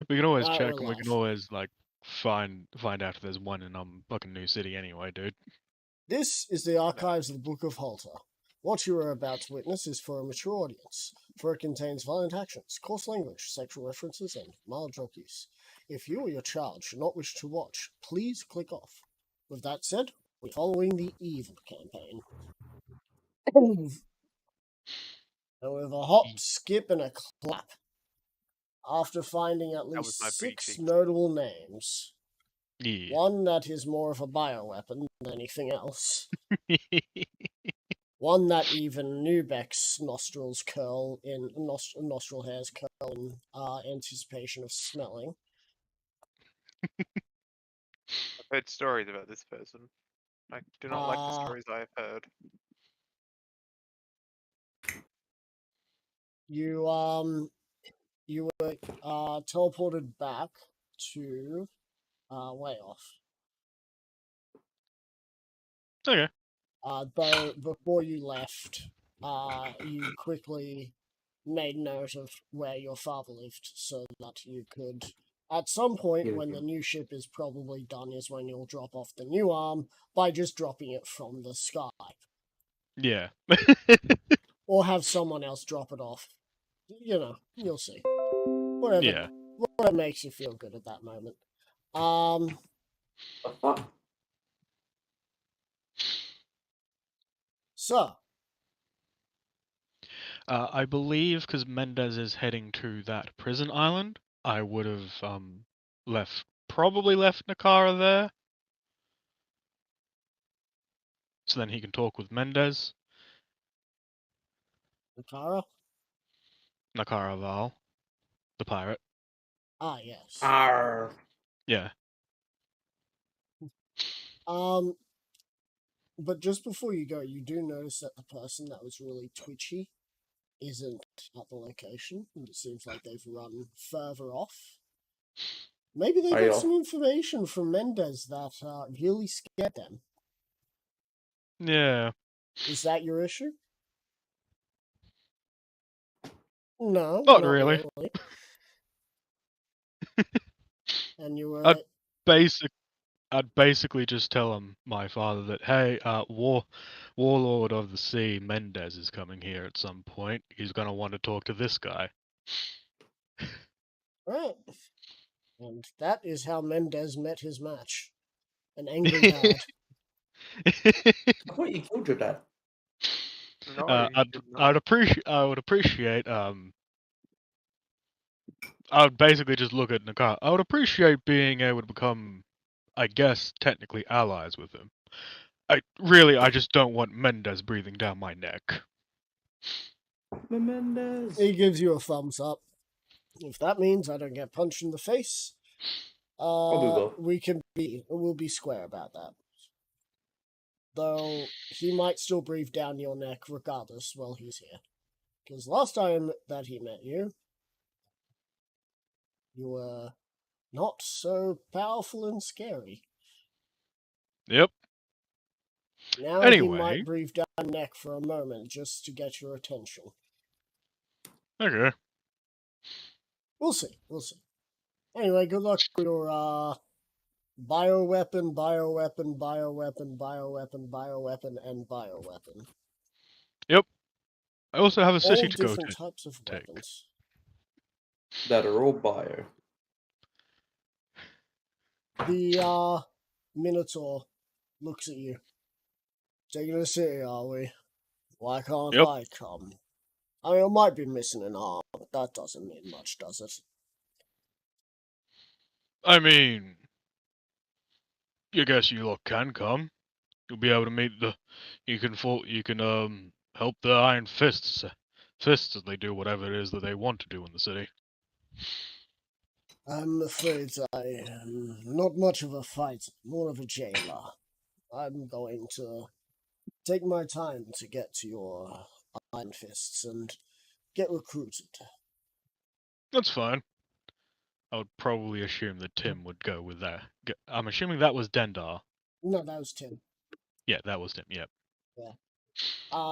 We can always That check, we're and we can live. always like find out if there's one in fucking New City anyway, dude. This is the archives of the Book of Halter. What you are about to witness is for a mature audience, for it contains violent actions, coarse language, sexual references, and mild drug use. If you or your child should not wish to watch, please click off. With that said, we're following the Evil campaign. And with a hop, skip, and a clap, after finding at That was least my pretty 6 cheek. notable names, Yeah. one that is more of a bioweapon than anything else. One that even Newbeck's nostrils curl in nostril hairs curl in anticipation of smelling. I've heard stories about this person. I do not like the stories I have heard. You were teleported back to way off. Okay. Though before you left, you quickly made note of where your father lived so that you could, at some point when the new ship is probably done, is when you'll drop off the new arm by just dropping it from the sky. Yeah. Or have someone else drop it off. You know, you'll see. Whatever, Yeah. whatever makes you feel good at that moment. So, I believe because Mendez is heading to that prison island, I would have probably left Nakara there, so then he can talk with Mendez. Nakara? Nakara Val, the pirate. Ah, yes. Arr. Yeah. But just before you go, you do notice that the person that was really twitchy isn't at the location, and it seems like they've run further off. Maybe they got some information from Mendez that really scared them. Yeah. Is that your issue? No, Not really. And you were... I'd basically just tell him, my father, that hey, warlord of the sea, Mendez is coming here at some point. He's gonna want to talk to this guy. Right. And that is how Mendez met his match. An angry dad. I thought you killed your dad. No, I would appreciate I would basically just look at Nakara. I would appreciate being able to become, I guess, technically allies with him. I just don't want Mendez breathing down my neck. Mendez. He gives you a thumbs up. If that means I don't get punched in the face, we'll be square about that. Though he might still breathe down your neck regardless while he's here. Because last time that he met you, you were not so powerful and scary. Yep. Now anyway, he might breathe down neck for a moment just to get your attention. Okay. We'll see. Anyway, good luck with your bioweapon, and bioweapon. Yep. I also have a city all to go to. different types of weapons. That are all bio. The Minotaur looks at you. Taking a city, are we? Why can't I come? I mean, I might be missing an arm, but that doesn't mean much, does it? I mean, I guess you lot can come. You'll be able to meet you can help the Iron Fists as they do whatever it is that they want to do in the city. I'm afraid I am not much of a fighter, more of a jailer. I'm going to take my time to get to your Iron Fists and get recruited. That's fine. I would probably assume that Tim would go with that. I'm assuming that was Dendar. No, that was Tim. Yeah, that was Tim, yep. Yeah.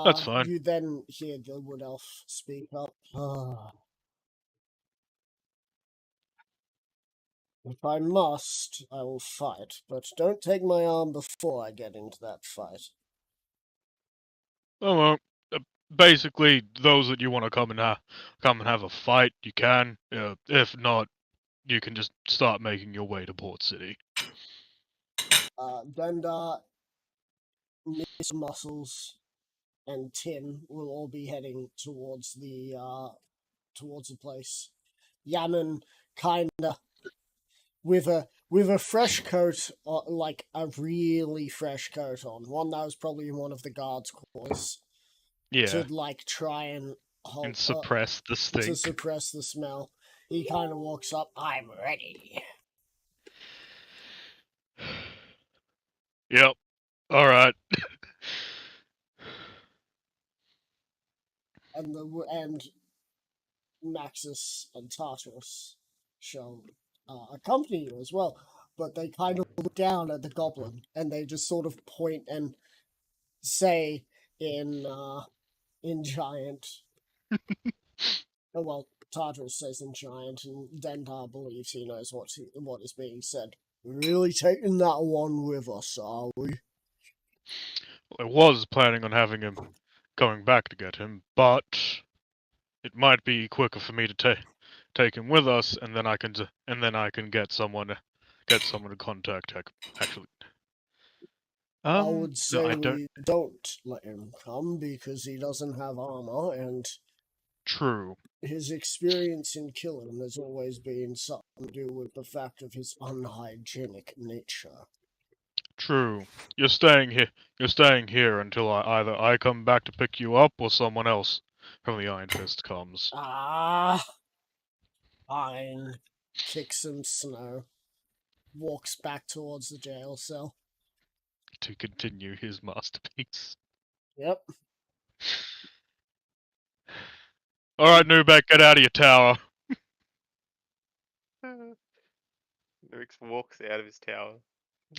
That's fine. You then hear the Wood Elf speak up. If I must, I will fight, but don't take my arm before I get into that fight. Oh well. Basically, those that you want to come and have a fight, you can. If not, you can just start making your way to Port City. Dendar, Miss Muscles, and Tim will all be heading towards the place. Yaman kinda with a fresh coat, like a really fresh coat on, one that was probably in one of the guards' quarters, Yeah, to like try and hold and suppress the to stink. suppress the smell. He kind of walks up. I'm ready. Yep. All right. And Maxis and Tartarus shall accompany you as well. But they kind of look down at the goblin and they just sort of point and say in giant. Oh, well, Tartarus says in giant, and Dendar believes he knows what is being said. Really taking that one with us, are we? I was planning on having him going back to get him, but it might be quicker for me to take him with us, and then I can get someone to contact. Actually, I would no, say I don't. we don't let him come because he doesn't have armor, and True. his experience in killing has always been something to do with the fact of his unhygienic nature. True. You're staying here. You're staying here until either I come back to pick you up or someone else from the Iron Fist comes. Ah, fine. Kicks some snow. Walks back towards the jail cell. To continue his masterpiece. Yep. All right, Nubek, get out of your tower. Nurix walks out of his tower.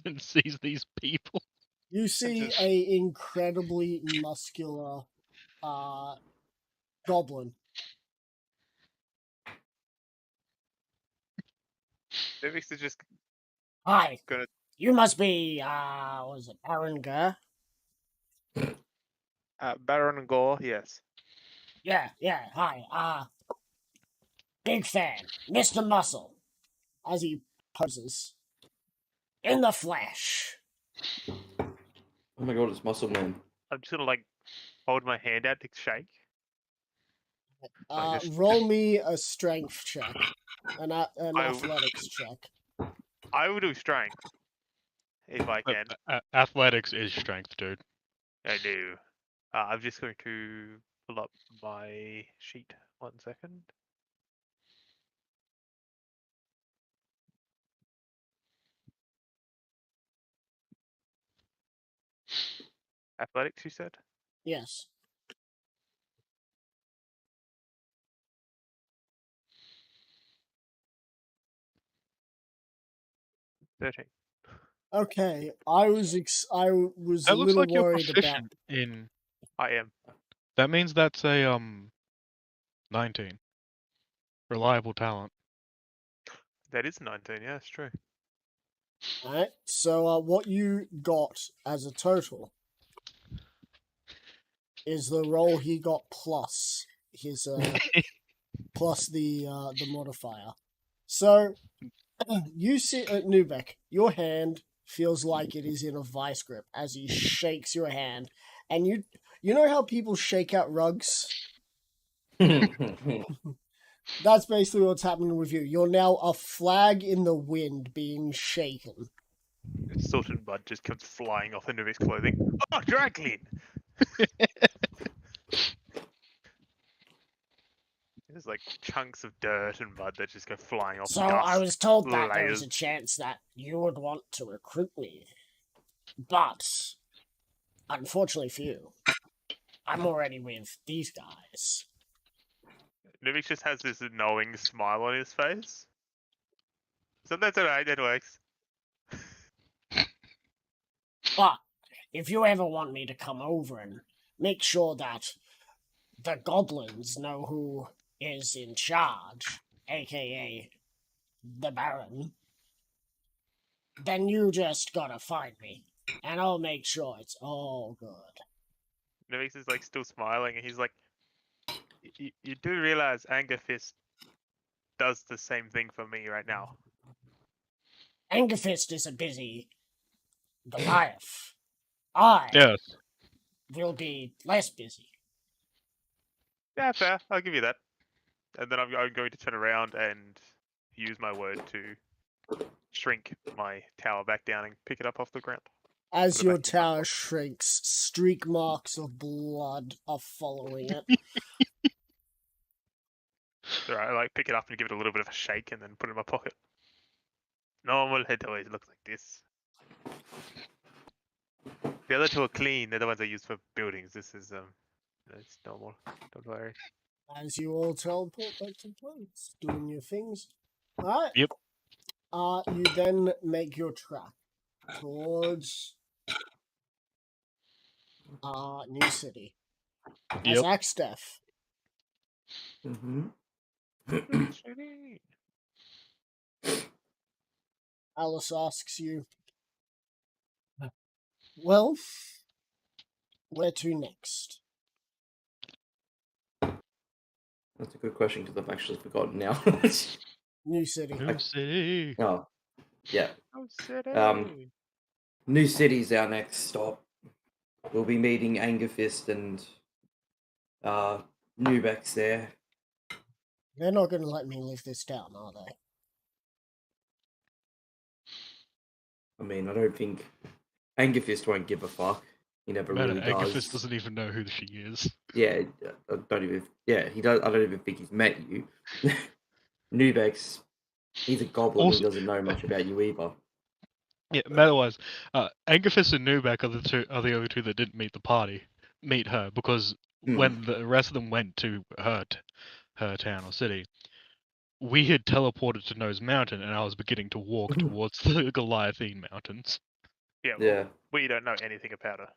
And sees these people. You see just- a incredibly muscular goblin. Nurix is just Hi. gonna. You must be what is it, Aaron Gurr? Baron Gore, yes. Yeah, hi. Big fan. Mr. Muscle. As he poses. In the flesh. Oh my god, it's Muscle Man. I'm just gonna like hold my hand out to shake. I just- Roll me a strength check. An I- athletics check. I will do strength if I can. Athletics is strength, dude. I do. I'm just going to pull up my sheet. 1 second. Athletics, you said? Yes. $13. Okay. I was a That looks little like you're worried about. proficient in. I am. That means that's a 19. Reliable talent. That is 19, yeah, it's true. Alright. So what you got as a total is the roll he got plus his plus the modifier. So you see Nubek, your hand feels like it is in a vice grip as he shakes your hand, and you know how people shake out rugs? That's basically what's happening with you. You're now a flag in the wind being shaken. Salt and mud just comes flying off into his clothing. Oh, dry clean! There's like chunks of dirt and mud that just go flying off. So I was told that there was layers. a chance that you would want to recruit me. But, unfortunately for you, I'm already with these guys. Nubix just has this knowing smile on his face. So that's alright, that works. But, if you ever want me to come over and make sure that the goblins know who is in charge, aka the Baron, Then you just gotta find me, and I'll make sure it's all good. Nuvix is like still smiling, and he's like, You do realize Anger Fist does the same thing for me right now. Angerfist is a busy Goliath. I Yes. will be less busy. Yeah, fair. I'll give you that. And then I'm going to turn around and use my word to shrink my tower back down and pick it up off the ground. As Put it your back in my tower pocket. shrinks, streak marks of blood are following it. So I like pick it up and give it a little bit of a shake and then put it in my pocket. Normal head always looks like this. The other two are clean. They're the ones I use for buildings. This is it's normal. Don't worry. As you all teleport back to place, doing your things. Alright. Yep. You then make your track towards New City. As Yep. Axtef. Mm-hmm. Shitty. Alice asks you, well, where to next? That's a good question because I've actually forgotten now. New City. New City. Oh, yeah. Oh, city. New City's our next stop. We'll be meeting Angerfist and Nubex there. They're not going to let me live this down, are they? I mean, I don't think Angerfist won't give a fuck. He never Man, really Angerfist does. doesn't even know who she is. Yeah, I don't even. Yeah, he does. I don't even think he's met you. Nubex, he's a goblin. Also- He doesn't know much about you either. Yeah, matter-wise, Angerfist and Nubek are the only two that didn't meet her, because when the rest of them went to her town or city, we had teleported to Nose Mountain, and I was beginning to walk towards the Goliathine Mountains. Yeah. Well, Yeah. we don't know anything about her.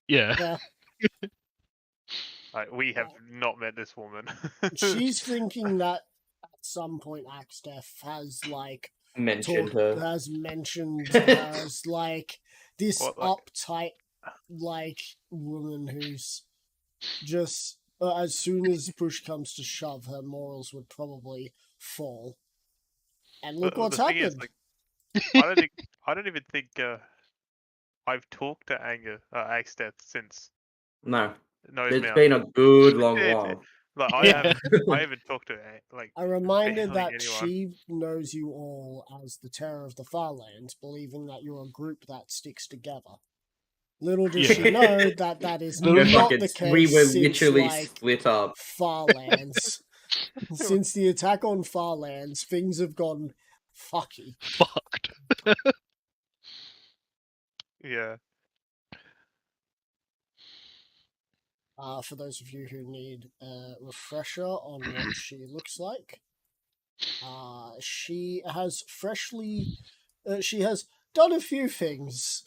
Yeah. Yeah. We have not met this woman. She's thinking that at some point Axtef has Mentioned her. has mentioned her as this What, like- uptight woman who's just as soon as push comes to shove, her morals would probably fall. And look what's the thing happened. is, I don't even think I've talked to Axteth since No, Nose it's Mountain. been a good long Yeah, while. Like Yeah. I haven't talked to A reminder barely that anyone. she knows you all as the Terror of the Farlands, believing that you're a group that sticks together. Little does she know that is Little not Fucking- the case we were since, literally split up. Farlands. Since the attack on Farlands, things have gone fucky. Fucked. Yeah. For those of you who need a refresher on what she looks like, she has she has done a few things.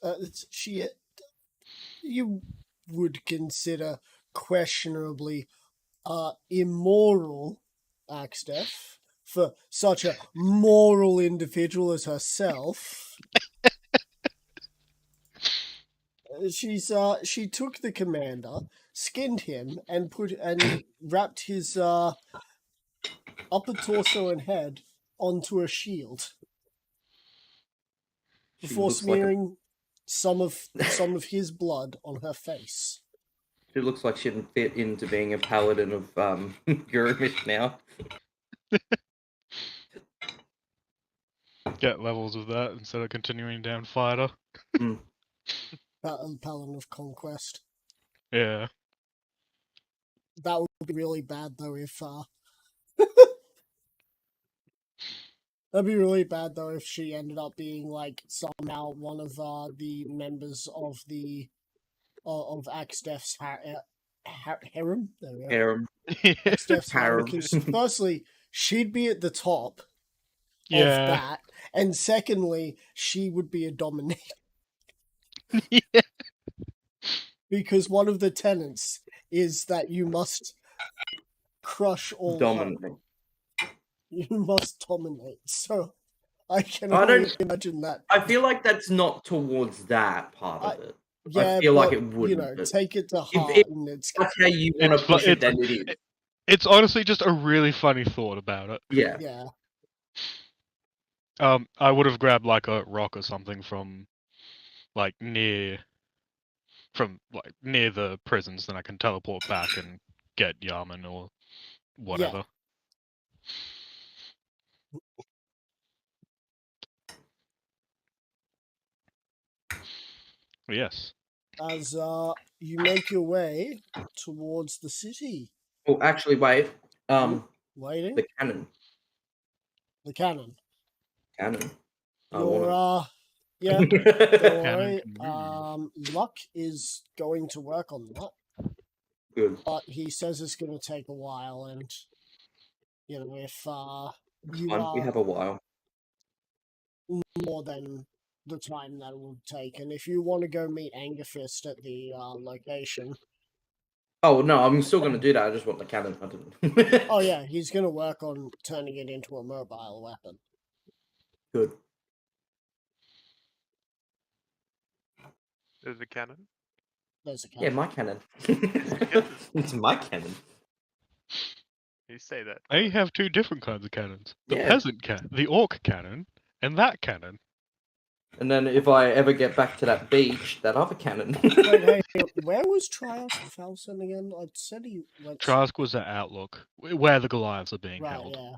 You would consider questionably immoral, Axtef, for such a moral individual as herself. She took the commander, skinned him, and wrapped his upper torso and head onto a shield She before looks like a- smearing some of his blood on her face. She looks like she didn't fit into being a paladin of Gurmish now. Get levels of that instead of continuing down fighter. Paladin of Conquest. Yeah. That would be really bad though if that'd be really bad though if she ended up being somehow one of the members of the of Axtef's harem. There we go. Harem. Axtef's harem. Harem. Because firstly, she'd be at the top of Yeah. that, and secondly, she would be a dominator. Yeah. Because one of the tenets is that you must crush all hope. Dominant. You must dominate. So I can I only don't- imagine that. I feel like that's not towards that part of it. Yeah, feel like but, it wouldn't, but take it to if heart, and it's that's how you want to It's fu- push it, then it is. It's honestly just a really funny thought about it. Yeah. yeah. I would have grabbed like a rock or something from near the prisons, then I can teleport back and get Yaman or whatever. Yes. As you make your way towards the city, Well, actually, wait. waiting The cannon. the cannon. Cannon. I You're want yeah. it. Don't Cannon worry. can Luck is going to work on that, Good. but he says it's going to take a while, and if you Fine, we are have a while. more than the time that it will take, and if you want to go meet Angerfist at the location, Oh no, I'm still gonna do that. I just want the cannon. I didn't. oh yeah, he's going to work on turning it into a mobile weapon. Good. There's a cannon. There's a Yeah, cannon. my cannon. It's my cannon. You say that. They have two different kinds of cannons: the Yeah. peasant cannon, the orc cannon, and that cannon. And then if I ever get back to that beach, that other cannon. Wait, hey, where was Trios Falson again? I said he went. Trask was at Outlook, where the Goliaths are being Right, held. yeah.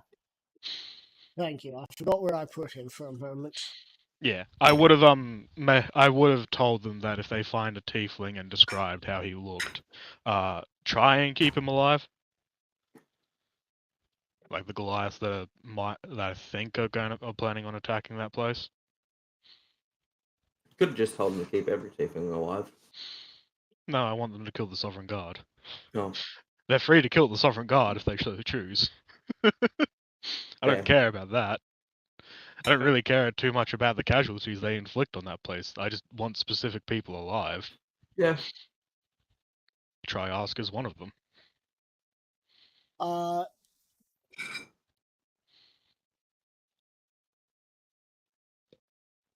Thank you. I forgot where I put him for a moment. Yeah, I would have told them that if they find a tiefling and described how he looked, try and keep him alive. Like the Goliaths that I think are planning on attacking that place. Could have just told them to keep every tiefling alive. No, I want them to kill the Sovereign Guard. No. They're free to kill the Sovereign Guard if they so choose. I don't care about that. I don't really care too much about the casualties they inflict on that place. I just want specific people alive. Yeah. Triask is one of them.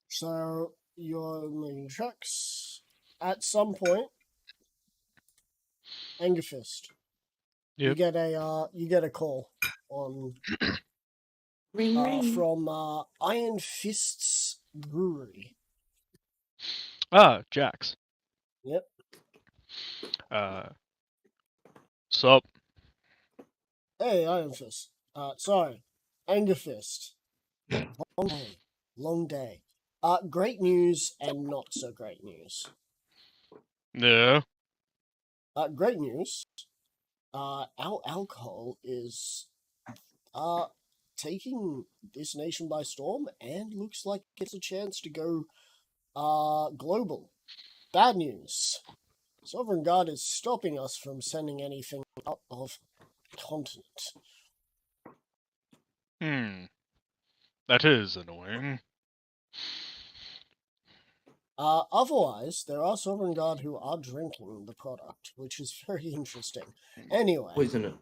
So you're moving trucks. At some point, Angerfist, Yep. you get a call on from Iron Fist's brewery. Ah, Jax. Yep. Sup? Hey, Iron Fist. Sorry, Angerfist. Long day. Great news and not so great news. Yeah. Great news. Our alcohol is taking this nation by storm, and looks like it's a chance to go global. Bad news. Sovereign Guard is stopping us from sending anything out of continent. That is annoying. Otherwise, there are Sovereign Guard who are drinking the product, which is very interesting. Anyway, Poison it.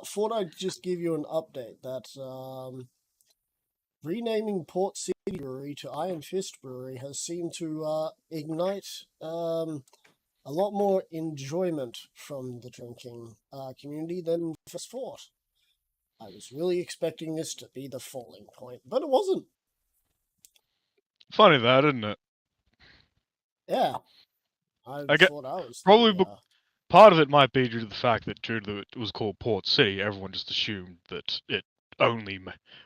thought I'd just give you an update that renaming Port City Brewery to Iron Fist Brewery has seemed to ignite a lot more enjoyment from the drinking community than first thought. I was really expecting this to be the falling point, but it wasn't. Funny that, isn't it? Yeah. I get- thought I was probably the, Part of it might be due to the fact that due to it was called Port City, everyone just assumed that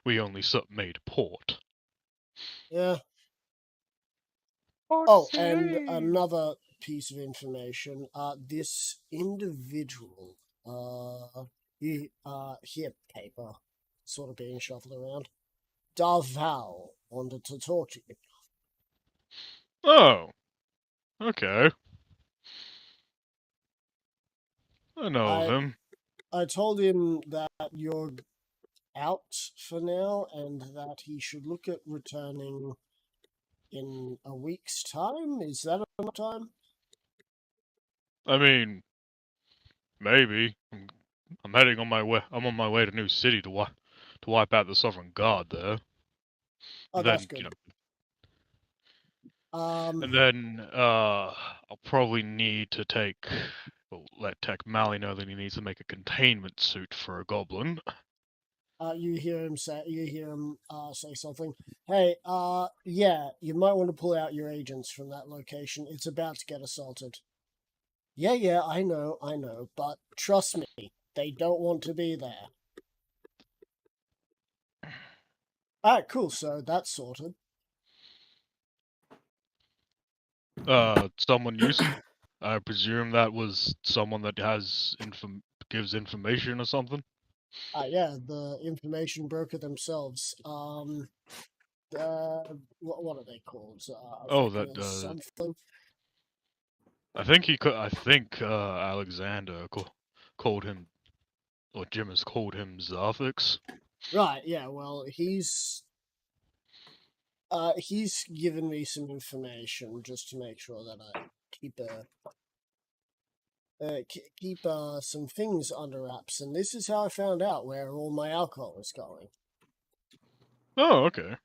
we only made port. yeah. Oh, and another piece of information. This individual, here paper, sort of being shuffled around. Darval wanted to talk to you. Oh. Okay. I know of him. I told him that you're out for now and that he should look at returning in a week's time. Is that enough time? I mean, maybe. I'm heading on my way. I'm on my way to New City to wipe out the Sovereign Guard there. Oh, then, that's good. And then I'll probably need to let Tech Mally know that he needs to make a containment suit for a goblin. You hear him say something. Hey, yeah, you might want to pull out your agents from that location. It's about to get assaulted. Yeah, I know, but trust me, they don't want to be there. Alright, cool, so that's sorted. Someone used. I presume that was someone that gives information or something. Yeah, the information broker themselves. What are they called? Oh, Vecna that something. I think Alexander called him, or Jim has called him Zarthix. Right, yeah, well, he's given me some information just to make sure that I keep some things under wraps, and this is how I found out where all my alcohol is going. Oh, okay.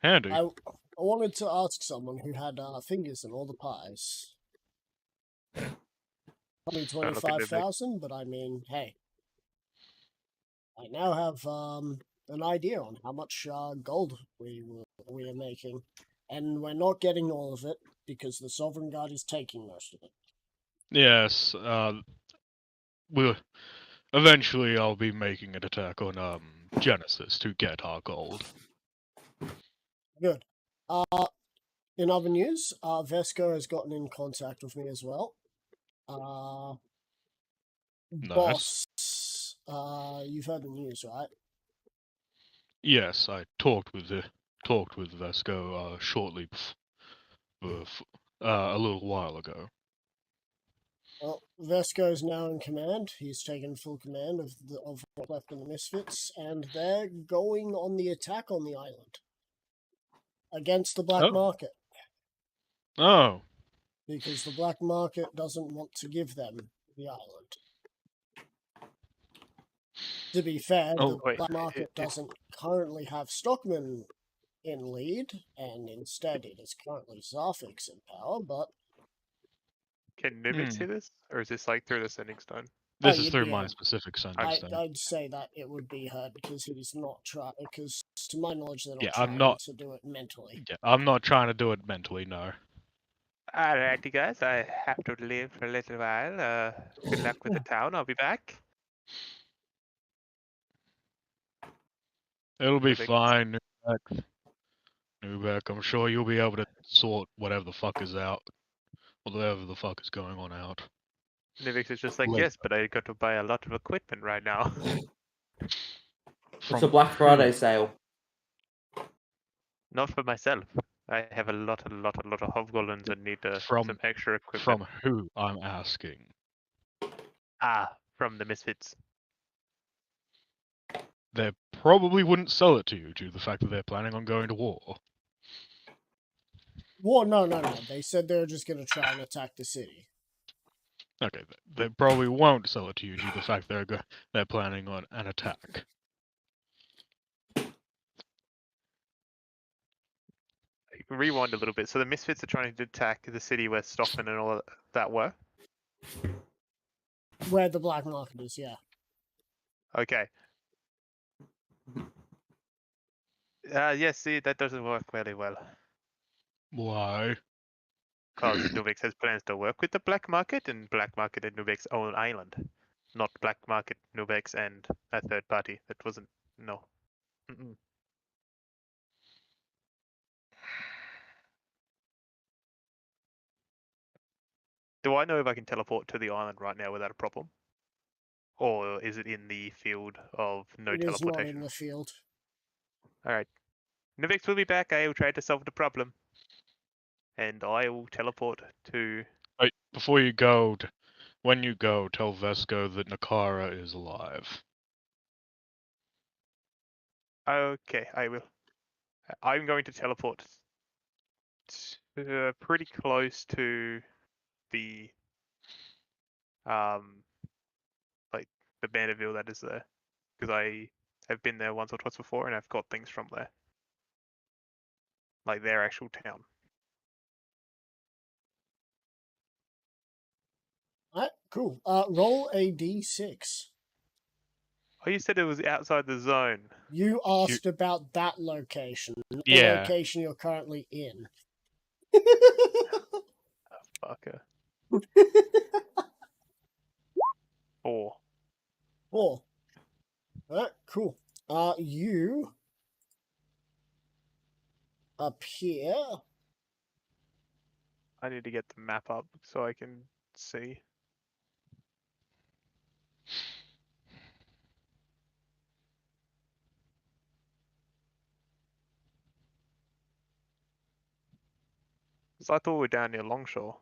Handy. I wanted to ask someone who had fingers in all the pies. Only Don't look into 25,000, but I mean, hey, I now have an idea on how much gold we are making, and we're not getting all of it because the Sovereign Guard is taking most of it. Yes. Eventually I'll be making an attack on Genesis to get our gold. Good. In other news, Vesco has gotten in contact with me as well. Nice. Boss, you've heard the news, right? Yes, I talked with Vesco shortly a little while ago. Well, Vesco is now in command. He's taken full command of what's left of the Misfits, and they're going on the attack on the island against the black market. Oh. Because the black market doesn't want to give them the island. To be fair, the black market doesn't currently have Stockman in lead, and instead it is currently Zarthix in power, but... Can Nubix see this? Or is this like through the sending stone? This is through my specific sending stone. I'd say that it would be heard because he's not trying, because to my knowledge they're not I'm trying to do it mentally. Yeah, I'm not trying to do it mentally, no. Alrighty guys, I have to leave for a little while. Good luck with the town, I'll be back. It'll be fine, Nubek. I'm sure you'll be able to sort whatever the fuck is out. Whatever the fuck is going on out. Nivix is just like, yes, but I got to buy a lot of equipment right now. It's a Black Friday sale. Not for myself. I have a lot of hobgoblins and need some extra equipment. From who, I'm asking? From the Misfits. They probably wouldn't sell it to you due to the fact that they're planning on going to war. Well, no. They said they were just going to try and attack the city. Okay, they probably won't sell it to you due to the fact they're planning on an attack. Rewind a little bit. So the Misfits are trying to attack the city where Stockman and all that were? Where the black market is, yeah. Okay. Yeah, see, that doesn't work very well. Why? Because Nubix has plans to work with the black market, and black market and Nubix own island. Not black market, Nubix, and a third party. That wasn't... No. Mm-mm. Do I know if I can teleport to the island right now without a problem? Or is it in the field of no teleportation? It is not in the field. Alright. Nubix will be back. I will try to solve the problem. And I will teleport to... Wait, before you go, when you go, tell Vesco that Nakara is alive. Okay, I will. I'm going to teleport pretty close to the like the Vanderbilt that is there, because I have been there once or twice before and have got things from there. Like their actual town. Alright, cool. Roll a d6. Oh, you said it was outside the zone. You asked about that location, the Yeah. location you're currently in. Fucker. 4. 4. Alright, cool. You appear. I need to get the map up so I can see. Because I thought we were down near Longshore.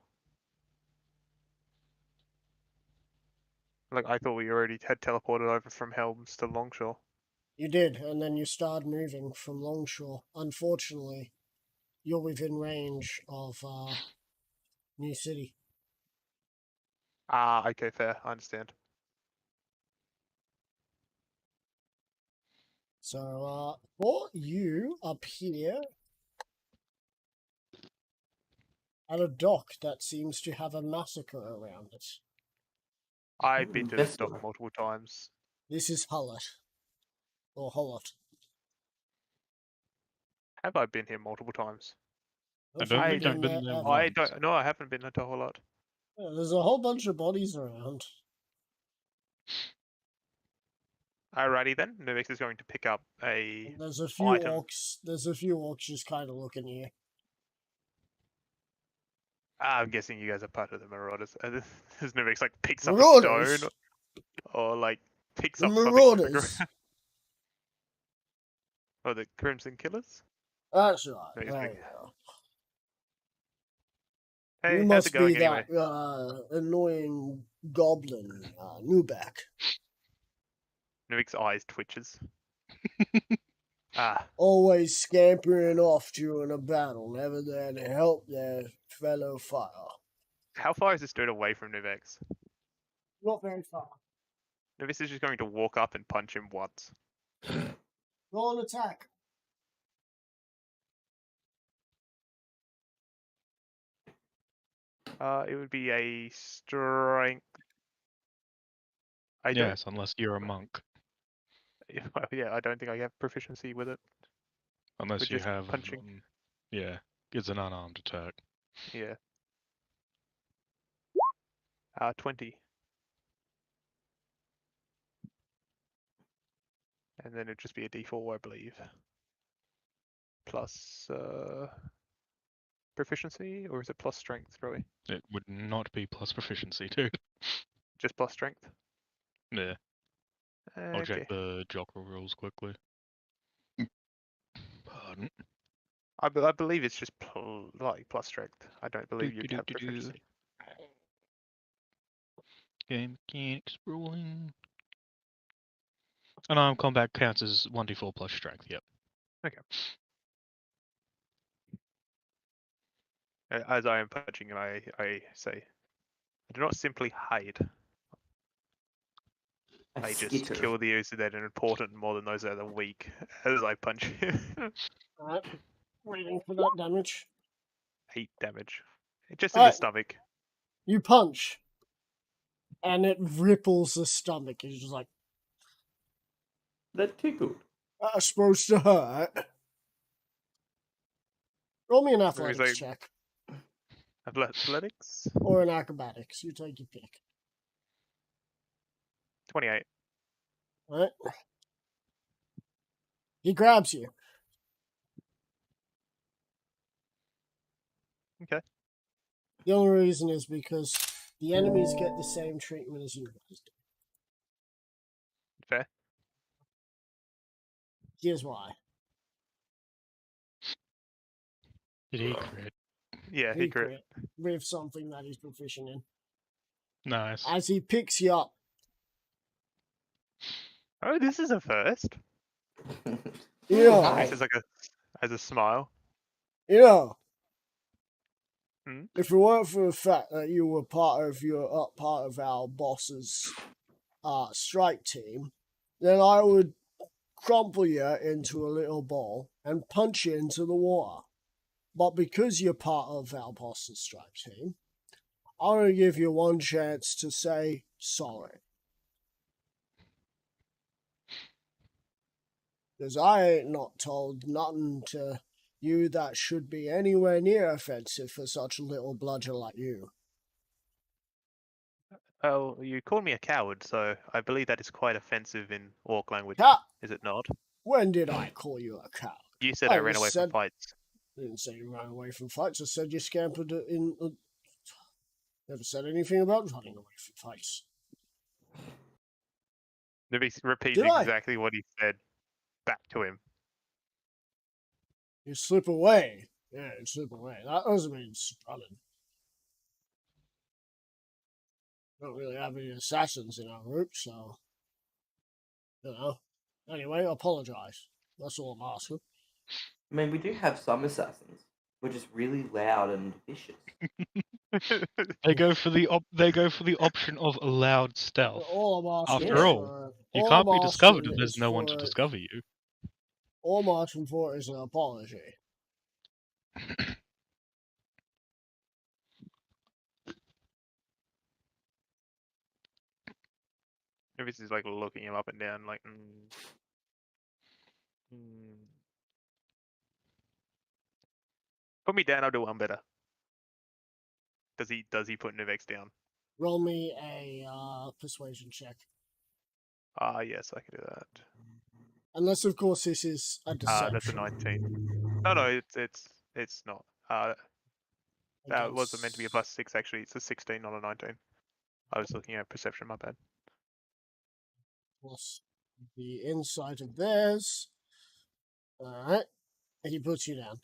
Like, I thought we already had teleported over from Helms to Longshore. You did, and then you started moving from Longshore. Unfortunately, you're within range of New City. Ah, okay, fair. I understand. So, for you appear at a dock that seems to have a massacre around it. I've been to this Vessel. dock multiple times. This is Hullet. Or Hullot. Have I been here multiple times? I don't I think I've been been there there ever. I once. don't. No, I haven't been to a whole lot. Yeah, there's a whole bunch of bodies around. Alrighty then. Nuvix is going to pick up a. And there's a few Item. orcs. There's a few orcs just kind of looking at you. I'm guessing you guys are part of the Marauders. And this Nuvix like picks up a Marauders? stone, or like picks The up something from the Marauders. ground. Oh, the Crimson Killers. That's right. There you There go. you go. Hey, You how's must it going be anyway? that annoying goblin, Newback. Nuvix's eyes twitches. Ah, Always scampering off during a battle, never there to help their fellow fighter. how far is this dude away from Nuvix? Not very far. Nuvix is just going to walk up and punch him once. Roll an attack. It would be a strength. I don't. Yes, unless you're a monk. Yeah, I don't think I have proficiency with it. Unless With you just have. punching. Yeah, it's an unarmed attack. Yeah. 20. And then it'd just be a D4, I believe. Plus proficiency, or is it plus strength, probably? It would not be plus proficiency, dude. Just plus strength? Yeah, I'll Okay. check the Jokra rules quickly. Pardon. I believe it's just like plus strength. I don't believe you'd have Do-do-do-do-do. proficiency. Game mechanics ruling. Unarmed combat counts as 1d4 plus strength, yep. As I am punching him, I say, I do not simply hide. I just skitter. kill those that are important more than those that are weak as I punch him. Alright. Waiting for that damage. 8 damage. Just in the Alright. stomach. You punch. And it ripples the stomach. It's just like, That tickled. that's supposed to hurt. Roll me an he's athletics like- check. Athletics? Or an acrobatics. You take your pick. 28. Right? He grabs you. Okay. The only reason is because the enemies get the same treatment as you guys do. Fair. Here's why. Did he crit? Yeah, he crit. with something that he's proficient in. Nice. As he picks you up, Oh, this is a first. Yeah. This is like as a smile. Hmm? If it weren't for the fact that you were part of our boss's strike team, then I would crumple you into a little ball and punch you into the water. But because you're part of our Boston Strike team, I'm going to give you one chance to say sorry. Because I ain't not told nothing to you that should be anywhere near offensive for such a little bludger like you. Oh, you called me a coward, so I believe that is quite offensive in orc language, Cat, is it not? when did I call you a coward? You said I ran just away said, from fights. I didn't say you ran away from fights. I said you scampered in. Never said anything about running away from fights. Maybe repeat Did I? exactly what he said back to him. You slip away. Yeah, you slip away. That doesn't mean running. Don't really have any assassins in our group, so. You know. Anyway, I apologize. That's all I'm asking. I mean, we do have some assassins. We're just really loud and vicious. They go for the option of loud stealth. All I'm asking After is all, for, you all can't I'm be discovered asking if there's is no one to for- discover you. All I'm asking for is an apology. Maybe he's like looking him up and down, like. Put me down. I'll do one better. Does he put Nuvex down? Roll me a persuasion check. Ah, yes, I can do that. Unless, of course, this is a deception. That's a 19. No, it's not. It wasn't meant to be a +6 actually. It's a 16, not a 19. I was looking at perception. My bad. Plus the insight of theirs. Alright. And he puts you down.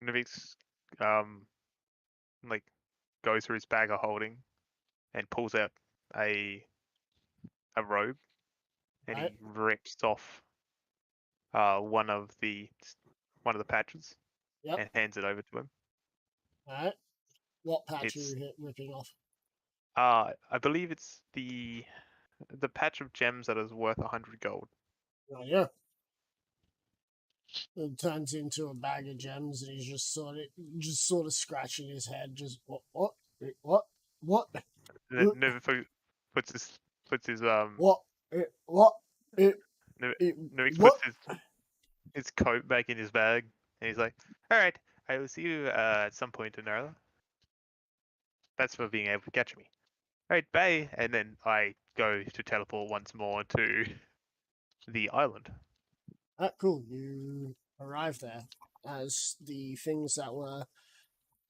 Nuvex, like, goes through his bag of holding, and pulls out a robe, and Right. he rips off one of the patches, Yep. and hands it over to him. Alright. What patch It's- are you ripping off? I believe it's the patch of gems that is worth 100 gold. Right here. It turns into a bag of gems, and he's just sort of scratching his head. Just what? And then Nuvex puts his What? Nuvex What? puts his coat back in his bag, and he's like, "All right, I will see you at some point in Nerla. That's for being able to catch me. All right, bye." And then I go to teleport once more to the island. Cool. You arrive there as the things that were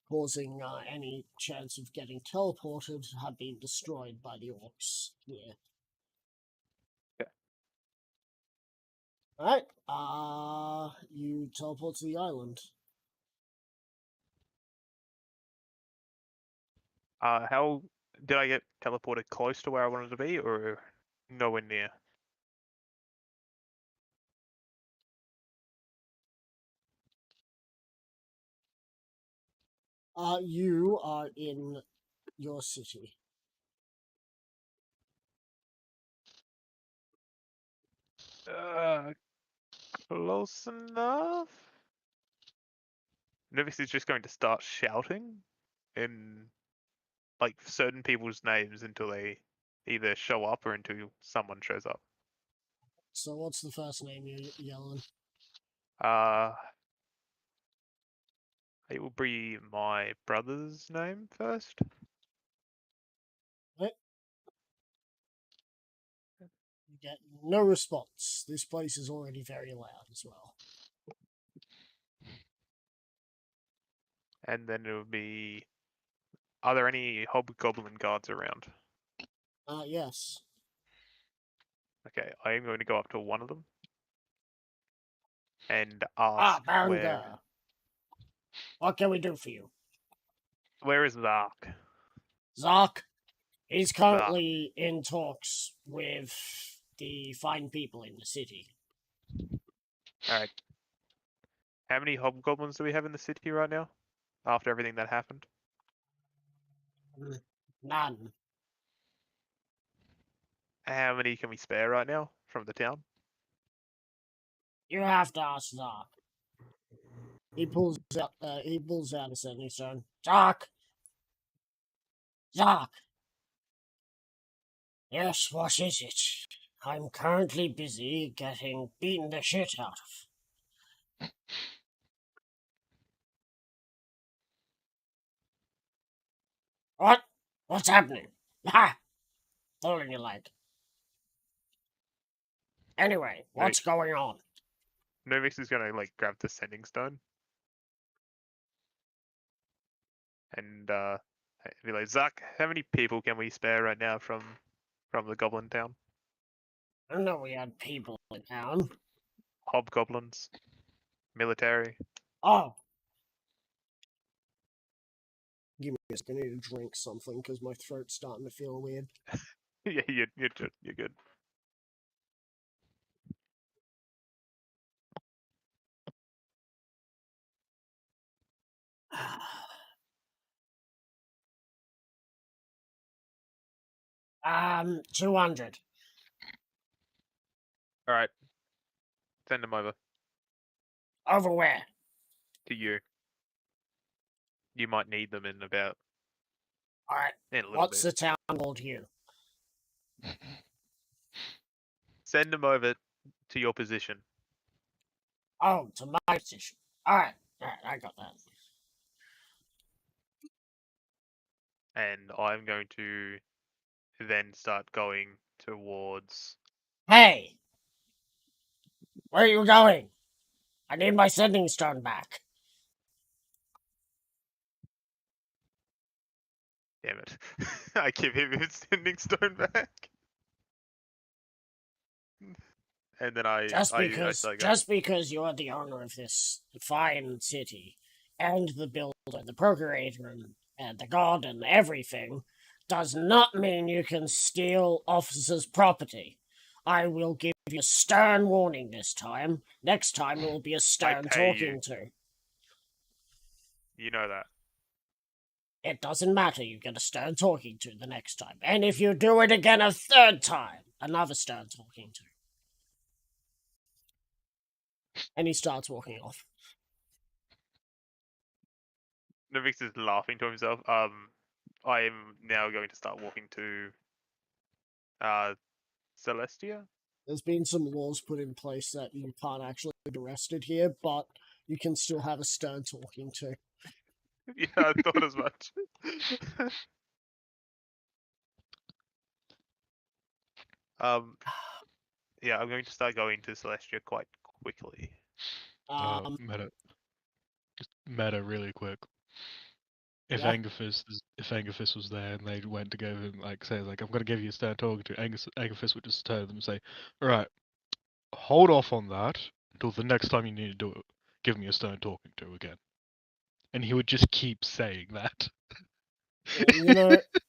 causing any chance of getting teleported have been destroyed by the orcs here. Yeah. Alright, you teleport to the island. How did I get teleported close to where I wanted to be, or nowhere near? You are in your city. Close enough. Nuvex is just going to start shouting in like certain people's names until they either show up or until someone shows up. So what's the first name you're yelling? It will be my brother's name first. You get no response. This place is already very loud as well. And then it will be, are there any hobgoblin guards around? Yes. Okay, I am going to go up to one of them and ask Baron where, Gur. What can we do for you? where is Zark? Zark, he's currently in talks with the fine people in the city. Alright. How many hobgoblins do we have in the city right now? After everything that happened? None. How many can we spare right now from the town? You have to ask Zark. He pulls out a sending stone. Zark! Zark! Yes, what is it? I'm currently busy getting beaten the shit out of. What? What's happening? Ha! All in your leg. Anyway, what's going on? Novix is gonna like grab the sending stone and be like, Zuck, how many people can we spare right now from the goblin town? I know we had people in town. Hobgoblins, military. Oh. Give me a second, I need to drink something because my throat's starting to feel weird. Yeah, you're good. Um, 200. All right, send them over Over where? to you. You might need them in about Alright, in a little what's bit. the town called here? Send them over to your position. Oh, to my position. Alright, I got that. And I'm going to then start going towards. Hey! Where are you going? I need my sending stone back. Damn it! I give him his sending stone back, and then I Just I because you're the owner of this fine city, and the builder, the procurator, and the god, and everything, does not mean you can steal officers' property. I will give you a stern warning this time. Next time it will be a stern pay you. talking to. You know that. It doesn't matter, you get a stern talking to the next time. And if you do it again a third time, another stern talking to. And he starts walking off. Novix is laughing to himself. I am now going to start walking to Celestia. There's been some laws put in place that you can't actually be arrested here, but you can still have a stern talking to. Yeah, I thought as much. Yeah, I'm going to start going to Celestia quite quickly. Meta really quick. If Yeah. Angerfist was there and they went to give him say like, I'm gonna give you a stern talking to, Angerfist would just turn to them and say, right, hold off on that until the next time you need to do it. Give me a stern talking to again. And he would just keep saying that.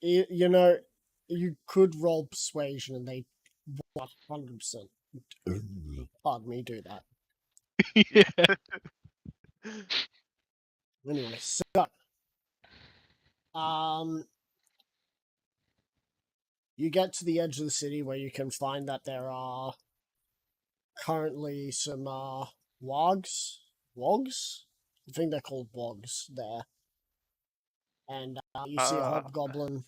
You could roll persuasion and they 100%, pardon me, do that. Yeah. Anyway, so, you get to the edge of the city where you can find that there are currently some, wogs? I think they're called wogs there. And you see a hobgoblin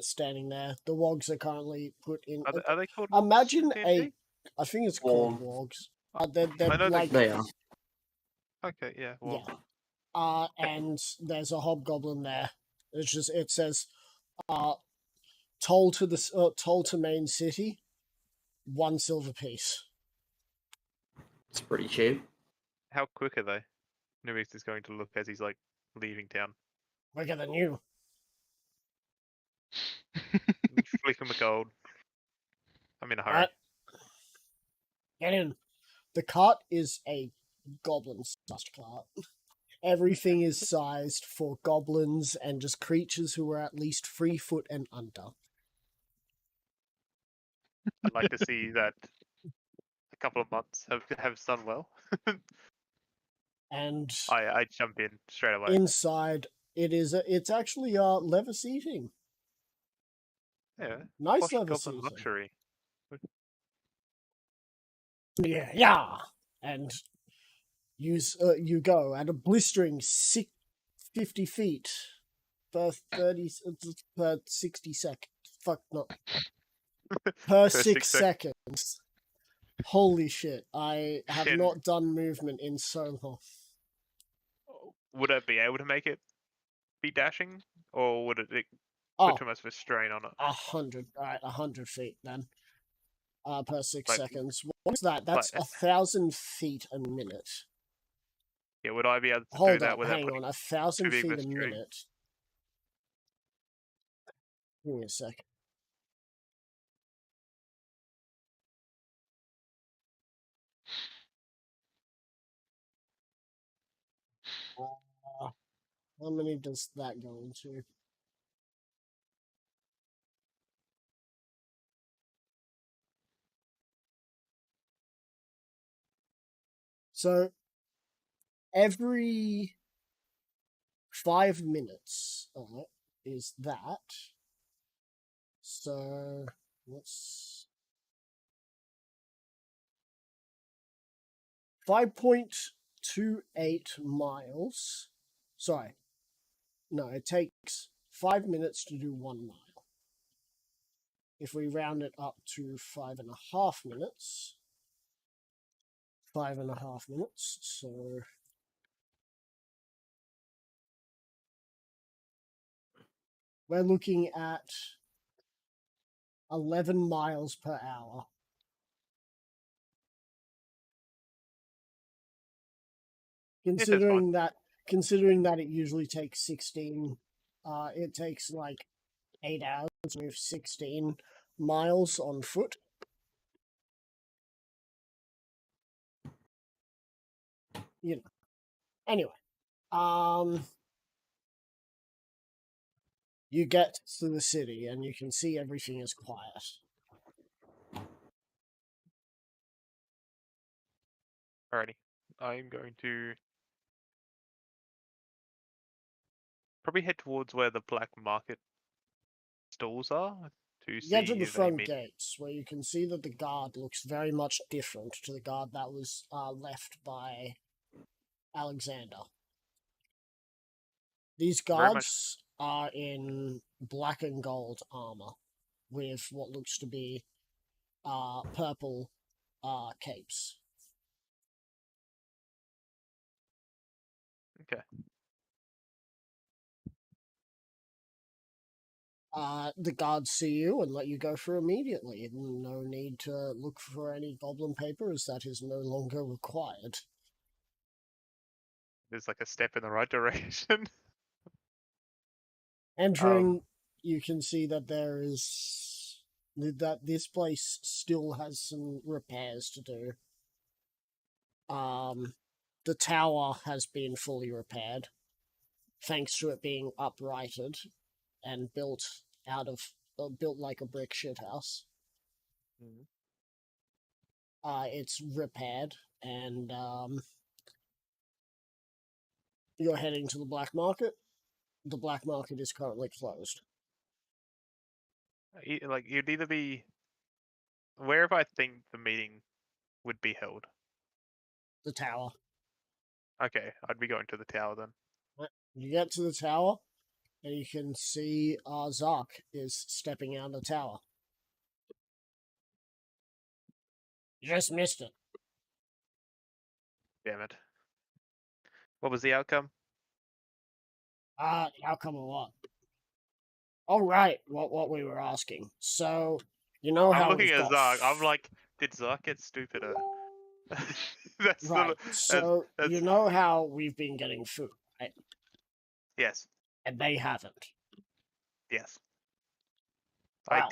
standing there. The wogs are currently put in. Are they called? Imagine D&D? I think it's called wogs. They're I know like They are. Okay, yeah. Well, yeah. And there's a hobgoblin there. It says, toll to main city, 1 silver piece. It's pretty cheap. how quick are they? Novix is going to look as he's like leaving town. Quicker than you. Flick him a gold. I'm in a hurry. Alright. Get in. The cart is a goblin-sized cart. Everything is sized for goblins and just creatures who are at least 3 foot and under. I'd like to see that a couple of months have done well. And I jump in straight away. inside, it's actually leather seating. Yeah, Nice posh leather goblin seating. luxury. Yeah. and you go at a blistering 50 feet per 30 per 60 seconds. Fuck no. Per 6 seconds. Holy shit! I have Shit. not done movement in so long. Would I be able to make it be dashing, or would it put Oh, too much of a strain on it? 100. Alright, 100 feet then. Per 6 Like- seconds. What's that? That's like- 1,000 feet a minute. Yeah, would I be able to do Hold that up, without hang putting on. 1,000 too big of feet a a strain? minute. Give me a second. How many does that go into? So every 5 minutes is that. So what's 5.28 miles? Sorry. No, it takes 5 minutes to do 1 mile. If we round it up to 5.5 minutes, 5.5 minutes, so we're looking at 11 miles per hour. Considering that it usually takes 16, it takes like 8 hours to move 16 miles on foot. You know. Anyway, you get to the city and you can see everything is quiet. Alrighty. I'm going to probably head towards where the black market stalls are to You see get to the if they front meet. gates where you can see that the guard looks very much different to the guard that was left by Alexander. These Very much- guards are in black and gold armor with what looks to be purple capes. Okay. The guards see you and let you go through immediately. No need to look for any goblin paper, as that is no longer required. There's like a step in the right direction. Entering, you can see that there is that this place still has some repairs to do. The tower has been fully repaired, thanks to it being uprighted and built built like a brick shithouse. Mhm. It's repaired, and you're heading to the black market. The black market is currently closed. Like you'd either be wherever I think the meeting would be held. The tower. Okay, I'd be going to the tower then. You get to the tower, and you can see Zark is stepping out of the tower. You just missed it. Damn it. What was the outcome? Outcome of what? Oh, right, what we were asking. So, you know how I'm looking we've at got Zark. I'm like, did Zark get stupider? That's right. So that's you know how we've been getting food, right? yes, And they haven't. yes. Well, I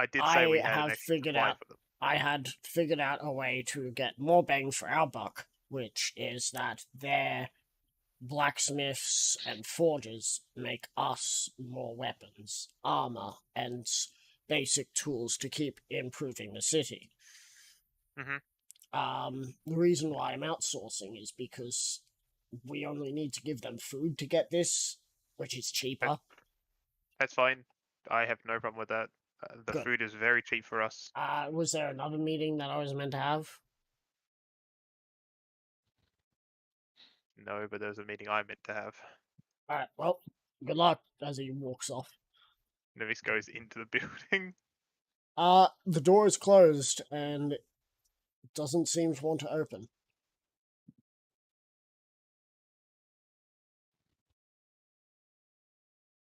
did say we I had an have extra figured supply out. for them. I had figured out a way to get more bang for our buck, which is that their blacksmiths and forgers make us more weapons, armor, and basic tools to keep improving the city. Mhm. The reason why I'm outsourcing is because we only need to give them food to get this, which is cheaper. That's fine. I have no problem with that. The Good. food is very cheap for us. Was there another meeting that I was meant to have? No, but there's a meeting I meant to have. Alright, well, good luck as he walks off. Nevis goes into the building. The door is closed and it doesn't seem to want to open.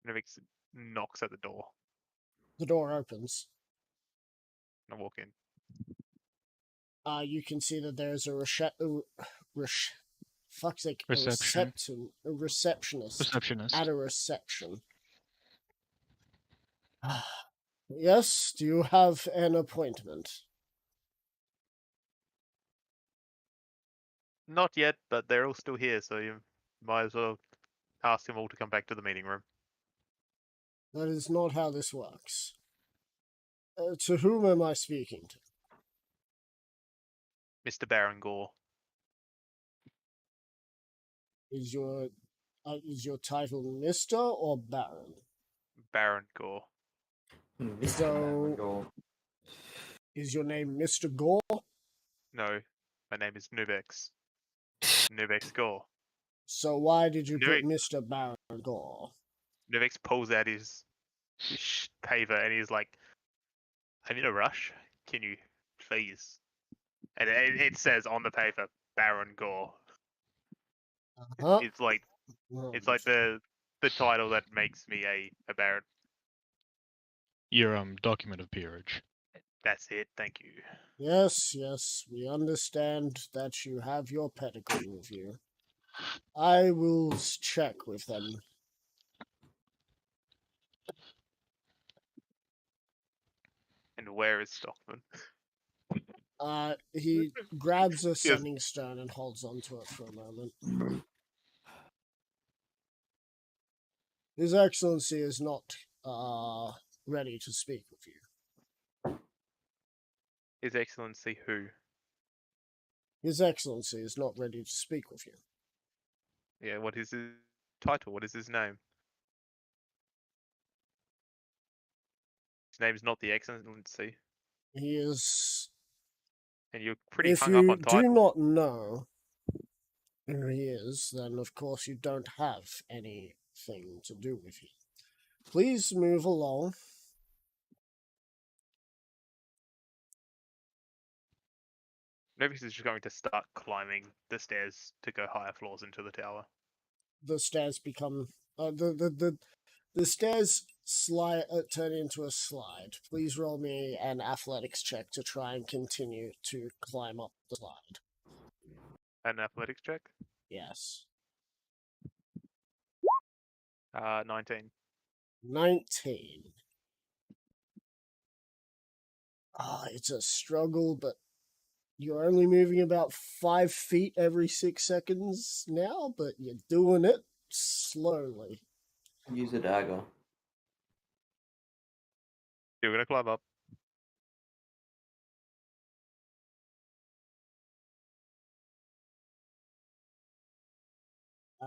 Nevis knocks at the door. The door opens. And I walk in. You can see that there's a fuck's sake, Reception. a receptionist Receptionist. at a reception. Yes, do you have an appointment? Not yet, but they're all still here, so you might as well ask them all to come back to the meeting room. That is not how this works. To whom am I speaking to? Mr. Baron Gore. Is your title Mister or Baron? Baron Gore. So- Is your name Mr. Gore? No, my name is Nubex. Nubex Gore. So why did you put Nubex- Mr. Baron Gore? Nubex pulls out his paver and he's like, I'm in a rush. Can you please? And it says on the paper, Baron Gore. Huh? It's like the title that makes me a baron. Your document of peerage. That's it. Thank you. Yes, we understand that you have your pedigree with you. I will check with them. And where is Stockman? He grabs a sending stone and holds onto it for a moment. His Excellency is not ready to speak with you. His Excellency who? His Excellency is not ready to speak with you. Yeah, what is his title? What is his name? His name's not the Excellency. He is. And you're pretty If hung up you on title. do not know who he is, then of course you don't have anything to do with you. Please move along. Nevis is just going to start climbing the stairs to go higher floors into the tower. The stairs become the stairs turn into a slide. Please roll me an athletics check to try and continue to climb up the slide. An athletics check? Yes. 19. 19. It's a struggle, but you're only moving about 5 feet every 6 seconds now, but you're doing it slowly. Use a dagger. You're gonna climb up.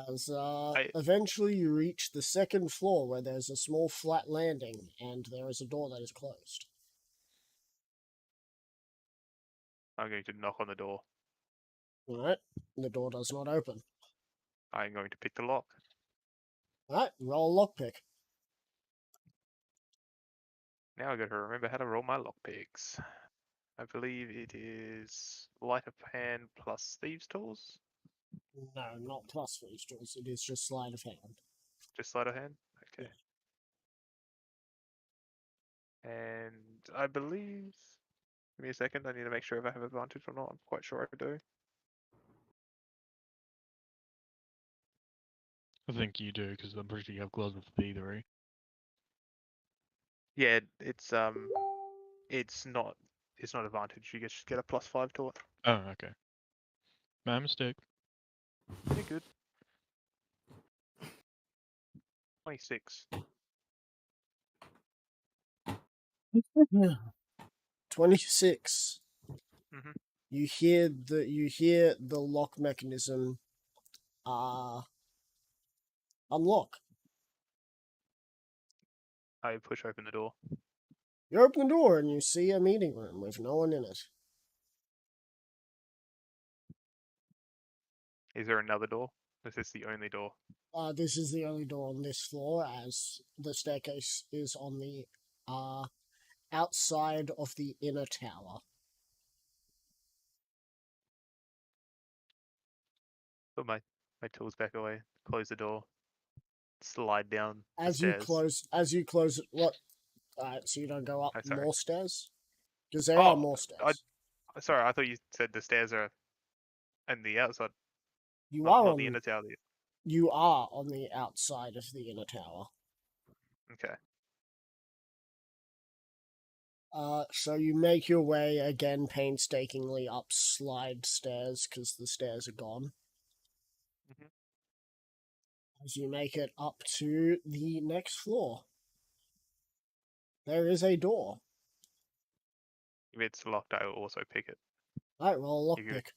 As eventually you reach the second floor where there's a small flat landing and there is a door that is closed. I'm going to knock on the door. Alright, the door does not open. I'm going to pick the lock. Alright, roll a lockpick. Now I gotta remember how to roll my lockpicks. I believe it is light of hand plus thieves' tools. No, not plus for each tools, it is just sleight of hand. Just sleight of hand. Okay. And I believe. Give me a second. I need to make sure if I have advantage or not. I'm quite sure I do. I think you do, because I'm pretty sure you have gloves with thievery. Yeah, it's not advantage. You just get a +5 to it. Oh, okay. My mistake. You're good. 26. 26. Mhm. You hear the lock mechanism unlock. I push open the door. You open the door and you see a meeting room with no one in it. Is there another door? Is this the only door? This is the only door on this floor, as the staircase is on the outside of the inner tower. Put my tools back away. Close the door. Slide down the As you stairs. close it, what? So you don't go up Oh, sorry. more stairs, because there are Oh, more stairs. Sorry, I thought you said the stairs are on the outside, You not, are not on the inner tower. you are on the outside of the inner tower. Okay. So you make your way again painstakingly up slide stairs because the stairs are gone. Mhm. As you make it up to the next floor, there is a door. If it's locked, I will also pick it. Alright, roll a You lockpick.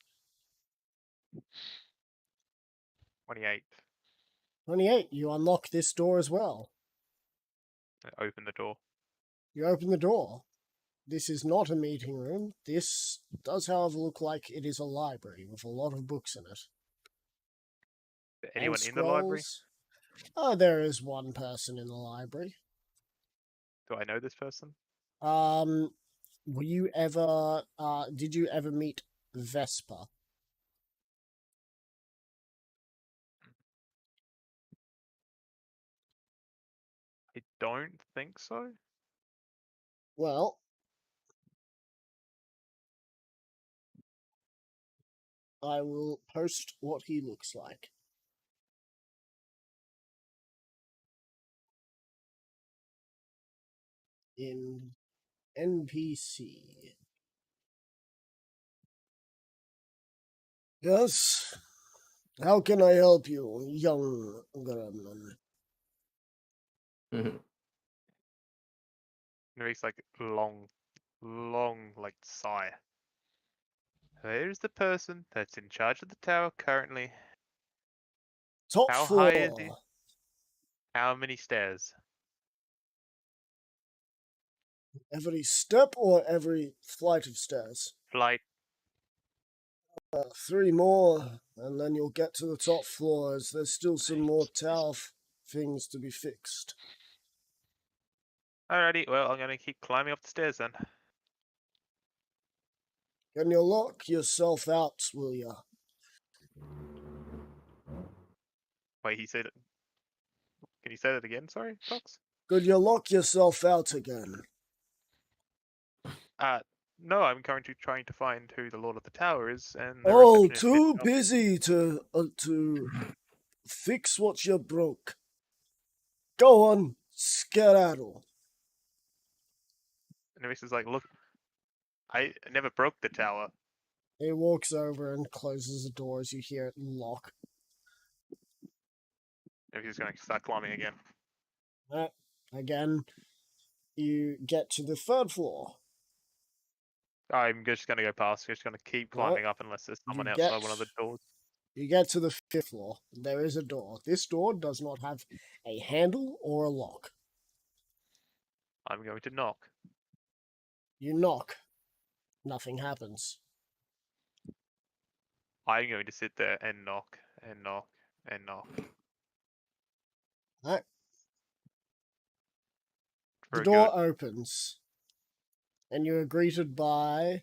28. 28, you unlock this door as well. I open the door. You open the door. This is not a meeting room. This does, however, look like it is a library with a lot of books in it. Anyone And in the library? scrolls. Oh, there is one person in the library. Do I know this person? Were you ever, did you ever meet Vesper? I don't think so. Well, I will post what he looks like. In NPC. Yes. How can I help you, young gremlin? Mhm. It makes like long like sigh. Where's the person that's in charge of the tower currently? Top How floor. high is he? How many stairs? Every step or every flight of stairs? Flight. 3 more, and then you'll get to the top floors. There's still some more tower things to be fixed. Alrighty, well, I'm gonna keep climbing up the stairs then. Can you lock yourself out, will ya? Wait, he said it. Can you say that again? Sorry, Tox? Could you lock yourself out again? No, I'm currently trying to find who the Lord of the Tower is, and the Oh, receptionist too didn't help me. busy to fix what you broke. Go on, skedaddle. And Reese is like, look, I never broke the tower. He walks over and closes the door as you hear it lock. And he's going to start climbing again. Right. Again, you get to the 3rd floor. I'm just going to go past. Just going to keep climbing up unless there's someone You outside get- one of the doors. You get to the 5th floor. There is a door. This door does not have a handle or a lock. I'm going to knock. You knock. Nothing happens. I'm going to sit there and knock and knock and knock. Right. The Very door good. opens. And you're greeted by,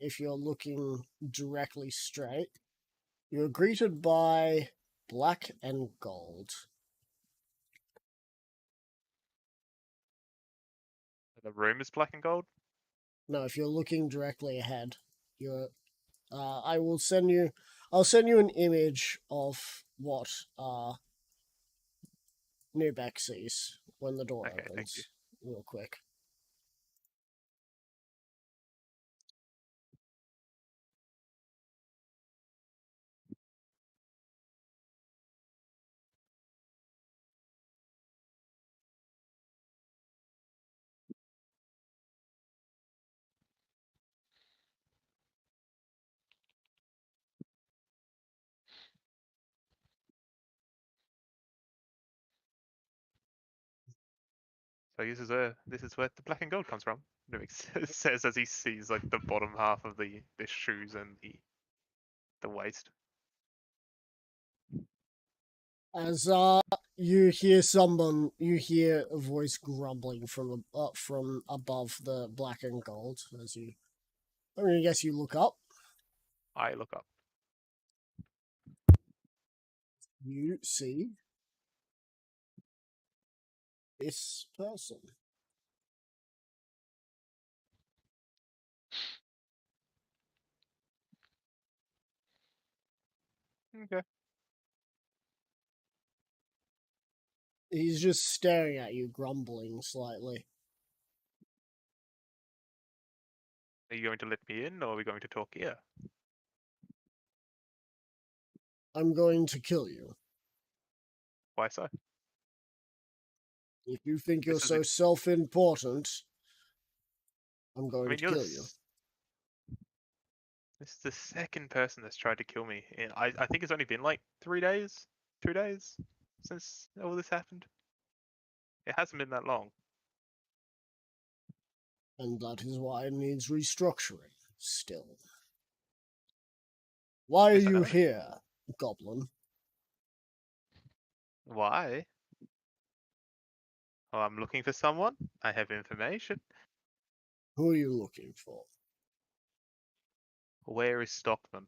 if you're looking directly straight, you're greeted by black and gold. The room is black and gold. No, if you're looking directly ahead, you're. I'll send you an image of what Newbeck sees when the door Okay, thank opens. you. Real quick. So this is where the black and gold comes from. Nuvik says as he sees like the bottom half of the shoes and the waist. As you hear a voice grumbling from above the black and gold. I guess you look up. I look up. You see this person. Okay. He's just staring at you, grumbling slightly. Are you going to let me in, or are we going to talk here? I'm going to kill you. Why so? If you think you're This is so a- self-important, I'm I going mean, to kill you. This is the second person that's tried to kill me. I think it's only been like 3 days, 2 days since all this happened. It hasn't been that long. And that is why it needs restructuring, still. Why are Yes, I you know. here, Goblin? Why? Oh, I'm looking for someone. I have information. Who are you looking for? Where is Stockman?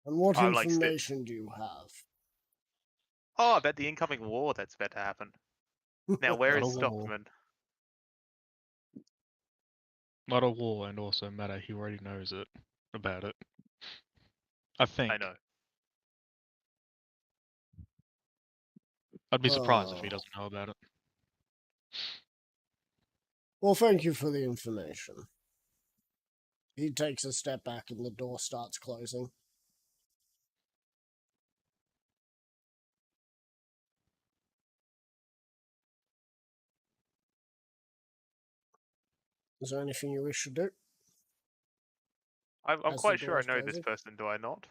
And what I'm like, information do you have? oh, about the incoming war that's about to happen. Now, where Not is a war. Stockman? Not a war, and also matter. He already knows it about it. I think. I know. I'd be surprised if he Oh. doesn't know about it. Well, thank you for the information. He takes a step back and the door starts closing. Is there anything you wish to do? I'm As the quite sure door I is know this closing? person, do I not?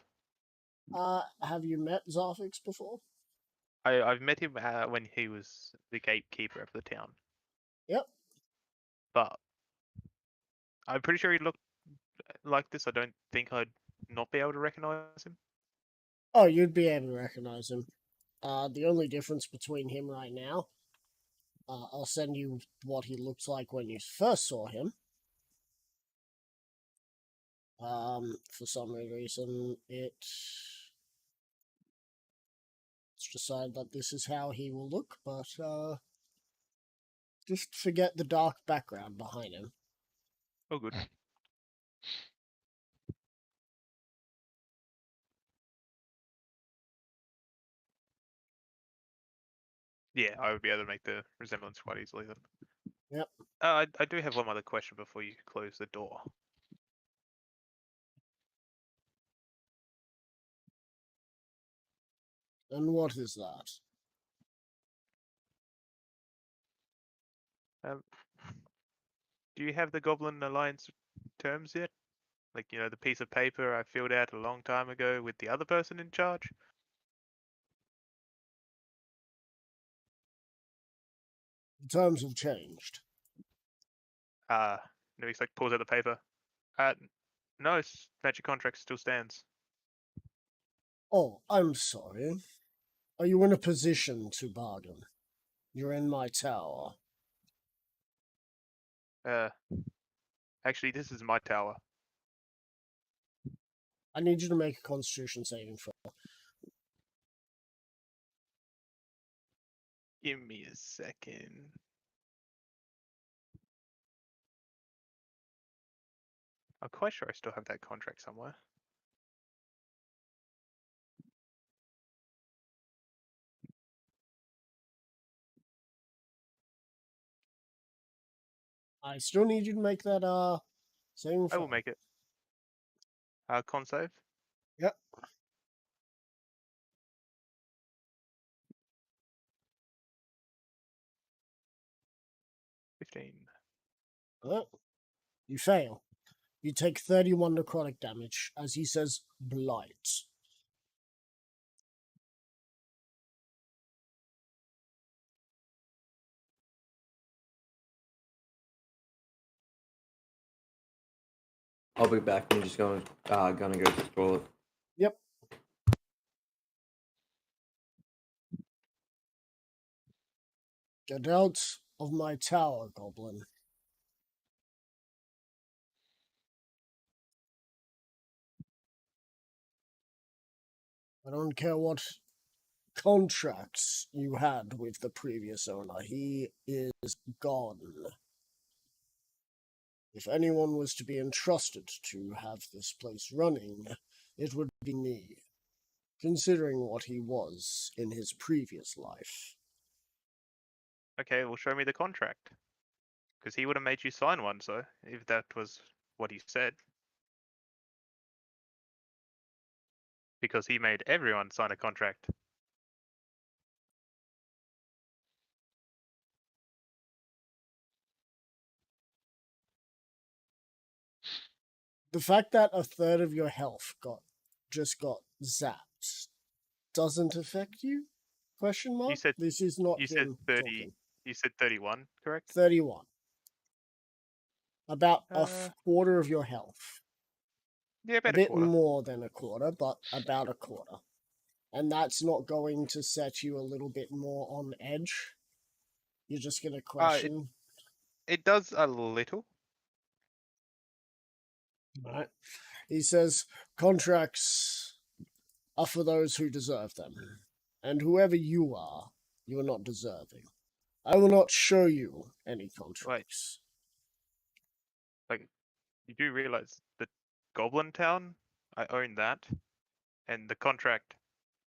Have you met Zarfix before? I've met him when he was the gatekeeper of the town. Yep. But I'm pretty sure he looked like this. I don't think I'd not be able to recognize him. Oh, you'd be able to recognize him. The only difference between him right now, I'll send you what he looks like when you first saw him. For some reason, it's decided that this is how he will look, but just forget the dark background behind him. Oh, good. Yeah, I would be able to make the resemblance quite easily then. Yep. I do have one other question before you close the door. And what is that? Do you have the Goblin Alliance terms yet? Like, the piece of paper I filled out a long time ago with the other person in charge? The terms have changed. No, he's like pulls out the paper. Uh, no, magic contract still stands. Oh, I'm sorry. Are you in a position to bargain? You're in my tower. Actually, this is my tower. I need you to make a constitution saving throw. Give me a second. I'm quite sure I still have that contract somewhere. I still need you to make that saving I throw. will make it. Con save. Yep. $15. You fail. You take 31 necrotic damage as he says blight. I'll be back. I'm just gonna go to the toilet. Yep. Get out of my tower, goblin. I don't care what contracts you had with the previous owner. He is gone. If anyone was to be entrusted to have this place running, it would be me, considering what he was in his previous life. Okay, well, show me the contract. Because he would have made you sign one, so if that was what he said. Because he made everyone sign a contract. The fact that a third of your health just got zapped doesn't affect you? Question mark? said- This is not You said him 30. talking. You said 31, correct? 31. About a Uh, quarter of your health. Yeah, A about a bit quarter. more than a quarter, but about a quarter. And that's not going to set you a little bit more on edge. You're just going to question. It does a little. Right. He says contracts are for those who deserve them. And whoever you are not deserving. I will not show you any contracts. You do realize that Goblin Town, I own that, and the contract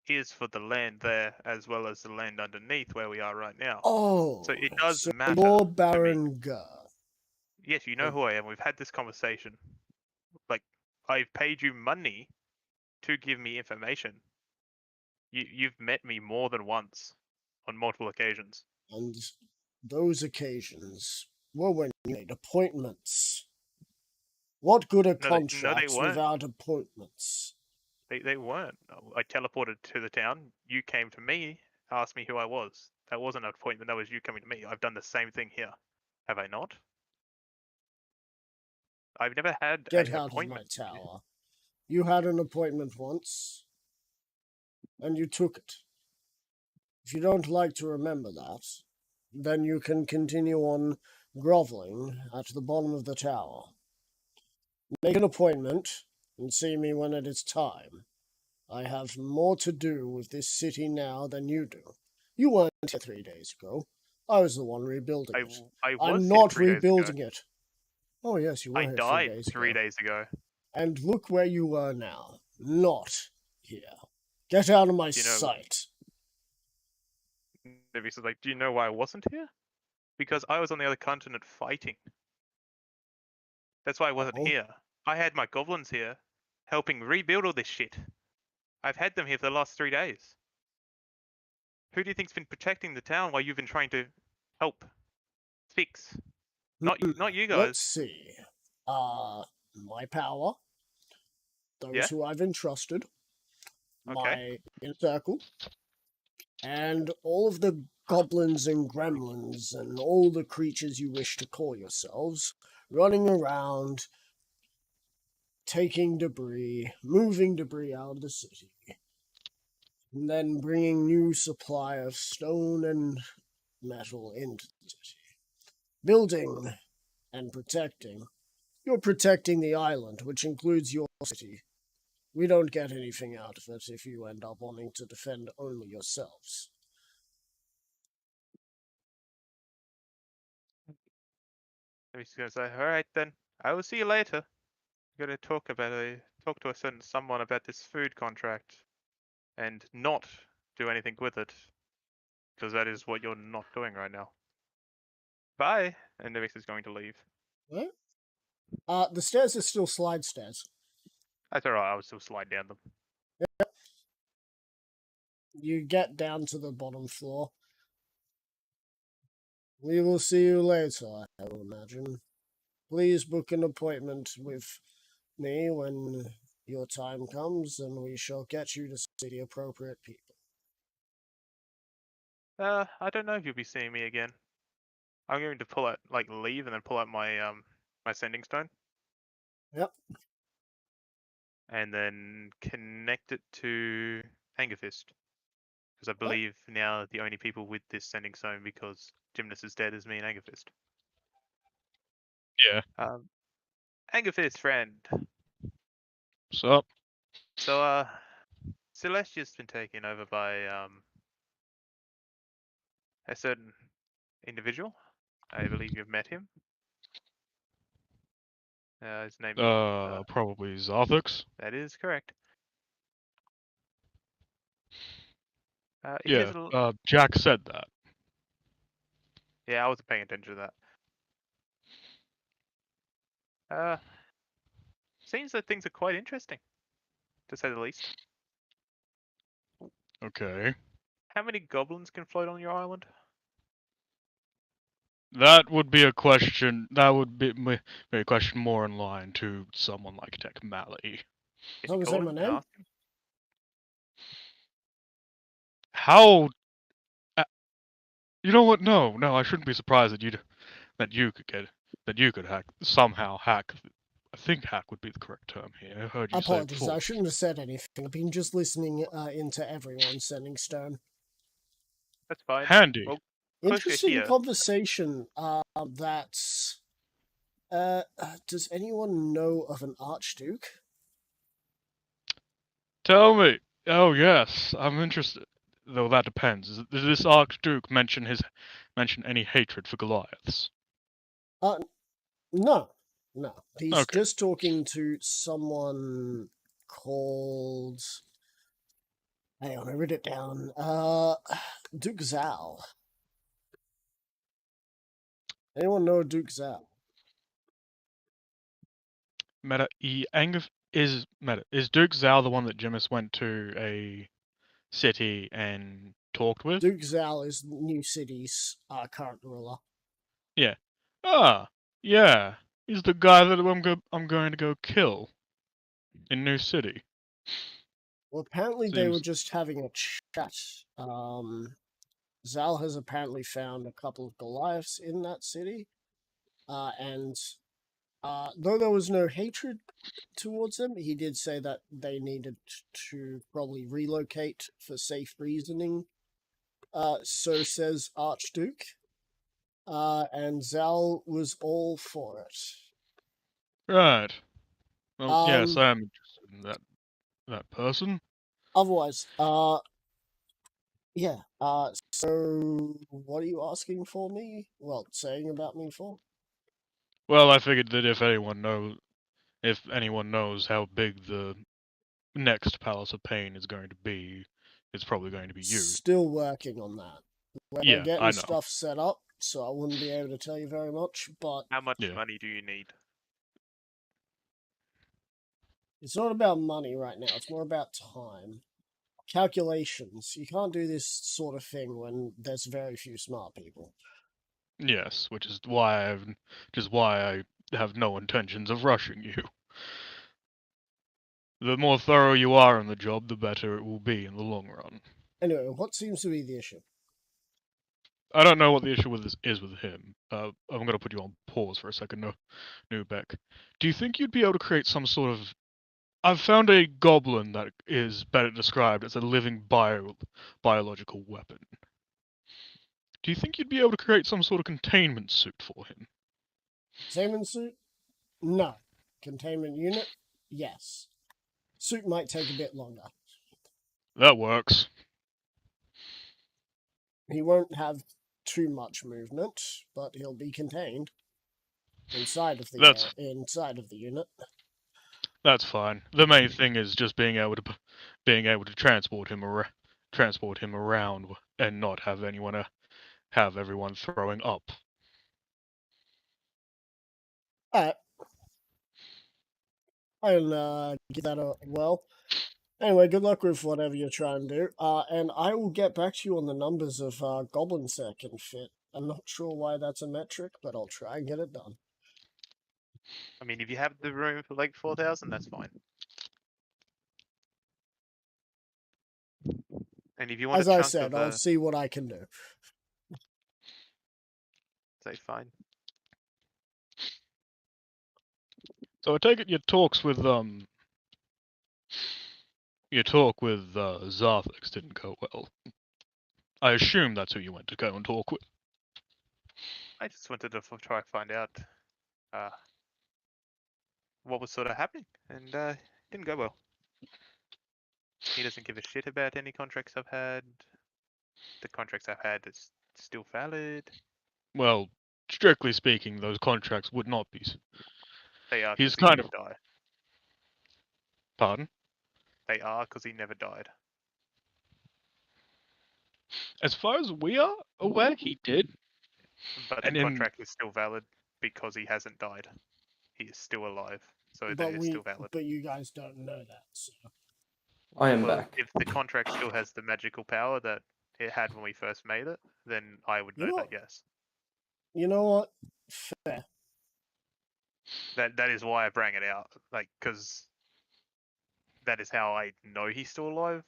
is for the land there as well as the land underneath where we are right now. Oh, So it does so matter you're to me. Baron Gur. Yes, you know who I am. We've had this conversation. Like, I've paid you money to give me information. You've met me more than once on multiple occasions. And those occasions were when you made appointments. What good are No, contracts weren't. without appointments? They weren't. I teleported to the town. You came to me, asked me who I was. That wasn't an appointment. That was you coming to me. I've done the same thing here. Have I not? I've never had Get an out of my appointment. tower. You had an appointment once, and you took it. If you don't like to remember that, then you can continue on groveling at the bottom of the tower. Make an appointment and see me when it is time. I have more to do with this city now than you do. You weren't here 3 days ago. I was the one rebuilding it. I was I'm here not 3 days ago. rebuilding it. Oh, yes, you were I here 3 died days 3 ago. days ago. And look where you are now. Not here. Get out of my You know- sight. Maybe so. Like, do you know why I wasn't here? Because I was on the other continent fighting. That's why I wasn't Oh. here. I had my goblins here, helping rebuild all this shit. I've had them here for the last 3 days. Who do you think's been protecting the town while you've been trying to help fix? Not you guys. Let's see. My power. Those Yeah? who I've entrusted. Okay. My inner circle. And all of the goblins and gremlins and all the creatures you wish to call yourselves running around, taking debris, moving debris out of the city, and then bringing new supply of stone and metal into the city. Building and protecting. You're protecting the island, which includes your city. We don't get anything out of it if you end up wanting to defend only yourselves. He's gonna say, all right then. I will see you later. I'm gonna talk to a certain someone about this food contract, and not do anything with it, because that is what you're not doing right now. Bye. And Nevix is going to leave. What? The stairs are still slide stairs. That's alright. I will still slide down them. You get down to the bottom floor. We will see you later, I will imagine. Please book an appointment with me when your time comes, and we shall get you to see the appropriate people. I don't know if you'll be seeing me again. I'm going to leave and then pull out my my sending stone. Yep. And then connect it to Angerfist. Because I believe now the only people with this sending zone, because Gymnast is dead, is me and Angerfist. Yeah. Angerfist, friend. So, So, Celestia's been taken over by a certain individual. I believe you've met him. His name. probably Zarthux. That is correct. He Yeah. has a Jack said that. Yeah, I wasn't paying attention to that. Seems that things are quite interesting, to say the least. Okay. How many goblins can float on your island? That would be a question. That would be a question more in line to someone like Tech Malley. Can you Someone say call my him and name? ask him? How? You know what? No, I shouldn't be surprised that you could somehow hack. I think hack would be the correct term here. I heard you say it Apologies, before. I shouldn't have said anything. I've been just listening into everyone sending stone. That's fine. Handy. Well, close to Interesting here. conversation. Does anyone know of an archduke? Tell me. Oh yes, I'm interested. Though that depends. Does this Archduke mention any hatred for Goliaths? No. He's Okay. just talking to someone called. Hang on, I wrote it down. Duke Zal. Anyone know Duke Zal? Is Duke Zhao the one that Jimis went to a city and talked with? Duke Zal is New City's current ruler. Yeah. Ah, yeah. He's the guy that I'm going to go kill in New City. Well, apparently they were Seems just having a chat. Zal has apparently found a couple of Goliaths in that city, and though there was no hatred towards them, he did say that they needed to probably relocate for safe reasoning. So says Archduke, and Zal was all for it. right. Well, yes, Um, I am interested in that person. Otherwise, yeah. So what are you asking for me? Well, saying about me for? Well, I figured that if anyone knows how big the next Palace of Pain is going to be, it's probably going to be you. Still working on that. We're Yeah, getting I know. stuff set up, so I wouldn't be able to tell you very much, but How much Yeah. money do you need? it's not about money right now, it's more about time. Calculations. You can't do this sort of thing when there's very few smart people. Yes, which is why I have no intentions of rushing you. The more thorough you are in the job, the better it will be in the long run. Anyway, what seems to be the issue? I don't know what the issue is with him. I'm going to put you on pause for a second, Newbeck. Do you think you'd be able to create some sort of... I've found a goblin that is better described as a living biological weapon. Do you think you'd be able to create some sort of containment suit for him? Containment suit? No. Containment unit? Yes. Suit might take a bit longer. That works. He won't have too much movement, but he'll be contained inside of the unit. That's fine. The main thing is just being able to transport him around and not have everyone throwing up. Alright. I'll give that a well. Anyway, good luck with whatever you're trying to do. And I will get back to you on the numbers of goblins that can fit. I'm not sure why that's a metric, but I'll try and get it done. I mean, if you have the room for like 4,000, that's fine. And if you want As a I chunk said, of I'll see what I can do. say fine. So I take it your talk with Zarthix didn't go well. I assume that's who you went to go and talk with. I just wanted to try to find out what was sort of happening, and it didn't go well. He doesn't give a shit about any contracts I've had. The contracts I've had is still valid. Well, strictly speaking, those contracts would not be. They are He's because he kind never of. died. Pardon? They are because he never died. As far as we are aware, he did. But And the in contract is still valid because he hasn't died. He is still alive, so But they're still valid. but you guys don't know that. So. I am Well, back. if the contract still has the magical power that it had when we first made it, then I would You know know that, what? yes. You know what? Fair. That is why I bring it out, like, because that is how I know he's still alive.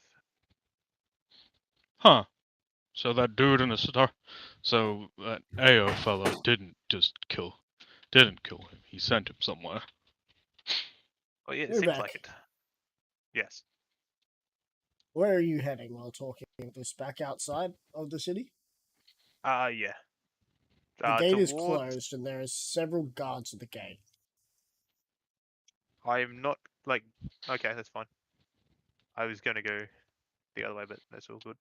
huh. So that dude in the star, so that AO fella didn't kill him. He sent him somewhere. Oh yeah, it You're seems back. like it. Yes. Where are you heading while talking this? Back outside of the city? Yeah. The gate is Towards. closed, and there are several guards at the gate. I'm not like. Okay, that's fine. I was gonna go the other way, but that's all good.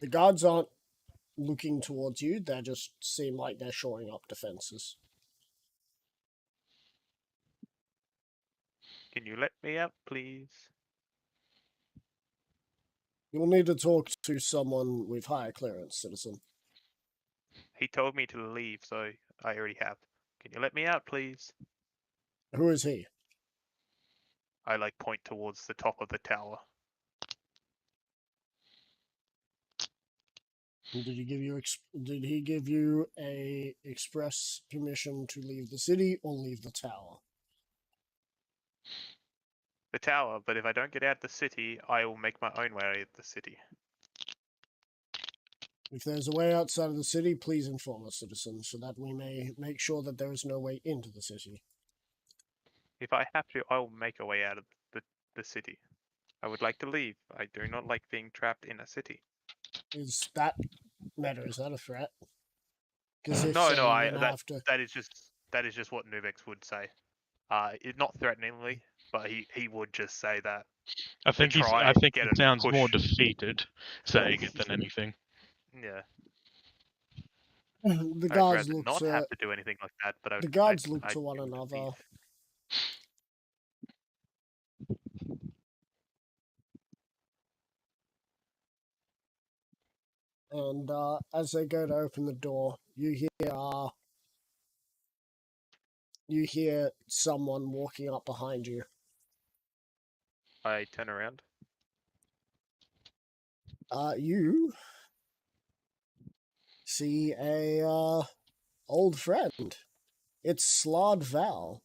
The guards aren't looking towards you; they just seem like they're shoring up defenses. Can you let me out, please? You'll need to talk to someone with higher clearance, citizen. He told me to leave, so I already have. Can you let me out, please? Who is he? I like point towards the top of the tower. Did he give you did he give you a express permission to leave the city or leave the tower? The tower, but if I don't get out the city, I will make my own way out of the city. If there's a way outside of the city, please inform us, citizen, so that we may make sure that there is no way into the city. If I have to, I will make a way out of the city. I would like to leave. I do not like being trapped in a city. Is that matter? Is that a threat? Because if No, so, no, you're gonna have to. that is just what Nubex would say. Not threateningly, but he would just say that. I think he Get a sounds more push. defeated saying it than anything. Yeah, The I'd guards rather look not to have to do anything like that. But the guards I'd, look I'd to one do it another. leave. And as they go to open the door, you hear someone walking up behind you. I turn around. You see a old friend. It's Slard Val.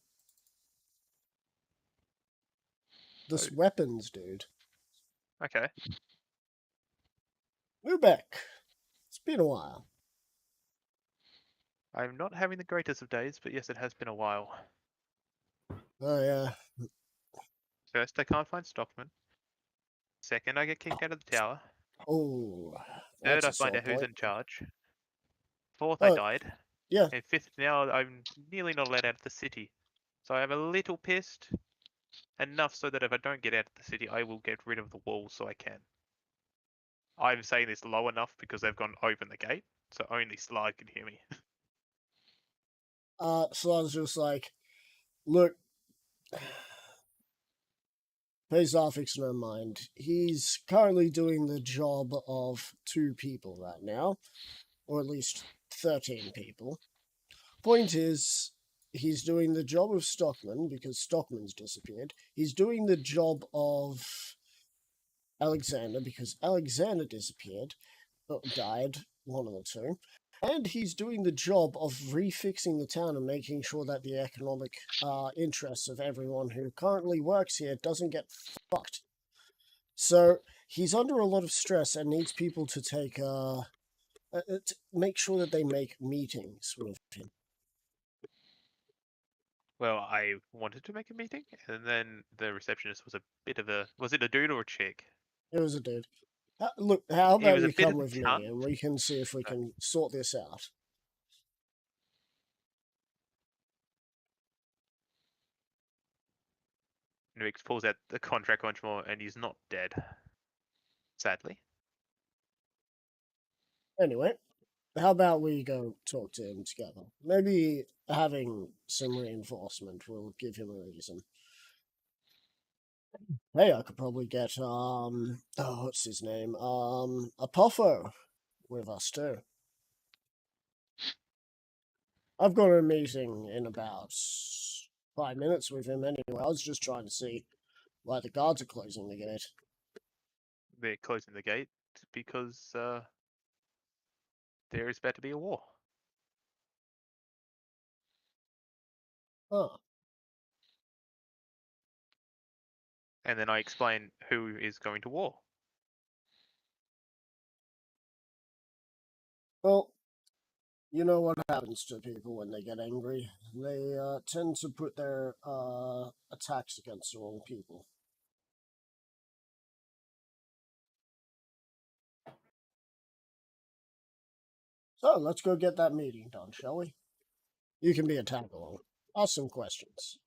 This weapons dude. Okay. Lubeck. It's been a while. I'm not having the greatest of days, but yes, it has been a while. Oh yeah. First, I can't find Stockman. Second, I get kicked out of the tower. Oh. Third, That's I a find sore out who's point. in charge. Fourth, I Oh, died. yeah. And fifth, now I'm nearly not allowed out of the city. So I'm a little pissed. Enough so that if I don't get out of the city, I will get rid of the walls so I can. I'm saying this low enough because they've gone open the gate, so only Slide can hear me. Slard's just like, look, pay Zarthix no mind. He's currently doing the job of 2 people right now, or at least 13 people. Point is, he's doing the job of Stockman because Stockman's disappeared. He's doing the job of Alexander because Alexander disappeared, or died, one of the two. And he's doing the job of refixing the town and making sure that the economic interests of everyone who currently works here doesn't get fucked. So he's under a lot of stress and needs people to take to make sure that they make meetings with him. Well, I wanted to make a meeting, and then the receptionist was a bit of a. Was it a dude or a chick? It was a dude. Look, how He about was a you bit come of a with me cunt. and we can see if we can sort this out. Nix pulls out the contract once more, and he's not dead. Sadly. Anyway, how about we go talk to him together? Maybe having some reinforcement will give him a reason. Hey, I could probably get what's his name? Apopho with us too. I've got a meeting in about 5 minutes with him anyway. I was just trying to see why the guards are closing the gate. They're closing the gate because there is about to be a war. Oh, And then I explain who is going to war. well, you know what happens to people when they get angry? They tend to put their attacks against the wrong people. So let's go get that meeting done, shall we? You can be a tag along. Ask some questions.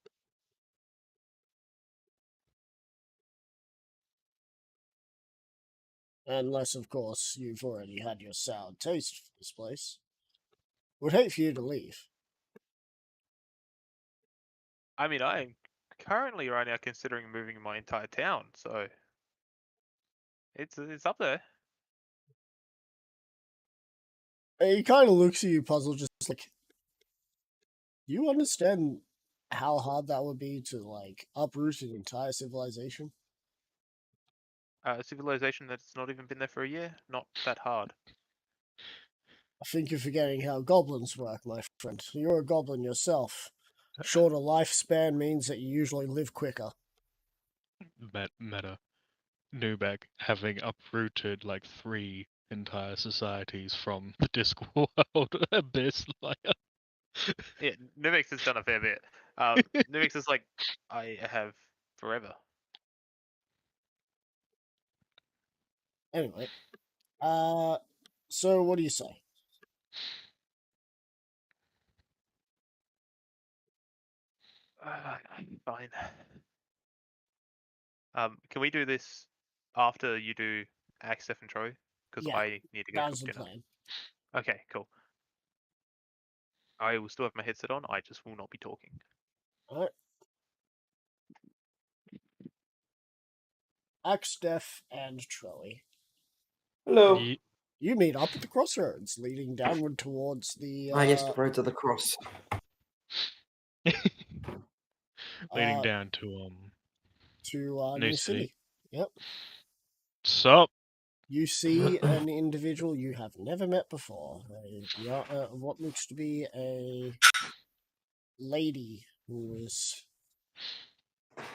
Unless, of course, you've already had your sour taste for this place. Would hate for you to leave. I mean, I am currently right now considering moving my entire town, so it's up there. He kind of looks at you, puzzled, just like, you understand how hard that would be to, like, uproot an entire civilization? A civilization that's not even been there for a year, not that hard. I think you're forgetting how goblins work, my friend. You're a goblin yourself. Shorter lifespan means that you usually live quicker. Meta. Nubek having uprooted like 3 entire societies from the Discworld abyss. Like, Yeah, Nivix has done a fair bit. Nivix is like, I have forever. Anyway, so what do you say? Fine. Can we do this after you do Axe Steph and Troy? Because Yeah, I need to go That cook was the dinner. plan. Okay, cool. I will still have my headset on. I just will not be talking. Alright. Axdef and Troy. Hello. ye- You meet up at the crossroads, leading downward towards the Yes, the road to the cross. leading Uh, down to to New New City. City. Yep. Sup? You see an individual you have never met before. What looks to be a lady who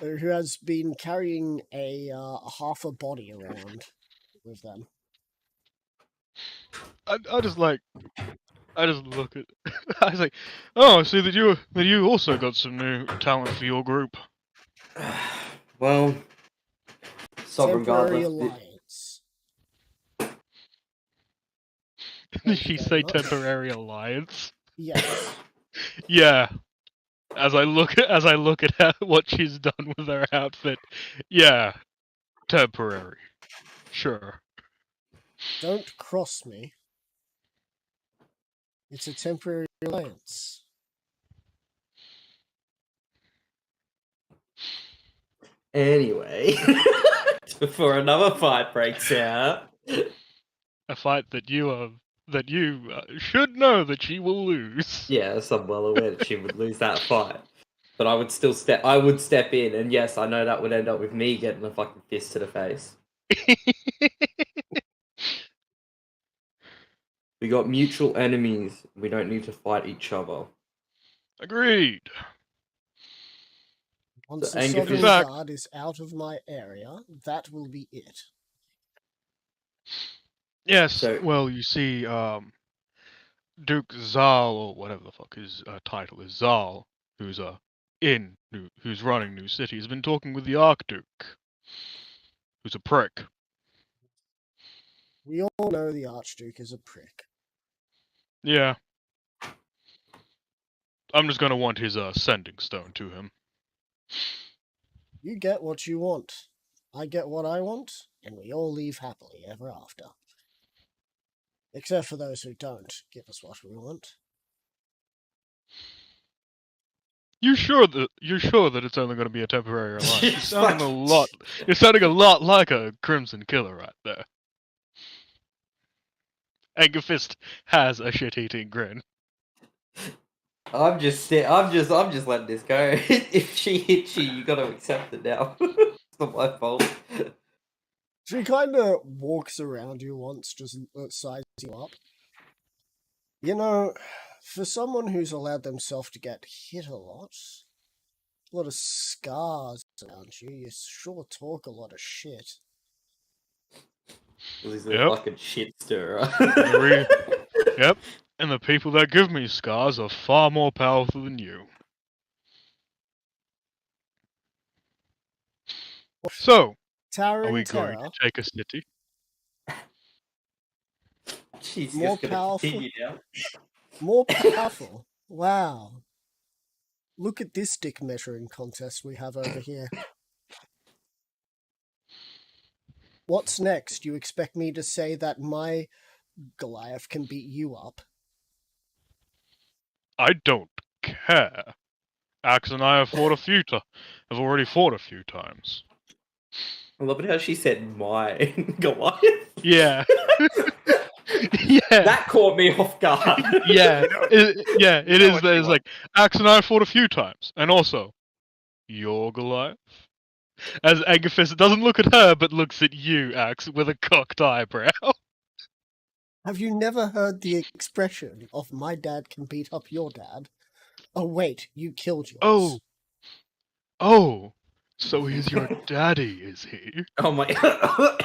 has been carrying a half a body around with them. I just like. I just look at. I was like, oh, I see that you also got some new talent for your group. Well, Sovereign Guard Temporary left it. alliance. Thank you She very say much. temporary alliance. Yes. Yeah. As I look at her, what she's done with her outfit, yeah, temporary. Sure. Don't cross me. It's a temporary alliance. Anyway, before another fight breaks out. A fight that you should know that she will lose. Yes, I'm well aware that she would lose that fight. But I would still step in, and yes, I know that would end up with me getting a fucking fist to the face. We got mutual enemies. We don't need to fight each other. Agreed. Once So the Angerfish- Sovereign In fact- Guard is out of my area, that will be it. Yes. So- Well, you see, Duke Zal, or whatever the fuck his title is, Zal, who's who's running New City has been talking with the Archduke, who's a prick. We all know the Archduke is a prick. Yeah. I'm just gonna want his sending stone to him. You get what you want. I get what I want, and we all live happily ever after. Except for those who don't give us what we want. You're sure that it's only going to be a temporary alliance? You're It's sounding a fucking lot. You're sounding a lot like a Crimson Killer right there. Angerfist has a shit-eating grin. I'm just letting this go. If she hits you, you gotta accept it now. It's not my fault. She kind of walks around you once, just sizes you up. You know, for someone who's allowed themselves to get hit a lot of scars around you, you sure talk a lot of shit. He's Yep. a fucking shit stirrer. Yep. And the people that give me scars are far more powerful than you. So, are we Towering going terror, to take a city? She's More just gonna powerful. continue now. more powerful. Wow. Look at this dick measuring contest we have over here. What's next? You expect me to say that my Goliath can beat you up? I don't care. Axe and I have already fought a few times. I love it how she said my Goliath. Yeah. Yeah. That caught me off guard. Yeah. You know- It you know is. what There's you like Axe and I have fought a few times, and also your Goliath. As Angerfist doesn't look at her, but looks at you, Axe, with a cocked eyebrow. Have you never heard the expression of my dad can beat up your dad? Oh wait, you killed yours. Oh, so he's your daddy, is he? Oh my!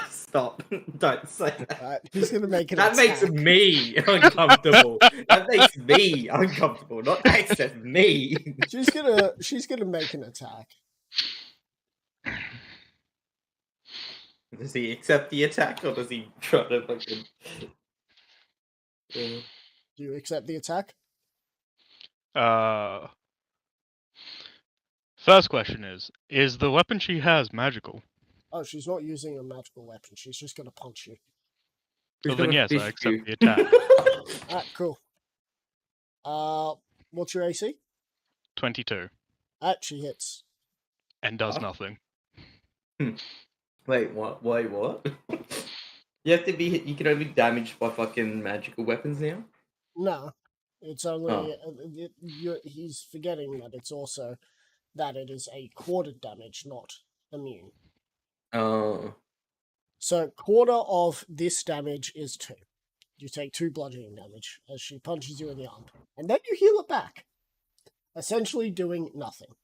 Stop! Don't say that. Right, he's gonna make an That makes attack. me uncomfortable. That makes me uncomfortable. Not access me. She's gonna make an attack. Does he accept the attack or does he try to fucking? Do you accept the attack? First question is the weapon she has magical? Oh, she's not using a magical weapon. She's just gonna punch you. So He's then gonna yes, I fist accept you. the attack. Alright, cool. What's your AC? 22. She hits. And does Huh? nothing. Wait, what? Wait, what? You have to be. You can only be damaged by fucking magical weapons now. No, it's only Oh. he's forgetting that it's also that it is a quarter damage, not immune. Oh. So quarter of this damage is 2. You take 2 bludgeoning damage as she punches you in the arm, and then you heal it back, essentially doing nothing.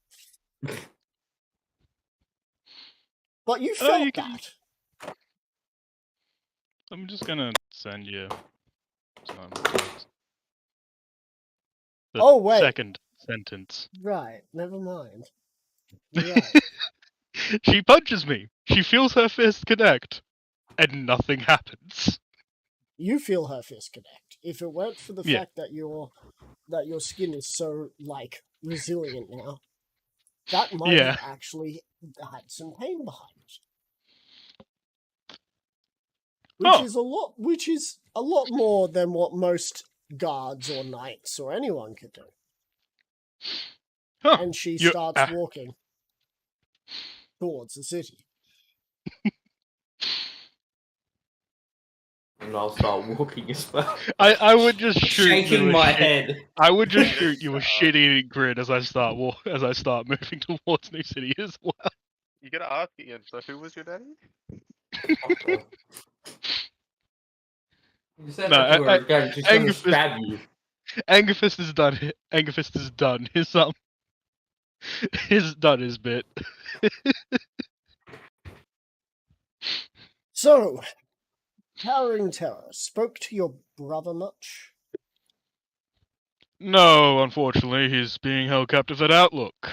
But you Oh, felt you can- that. I'm just gonna send you some the Oh, wait. second sentence. Right, never mind. Right. She punches me. She feels her fist connect, and nothing happens. You feel her fist connect. If it weren't for the Yeah. fact that your skin is so resilient now, that might Yeah. have actually had some pain behind it. Which is a lot more than what most guards or knights or anyone could do. Huh. And she You- starts walking towards the city. And I'll start walking as well. I would just shoot Shaking you a my shit- head. I would just Yeah, shoot you a so- shit-eating grin as I start moving towards New City as well. You gotta ask Ian, so who was your daddy? You said No, that you were going to Angus- stab you. Angerfist is done. Angerfist is done. He's done his bit. So, Towering Terror spoke to your brother much? No, unfortunately, he's being held captive at Outlook.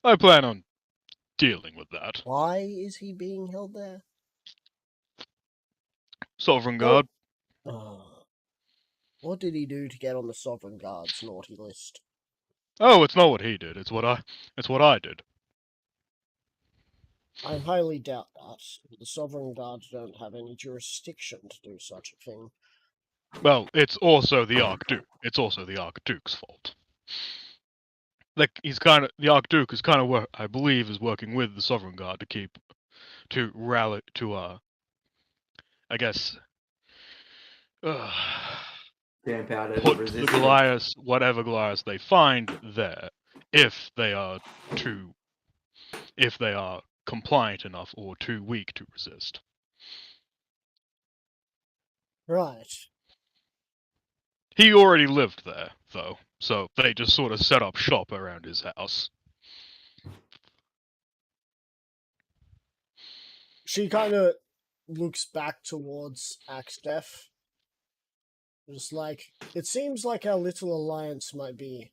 I plan on dealing with that. Why is he being held there? Sovereign Oh. Guard. What did he do to get on the Sovereign Guard's naughty list? Oh, it's not what he did. It's what I did. I highly doubt that. The Sovereign Guard don't have any jurisdiction to do such a thing. Well, it's also the Archduke. It's also the Archduke's fault. Like the Archduke is kind of I believe is working with the Sovereign Guard to rally to I guess Damp out any put the resistance. Goliaths, whatever Goliaths they find there, if they are compliant enough or too weak to resist. Right. He already lived there, though, so they just sort of set up shop around his house. She kind of looks back towards Axdef. Just like, it seems like our little alliance might be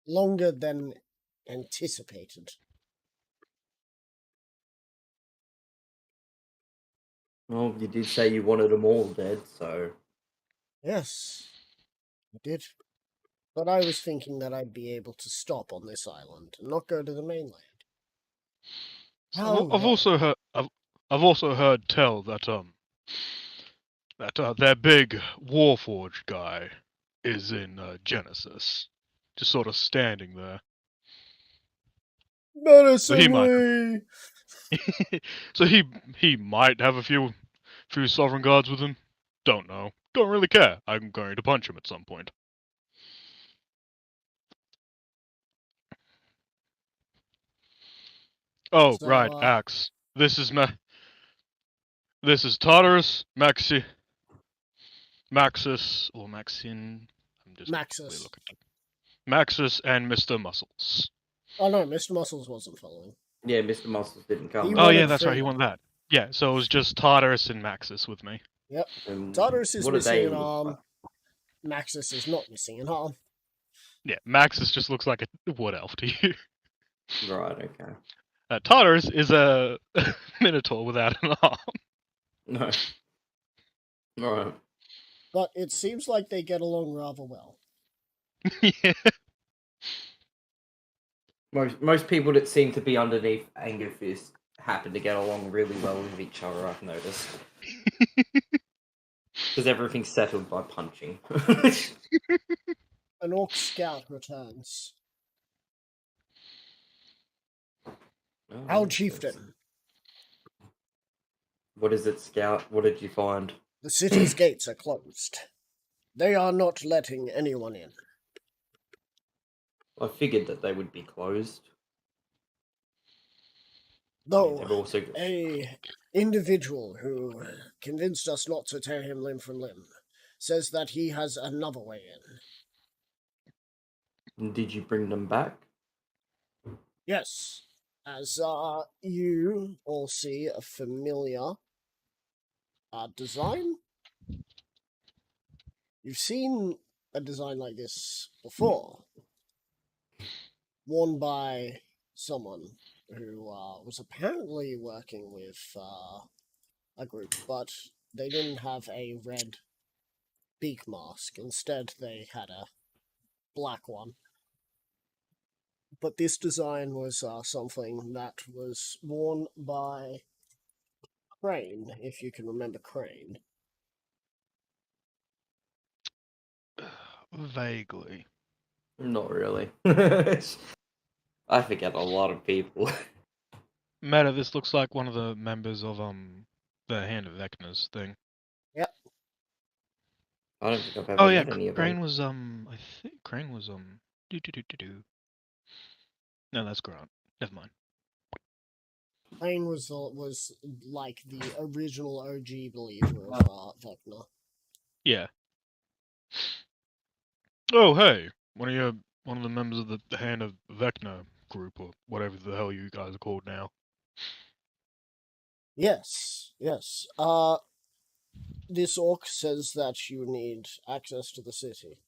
longer than anticipated. Well, you did say you wanted them all dead, so Yes, I did. But I was thinking that I'd be able to stop on this island and not go to the mainland. So I've also heard tell that their big Warforged guy is in Genesis, just sort of standing there. Menacingly! So he might have a few Sovereign Guards with him. Don't know. Don't really care. I'm going to punch him at some point. Oh, So, right, Axe. This is Tartarus, Maxis, or Maxine. I'm just Maxis. looking at Maxis and Mr. Muscles. Oh no, Mr. Muscles wasn't following. yeah, Mr. Muscles didn't come. He Oh yeah, wanted that's right. He freedom. wanted that. Yeah, so it was just Tartarus and Maxis with me. And Tartarus is what do missing they an look arm. like? Maxis is not missing an arm. Yeah, Maxis just looks like a wood elf to you. Right, okay. Tartarus is a minotaur without an arm. No. Alright. But it seems like they get along rather well. Yeah. Most people that seem to be underneath Anger Fist happen to get along really well with each other, I've noticed. Because everything's settled by punching. An orc scout returns. Oh, Our yes, chieftain. What is it, Scout? What did you find? The city's gates are closed. They are not letting anyone in. I figured that they would be closed. They've Though also a individual who convinced us not to tear him limb from limb says that he has another way in. Did you bring them back? Yes, as you all see a familiar design. You've seen a design like this before, worn by someone who was apparently working with a group, but they didn't have a red beak mask. Instead, they had a black one. But this design was something that was worn by Crane, if you can remember Crane. Vaguely. Not really. I forget a lot of people. Meta, this looks like one of the members of the Hand of Vecna's thing. Yep. I don't think I've ever Oh yeah, met any of Crane them. was I think Crane was No, that's Grant. Never mind. Crane was like the original OG believer of Vecna. Yeah. Oh hey, one of the members of the Hand of Vecna group or whatever the hell you guys are called now. Yes, yes. This orc says that you need access to the city.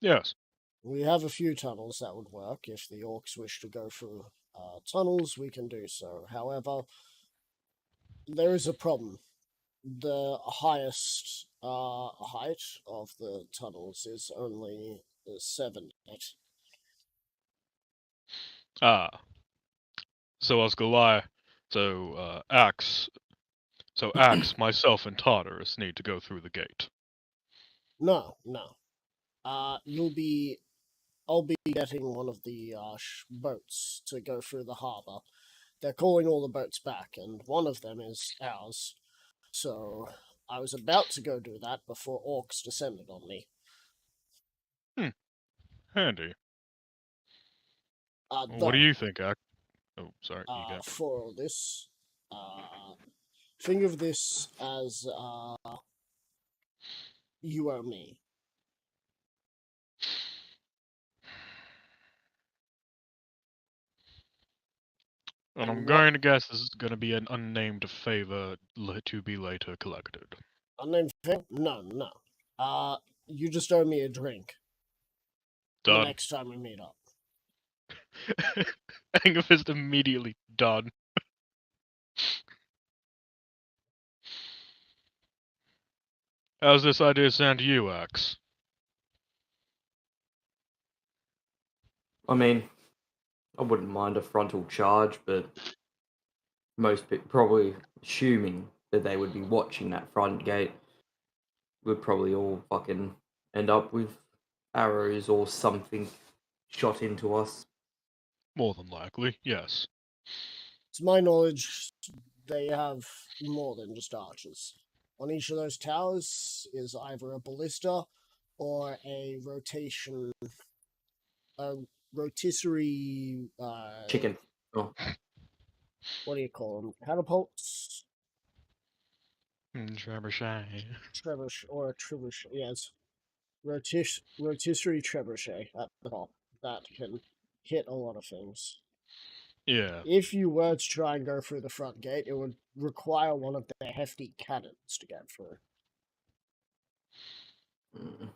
Yes. We have a few tunnels that would work. If the orcs wish to go through tunnels, we can do so. However, there is a problem. The highest height of the tunnels is only 7 8. Ah, so us Goliath, Axe, myself, and Tartarus need to go through the gate. No, no. I'll be getting one of the boats to go through the harbor. They're calling all the boats back, and one of them is ours. So I was about to go do that before orcs descended on me. Handy. What do Though, you think, Axe? Oh, sorry, you got. for all this, think of this as you owe me. And I'm And what going to guess this is going to be an unnamed favor to be later collected. unnamed thing? No, no. You just owe me a drink the Done. next time we meet up. Angerfist immediately done. How's this idea sound to you, Axe? I mean, I wouldn't mind a frontal charge, but most people probably assuming that they would be watching that front gate would probably all fucking end up with arrows or something shot into us. More than likely, yes. To my knowledge, they have more than just archers. On each of those towers is either a ballista or a rotisserie. Chicken. Oh, What do you call them? Catapults, Trebuchet. trebuchet, or a trebuchet. Yes, rotisserie trebuchet at the top that can hit a lot of things. Yeah. If you were to try and go through the front gate, it would require one of their hefty cannons to get through. mm.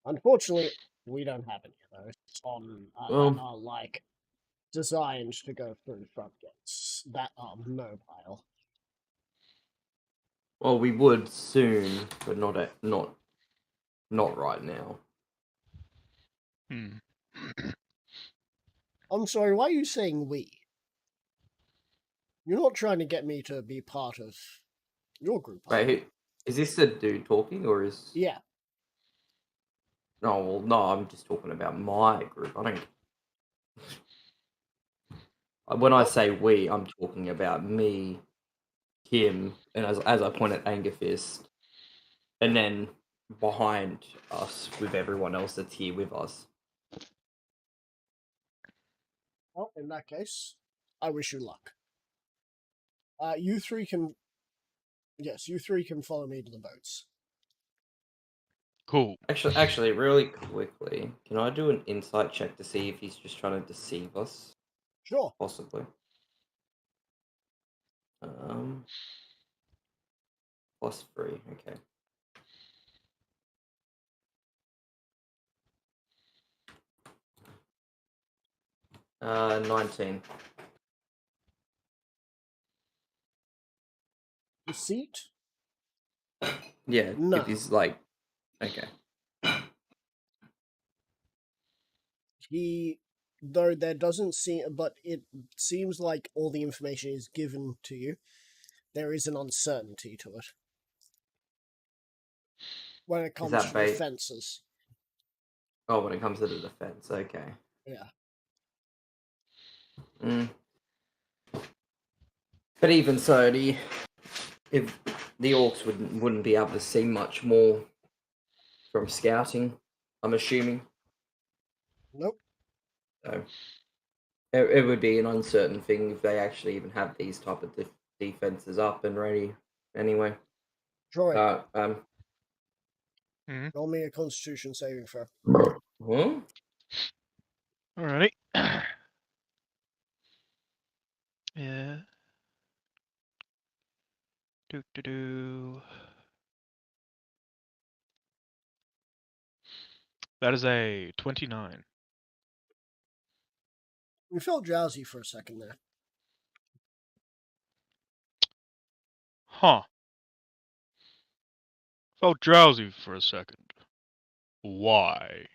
Unfortunately, we don't have any of those that Well, are like designed to go through front gates that are mobile. well, we would soon, but not right now. Hmm. I'm sorry, why are you saying we? You're not trying to get me to be part of your group, are you? Wait, is this the dude talking, or is? Yeah. No, well, no. I'm just talking about my group. I don't. When I What? say we, I'm talking about me, him, and as I point at Angerfist, and then behind us with everyone else that's here with us. Well, in that case, I wish you luck. You three can. Yes, you three can follow me to the boats. Cool. Actually, really quickly, can I do an insight check to see if he's just trying to deceive us? Sure. Possibly. +3. Okay. 19. Deceit? Yeah, No. if he's like, okay. Though there doesn't seem, but it seems like all the information is given to you. There is an uncertainty to it when it comes that to bait? defenses. Oh, when it comes to the defense, okay. Yeah. Mm. But even so, if the orcs wouldn't be able to see much more from scouting, I'm assuming. Nope. So it would be an uncertain thing if they actually even have these type of defenses up and ready. Anyway, Droid, Hmm. roll me a Constitution saving throw. huh? Alrighty. Yeah. Do. That is a 29. You felt drowsy for a second there. Huh. Felt drowsy for a second. Why?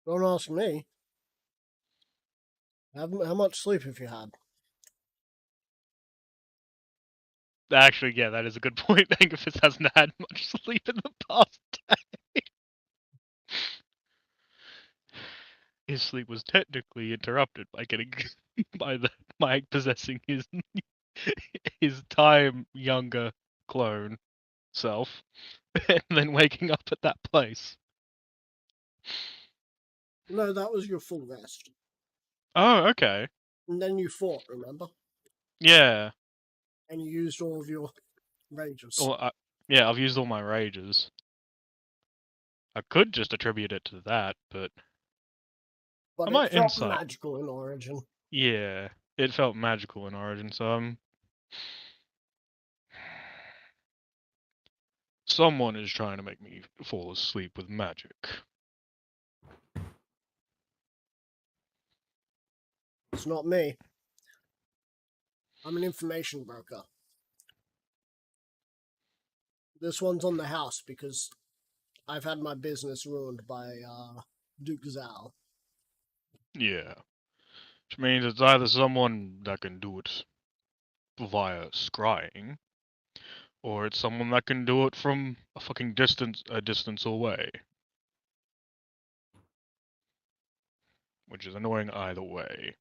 Don't ask me. How much sleep have you had? Actually, yeah, that is a good point. Angus hasn't had much sleep in the past day. His sleep was technically interrupted by getting by possessing his time younger clone self, and then waking up at that place. No, that was your full rest. Oh, okay. And then you fought, remember? Yeah. And you used all of your rages. Well, yeah, I've used all my rages. I could just attribute it to that, but But I might it felt insight. magical in Origin. Yeah, it felt magical in Origin, so someone is trying to make me fall asleep with magic. It's not me. I'm an information broker. This one's on the house because I've had my business ruined by Duke Zal. Yeah. Which means it's either someone that can do it via scrying, or it's someone that can do it from a distance away. Which is annoying either way.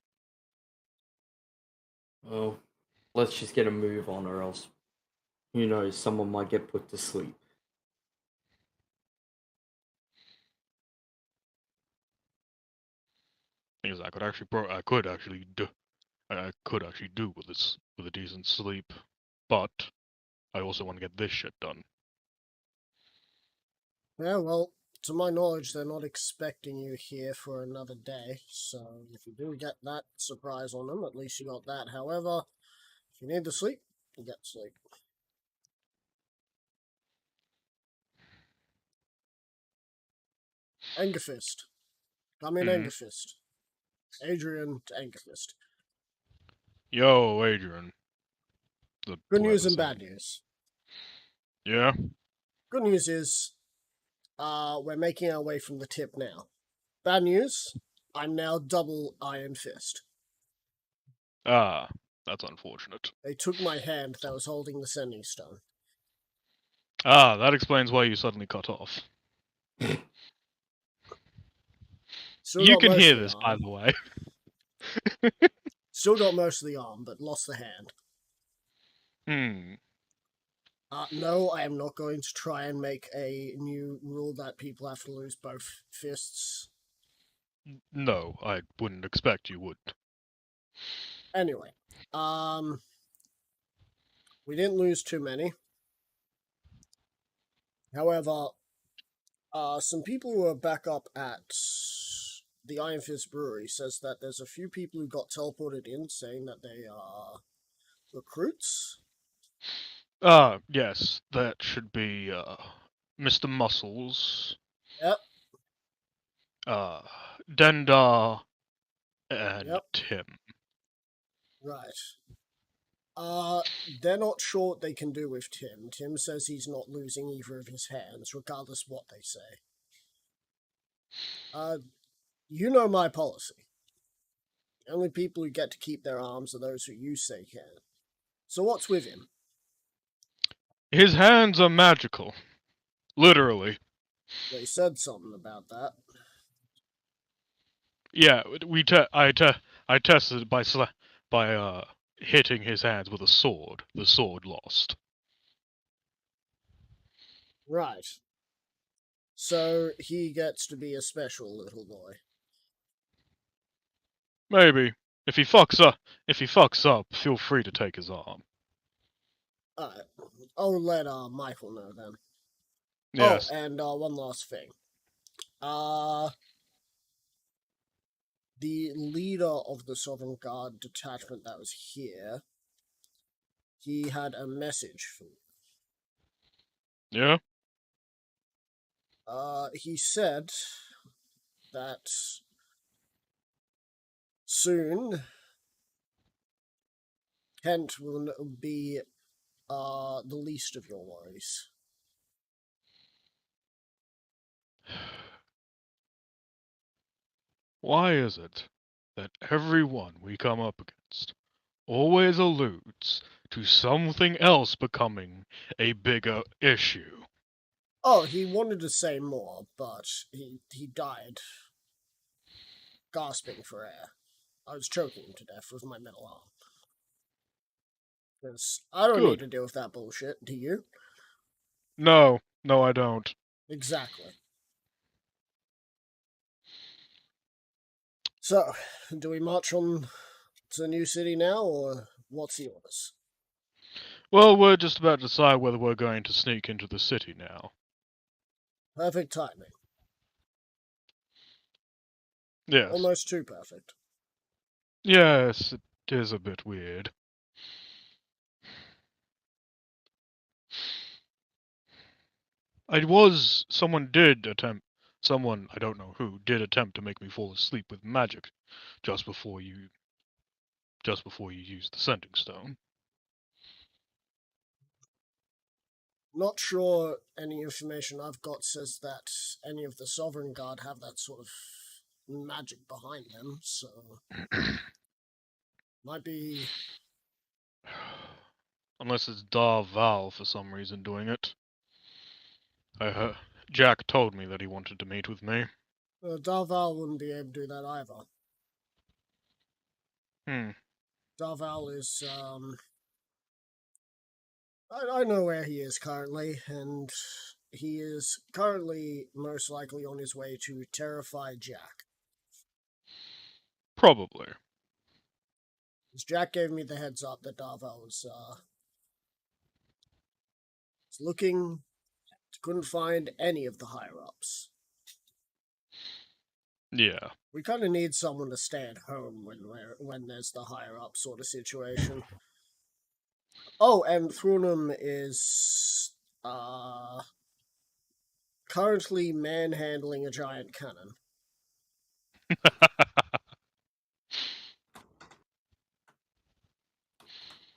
Well, let's just get a move on, or else, who knows, someone might get put to sleep. Thing is, I could actually do with a decent sleep, but I also want to get this shit done. Yeah, well, to my knowledge, they're not expecting you here for another day. So if you do get that surprise on them, at least you got that. However, if you need to sleep, you get sleep. Angerfist. Come in, Mhm. Angerfist. Adrian to Angerfist. Yo, Adrian. The Good news pleasure and bad saying. news. Yeah? Good news is, we're making our way from the tip now. Bad news, I'm now double Iron Fist. Ah, that's unfortunate. They took my hand that was holding the sending stone. Ah, that explains why you suddenly cut off. Still You got can most hear of the this, by arm. the way. Still got most of the arm, but lost the hand. Hmm. No, I am not going to try and make a new rule that people have to lose both fists. No, I wouldn't expect you would. Anyway, we didn't lose too many. However, some people who are back up at the Iron Fist Brewery says that there's a few people who got teleported in saying that they are recruits. Ah, yes, that should be, Mr. Muscles, Yep, Dendar, and yep, Tim. right. They're not sure what they can do with Tim. Tim says he's not losing either of his hands, regardless what they say. You know my policy. The only people who get to keep their arms are those who you say can. So what's with him? His hands are magical. Literally. They said something about that. Yeah, I tested it by hitting his hands with a sword. The sword lost. Right. So he gets to be a special little boy. Maybe. If he fucks up, feel free to take his arm. Alright. I'll let Michael know then. Yes. Oh, and one last thing. The leader of the Sovereign Guard detachment that was here, he had a message for you. Yeah? He said that soon Kent will be the least of your worries. Why is it that everyone we come up against always alludes to something else becoming a bigger issue? Oh, he wanted to say more, but he died gasping for air. I was choking him to death with my metal arm. Because I don't need Good. to deal with that bullshit, do you? No, I don't. Exactly. So, do we march on to New City now, or what's the orders? Well, we're just about to decide whether we're going to sneak into the city now. Perfect timing. Yes. Almost too perfect. Yes, it is a bit weird. Someone, I don't know who, did attempt to make me fall asleep with magic just before you used the sending stone. Not sure any information I've got says that any of the Sovereign Guard have that sort of magic behind them, so might be. Unless it's Darval for some reason doing it. I heard Jack told me that he wanted to meet with me. Darval wouldn't be able to do that either. Darval is, I know where he is currently, and he is currently most likely on his way to terrify Jack. Probably. As Jack gave me the heads up that Darval was looking, couldn't find any of the higher-ups. Yeah. We kind of need someone to stay at home when there's the higher-up sort of situation. Oh, and Thrunum is currently manhandling a giant cannon.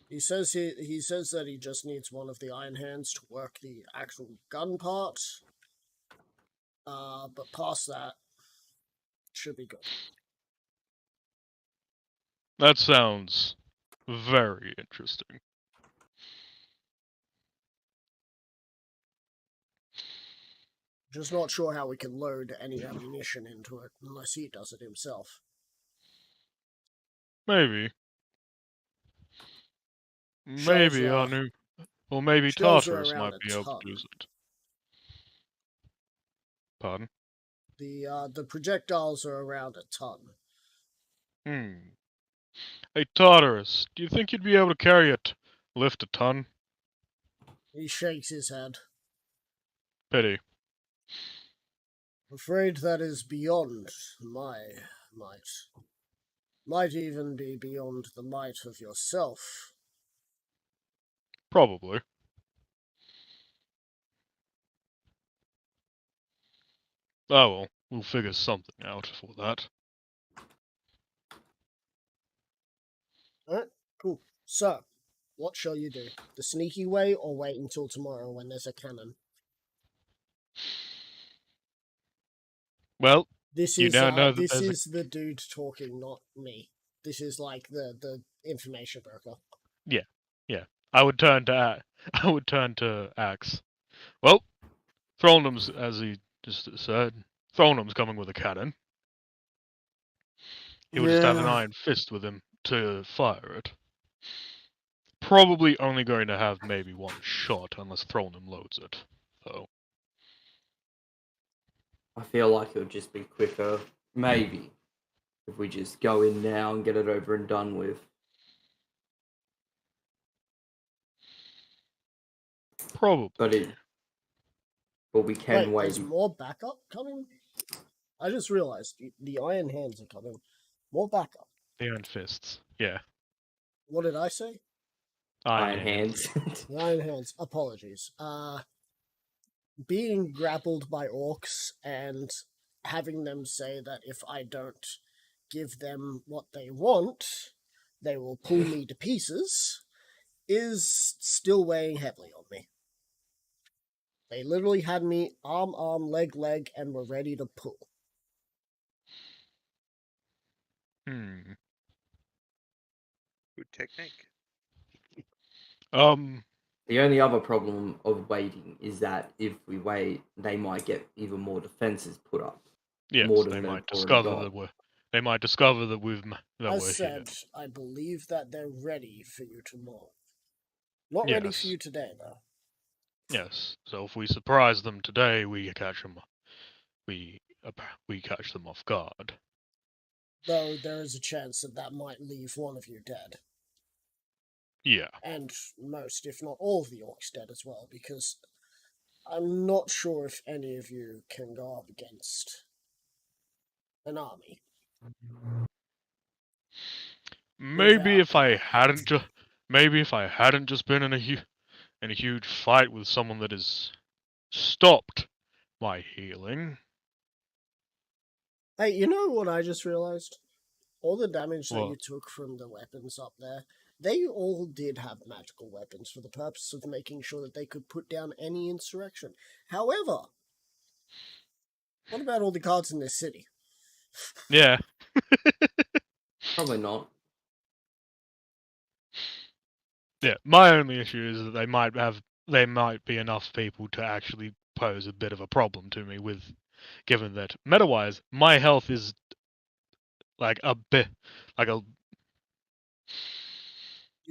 He says that he just needs one of the Iron Hands to work the actual gun part. But past that, should be good. That sounds very interesting. Just not sure how we can load any ammunition into it unless he does it himself. Maybe. Shells Maybe are- our new... Or maybe shells are Tartarus around might a be able ton. to use it. Pardon? The projectiles are around a ton. Hey, Tartarus, do you think you'd be able to carry lift a ton? He shakes his head. Pity. Afraid that is beyond my might. Might even be beyond the might of yourself. Probably. Oh well, we'll figure something out for that. Alright, cool. So, what shall you do? The sneaky way, or wait until tomorrow when there's a cannon? Well, This you is now know that this there's is the dude talking, not me. This is like the information broker. Yeah. I would turn to Axe. Well, Throlnum's, as he just said, Throlnum's coming with a cannon. He would just have an iron fist with him to fire it. Probably only going to have maybe one shot unless Throlnum loads it, though. I feel like it would just be quicker, maybe, if we just go in now and get it over and done with. Probably. But we can wait. There's more backup coming? I just realized the Iron Hands are coming. More backup. The Iron Fists. Yeah. What did I say? Iron Hands. The Iron Hands. Apologies. being grappled by orcs and having them say that if I don't give them what they want, they will pull me to pieces, is still weighing heavily on me. They literally had me arm, leg, and were ready to pull. Hmm. Good technique. The only other problem of waiting is that if we wait, they might get even more defenses put up. Yes, More they than might they've already discover got. that they might discover that that As we're said, here. I believe that they're ready for you tomorrow. Not ready for Yes. you today, though. Yes. So if we surprise them today, we catch them. We catch them off guard. Though there is a chance that that might leave one of you dead. Yeah. And most, if not all, of the orcs dead as well, because I'm not sure if any of you can go up against an army. Maybe Without if I hadn't just been in a huge fight with someone that has stopped my healing. Hey, you know what I just realized? All the damage that What? you took from the weapons up there, they all did have magical weapons for the purpose of making sure that they could put down any insurrection. However, what about all the guards in this city? Yeah. Probably not. Yeah. My only issue is that they might be enough people to actually pose a bit of a problem to me with, given that meta-wise, my health is like a bit, like You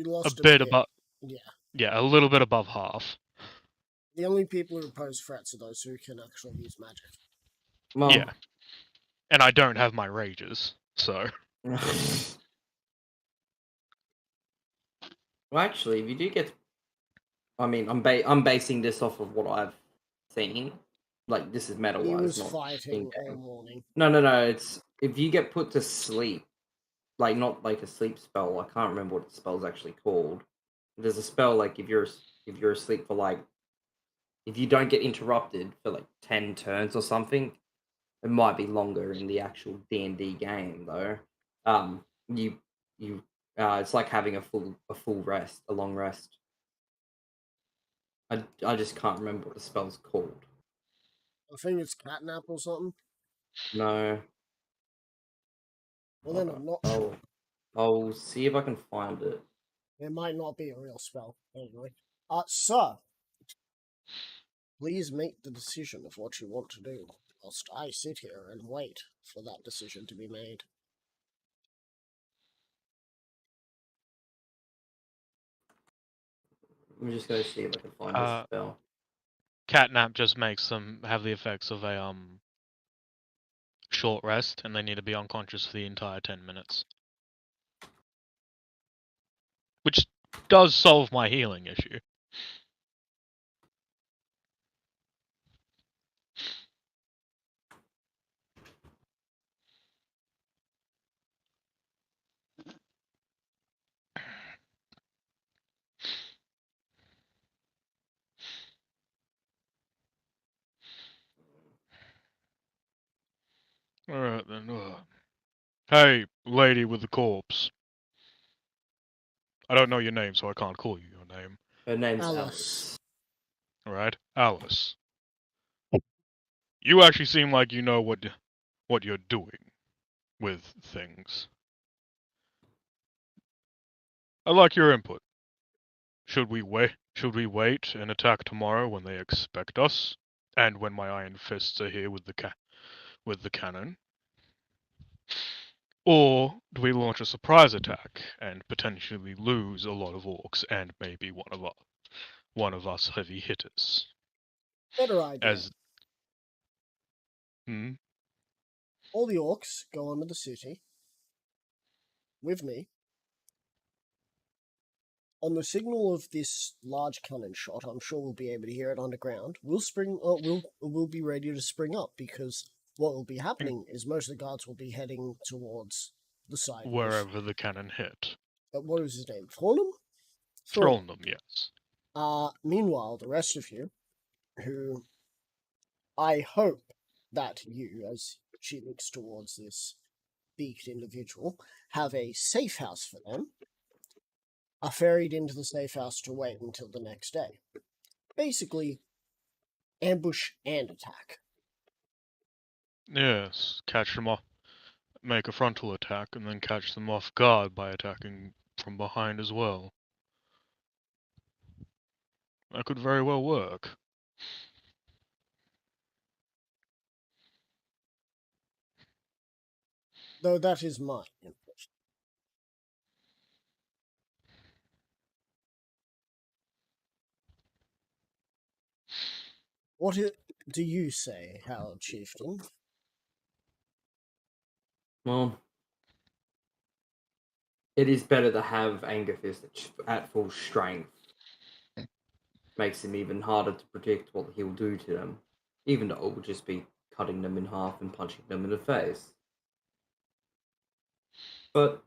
a lost a bit bit. above, Yeah. yeah, a little bit above half. The only people who pose threats are those who can actually use magic. Well, Yeah. And I don't have my rages, so. well, actually, if you do get, I mean, I'm basing this off of what I've seen. Like this is meta He wise, was not fighting all in-game. morning. No. It's if you get put to sleep, like not like a sleep spell. I can't remember what the spell's actually called. There's a spell like if you're asleep for like if you don't get interrupted for like 10 turns or something, it might be longer in the actual D&D game though. You it's like having a full rest, a long rest. I just can't remember what the spell's called. I think it's catnap or something. No. Well, then I'm not sure. I'll see if I can find it. It might not be a real spell. Anyway. Sir, please make the decision of what you want to do, whilst I sit here and wait for that decision to be made. I'm just gonna see if I can find this spell. Catnap just makes them have the effects of a short rest, and they need to be unconscious for the entire 10 minutes. Which does solve my healing issue. Alright then. Hey, lady with the corpse. I don't know your name, so I can't call you your name. Her name's Alice. Alice. Alright? Alice. You actually seem like you know what you're doing with things. I like your input. Should we wait and attack tomorrow when they expect us? And when my iron fists are here with the cannon? Or do we launch a surprise attack and potentially lose a lot of orcs and maybe one of us heavy hitters? Better idea. As All the orcs go onto the city with me. On the signal of this large cannon shot, I'm sure we'll be able to hear it underground. We'll be ready to spring up, because what will be happening is most of the guards will be heading towards the side. wherever the cannon hit. What was his name? Thornham? Throlldom, yes. Meanwhile, the rest of you, who I hope that you, as she looks towards this beaked individual, have a safe house for them, are ferried into the safe house to wait until the next day. Basically, ambush and attack. Yes, catch them off, make a frontal attack, and then catch them off guard by attacking from behind as well. That could very well work. Though that is my input. What do you say, Howard Chieftain? Well, it is better to have Angerfist at full strength. Makes him even harder to predict what he'll do to them, even though it will just be cutting them in half and punching them in the face. But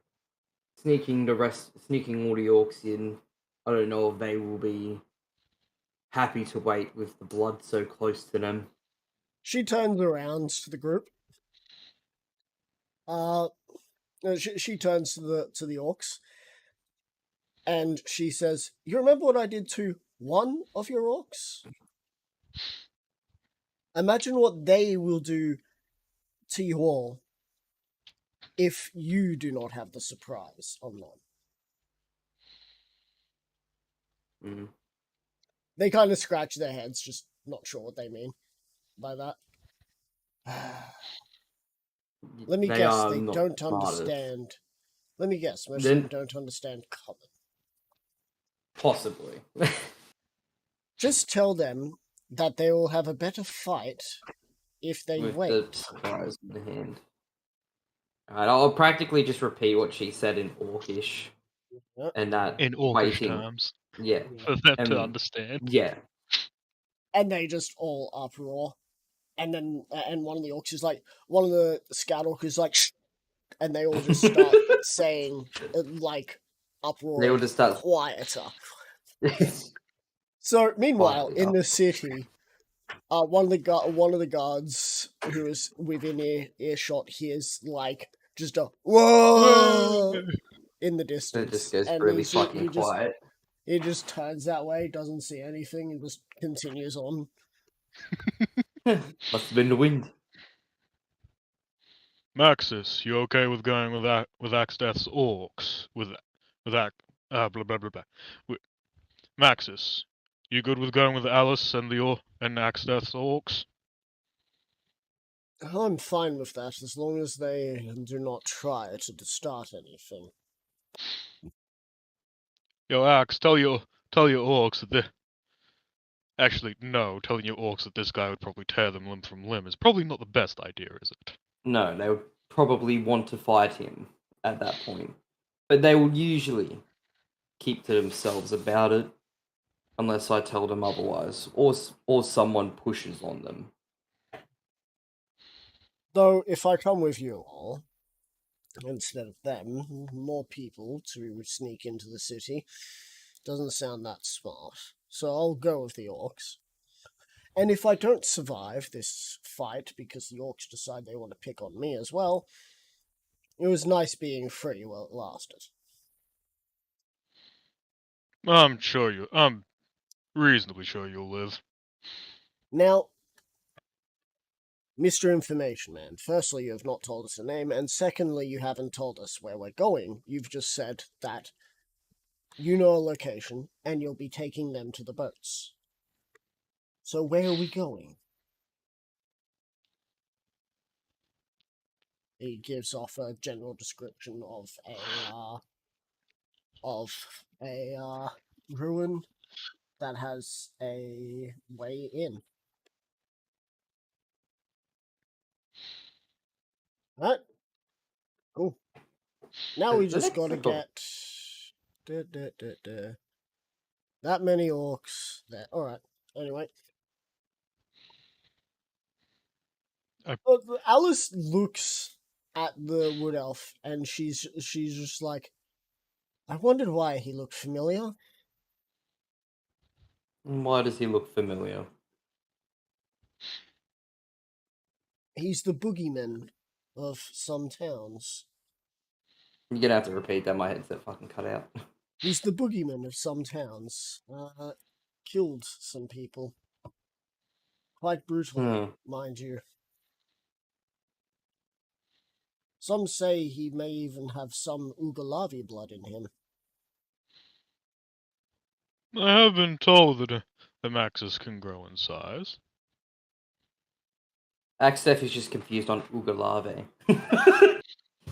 sneaking all the orcs in, I don't know if they will be happy to wait with the blood so close to them. She turns around to the group. She turns to the orcs, and she says, "You remember what I did to one of your orcs? Imagine what they will do to you all if you do not have the surprise on them." Mm. They kind of scratch their heads, just not sure what they mean by that. Let me They guess, are they not don't the smartest. understand. Let me guess, most of Then- them don't understand common. Possibly. Just tell them that they will have a better fight if they With the wait. surprise in the hand. Alright, I'll practically just repeat what she said in Orcish. Yep. And that In orcish waiting. terms, Yeah. for them to Um, understand. Yeah. And they just all uproar. And then, and one of the orcs is like, one of the scout orcs is like, shh, and they all just start saying, like, uproar. They all just start. Quieter. So, meanwhile, Quietly in up. the city, one of the guards who is within earshot hears like just a whoa in the distance. It just goes and really he's ju- fucking he just quiet. he just turns that way, doesn't see anything, and just continues on. Must have been the wind. Maxis, you okay with going with Axdeath's orcs? With blah blah blah blah. Maxis, you good with going with Alice and Axdeath's orcs? I'm fine with that as long as they do not try to start anything. Yo, Axe, tell your orcs that they actually no, telling your orcs that this guy would probably tear them limb from limb is probably not the best idea, is it? No, they would probably want to fight him at that point. But they will usually keep to themselves about it unless I tell them otherwise, or someone pushes on them. Though, if I come with you all, instead of them, more people to sneak into the city, doesn't sound that smart. So I'll go with the orcs. And if I don't survive this fight because the orcs decide they want to pick on me as well, it was nice being free while it lasted. I'm reasonably sure you'll live. Now, Mr. Information Man, firstly, you have not told us a name, and secondly, you haven't told us where we're going. You've just said that you know a location, and you'll be taking them to the boats. So where are we going? He gives off a general description of a ruin that has a way in. Right? Cool. Now we The just next gotta level. get that many orcs there. Alright. Anyway. But Alice looks at the wood elf and she's just like, I wondered why he looked familiar. Why does he look familiar? He's the boogeyman of some towns. You're gonna have to repeat that. My headset fucking cut out. He's the boogeyman of some towns. Killed some people. Quite brutally, mind you. Some say he may even have some Ugalavi blood in him. I have been told that the Maxis can grow in size. Axef is just confused on Ugalave.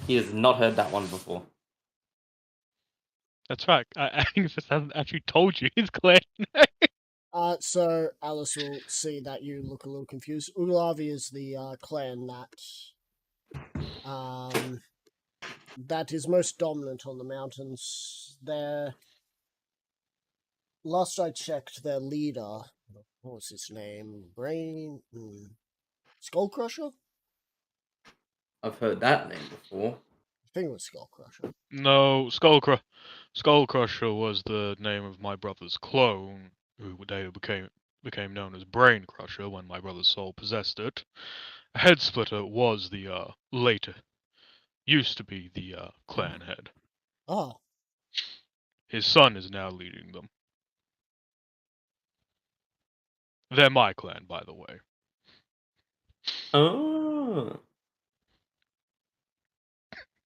He has not heard that one before. That's right. Angus hasn't actually told you his clan name. So Alice will see that you look a little confused. Ugalavi is the clan that is most dominant on the mountains. Last I checked, their leader, what was his name? Skullcrusher? I've heard that name before. I think it was Skullcrusher. No, Skullcrusher was the name of my brother's clone, who later became known as Brain Crusher when my brother's soul possessed it. Headsplitter was the used to be the clan head. Ah, His son is now leading them. They're my clan, by the way. Oh.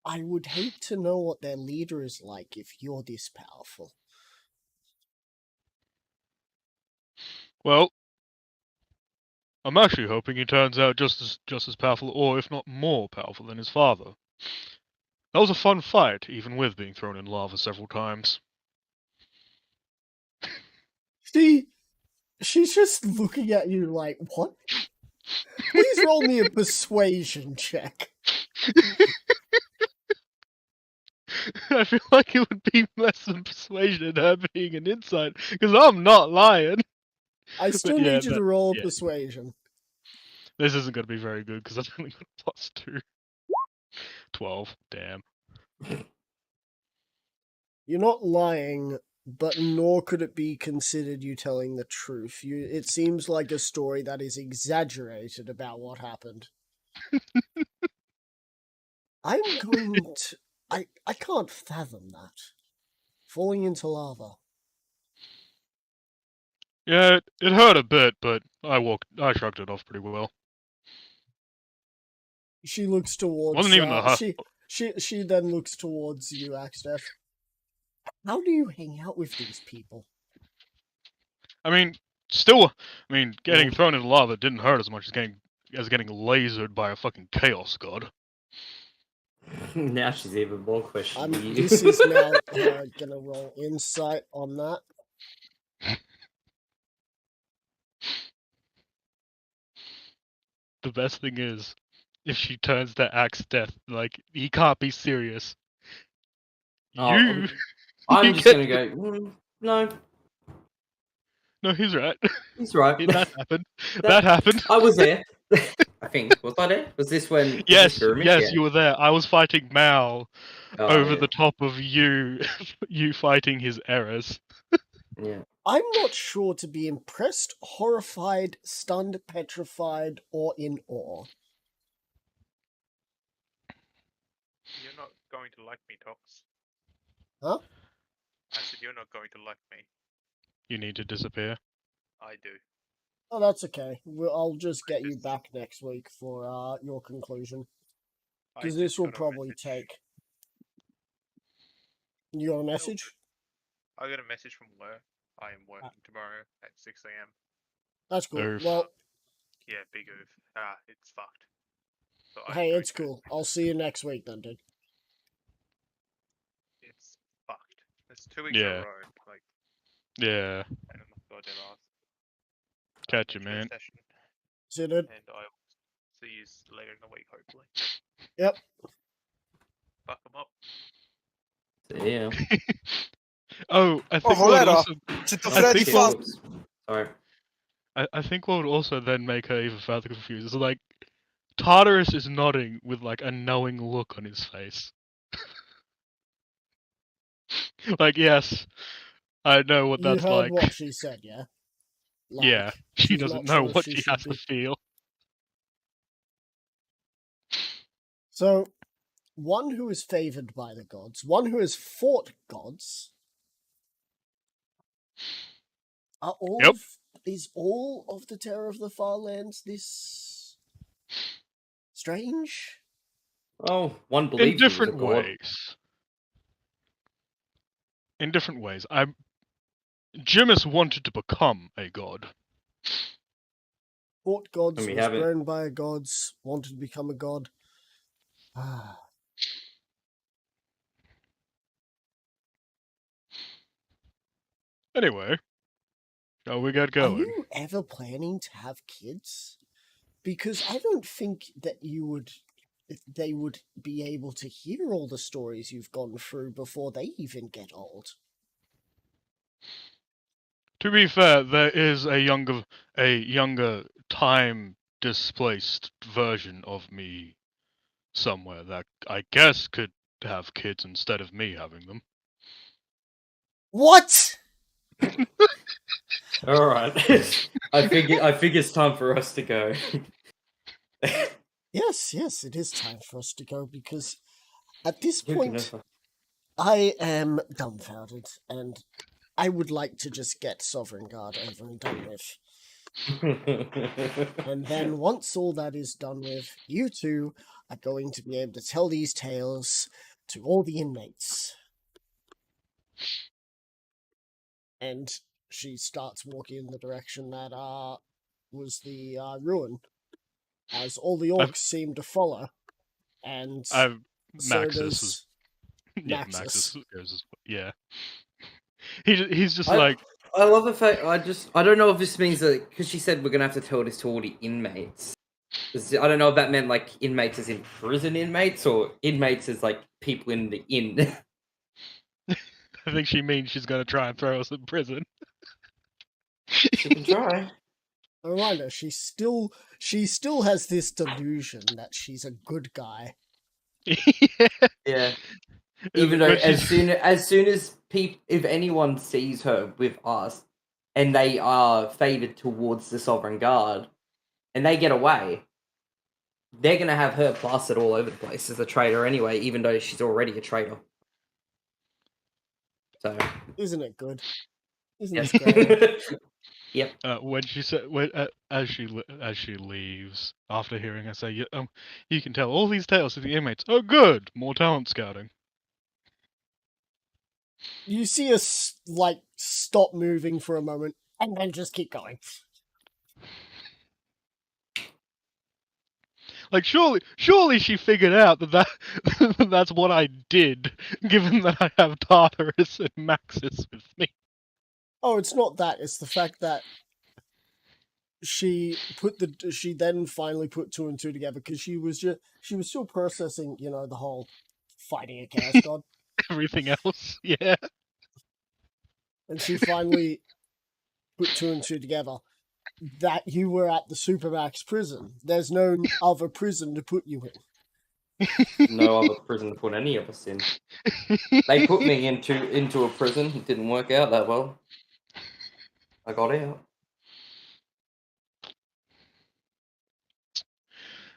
I would hate to know what their leader is like if you're this powerful. Well, I'm actually hoping he turns out just as powerful, or if not more powerful than his father. That was a fun fight, even with being thrown in lava several times. She's just looking at you like, what? Please roll me a persuasion check. I feel like it would be less than persuasion in her being an insight, because I'm not lying. I still yeah, need you to roll yeah. persuasion. This isn't going to be very good, because I've only got a +2. 12, damn. You're not lying, but nor could it be considered you telling the truth. It seems like a story that is exaggerated about what happened. I'm going to... I can't fathom that. Falling into lava. Yeah, it hurt a bit, but I shrugged it off pretty well. She looks towards... Wasn't even the She then looks towards you, Axtef. How do you hang out with these people? I mean, getting thrown into lava didn't hurt as much as getting lasered by a fucking chaos god. Now she's even more questioning you. This is now gonna roll insight on that. The best thing is, if she turns to Axtef, like, he can't be serious. I'm just gonna go, no. No, he's right. He's right. That happened. That happened. I was there. I think. Was I there? Was this when... Yes, you were there. I was fighting Mal over yeah. the top of you, you fighting his errors. Yeah. I'm not sure to be impressed, horrified, stunned, petrified, or in awe. You're not going to like me, Tox. Huh? I said you're not going to like me. You need to disappear. I do. Oh, that's okay. I'll just get you back next week for your conclusion. Because this will probably take... You got a message? I got a message from work. I am working tomorrow at 6 a.m. That's cool. Oof. Well, yeah, big oof. It's fucked. So hey, it's cool. I'll see you next week then, dude. It's fucked. It's 2 weeks in a row. Like, yeah. and I'm not goddamn ass. Catch you, man. See you, dude. And I'll see you later in the week, hopefully. Yep. Fuck them up. Yeah. Oh, I think what also... Sorry. I think what would also then make her even further confused is, like, Tartarus is nodding with, like, a knowing look on his face. Like, yes, I know what that's You heard like. what she said, yeah? Like, yeah, she doesn't know what she has to feel. So, one who is favored by the gods, one who has fought gods. Yep. Is all of the Terror of the Far Lands this strange? Oh, one In believes he was a different god. ways. In different ways. Jimis wanted to become a god. Fought gods, And we was haven't. grown by gods, wanted to become a god. Ah. Anyway, shall we get Are going? you ever planning to have kids? Because I don't think that they would be able to hear all the stories you've gone through before they even get old. To be fair, there is a younger time displaced version of me somewhere that I guess could have kids instead of me having them. What? All right. I think it's time for us to go. Yes, it is time for us to go because at this You can point I am dumbfounded and I would like to just get Sovereign Guard over and done with. And then once all that is done with, you two are going to be able to tell these tales to all the inmates. And she starts walking in the direction that was the ruin, as all the orcs seem to follow. And so Maxis does was yeah, Maxis. Maxis goes as yeah. He's just I like love the fact. I don't know if this means that because she said we're gonna have to tell this to all the inmates. I don't know if that meant like inmates as in prison inmates or inmates as like people in the inn. I think she means she's gonna try and throw us in prison. She can try. A reminder, she still has this delusion that she's a good guy. Yeah. Even though But as she's- soon as if anyone sees her with us and they are favored towards the Sovereign Guard and they get away, they're gonna have her plastered all over the place as a traitor anyway, even though she's already a traitor. So Isn't it good? Isn't yes. this great? Yep. when she said as she leaves after hearing her say, you can tell all these tales to the inmates. Oh, good, more talent scouting. You see us like stop moving for a moment and then just keep going. Like surely she figured out that that's what I did, given that I have Tartarus and Maxis with me. Oh, it's not that. It's the fact that she then finally put two and two together because she was still processing, the whole fighting a chaos god, Everything else, yeah. and she finally put two and two together. That you were at the Supermax prison. There's no other prison to put you in. No other prison to put any of us in. They put me into a prison. It didn't work out that well. I got out.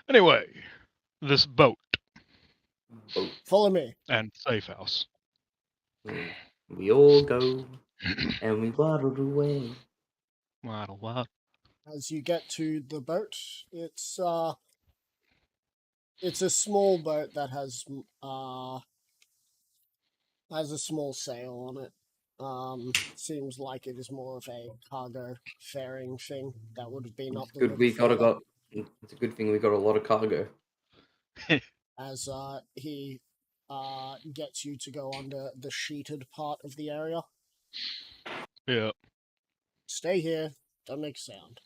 Anyway, this boat But Follow me. and safe house. we all go and we waddled away. What? As you get to the boat, it's a small boat that has a small sail on it. Seems like it is more of a cargo faring thing that would have been up It's the good river we further. It's a good thing we got a lot of cargo. As he gets you to go under the sheeted part of the area. Yeah. Stay here. Don't make a sound.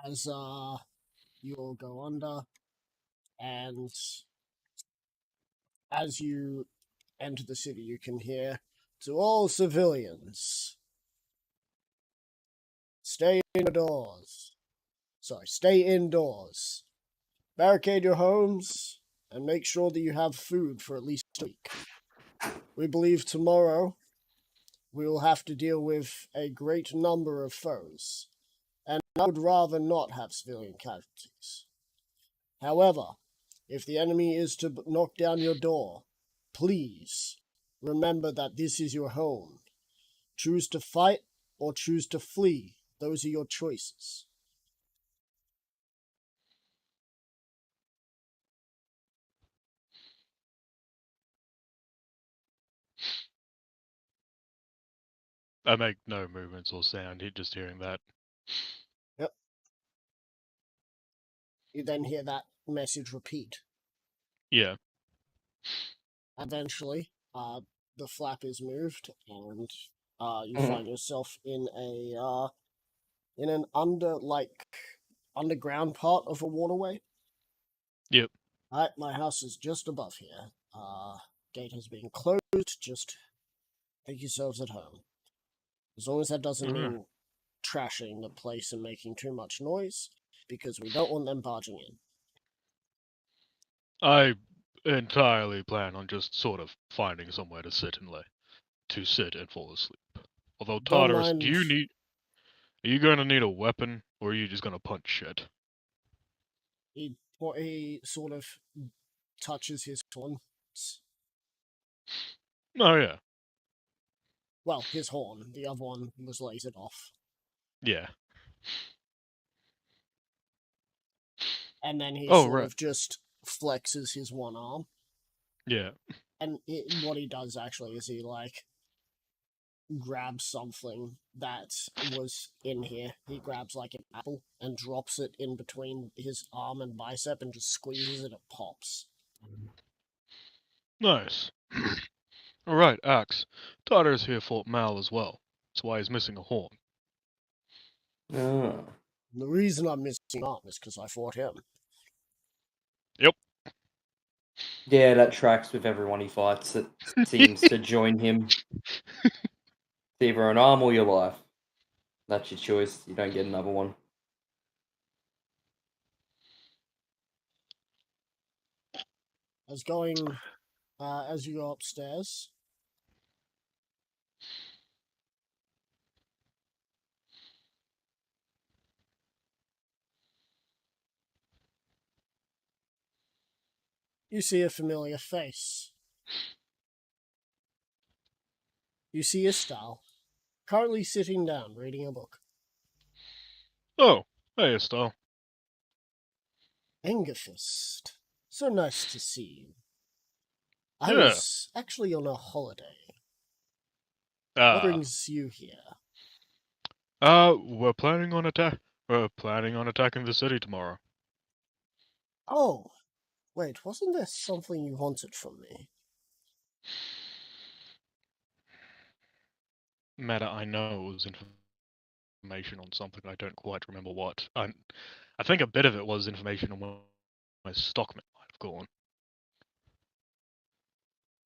As you all go under, and as you enter the city, you can hear, to all civilians, stay indoors. Barricade your homes, and make sure that you have food for at least a week. We believe tomorrow we will have to deal with a great number of foes, and I would rather not have civilian casualties. However, if the enemy is to knock down your door, please remember that this is your home. Choose to fight or choose to flee. Those are your choices. I make no movements or sound, just hearing that. Yep. You then hear that message repeat. Yeah. Eventually, the flap is moved, and you Mhm. find yourself in an underground part of a waterway. Yep. Alright, my house is just above here. Gate has been closed. Just make yourselves at home. As long as that doesn't mean trashing the place and making too much noise, because we don't want them barging in. I entirely plan on just sort of finding somewhere to sit and fall asleep. Although Don't Tartarus, mind. are you going to need a weapon, or are you just going to punch shit? He sort of touches his horn. Oh yeah, Well, his horn. The other one was lasered off. yeah. And then he Oh sort right, of just flexes his one arm. yeah. And what he does actually is he, like, grabs something that was in here. He grabs, like, an apple and drops it in between his arm and bicep and just squeezes it. It pops. Nice. All right, Axe. Tartarus here fought Mal as well. That's why he's missing a horn. Ah. The reason I'm missing an arm is because I fought him. Yeah, that tracks with everyone he fights that seems to join him. It's either an arm or your life. That's your choice. You don't get another one. As you go upstairs, you see a familiar face. You see Istal, currently sitting down reading a book. Oh, hey, Estelle. Angerfist, so nice to see you. I Yeah. was actually on a holiday. What Ah. brings you here? We're planning on attacking the city tomorrow. Oh, wait, wasn't there something you wanted from me? Matter, I know it was information on something. I don't quite remember what. I think a bit of it was information on where my stockman might have gone.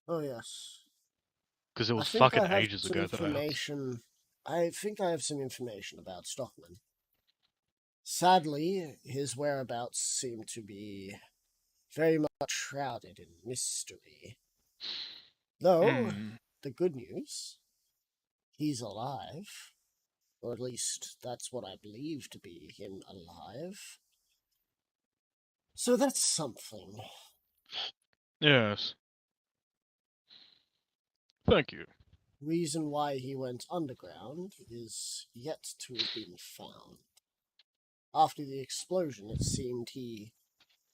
Oh, yes. Because it I was think fucking I have ages some ago that I helped. information. I think I have some information about Stockman. Sadly, his whereabouts seem to be very much shrouded in mystery. Though, the good news, he's alive. Or at least that's what I believe to be him alive. So that's something. Yes. Thank you. Reason why he went underground is yet to have been found. After the explosion, it seemed he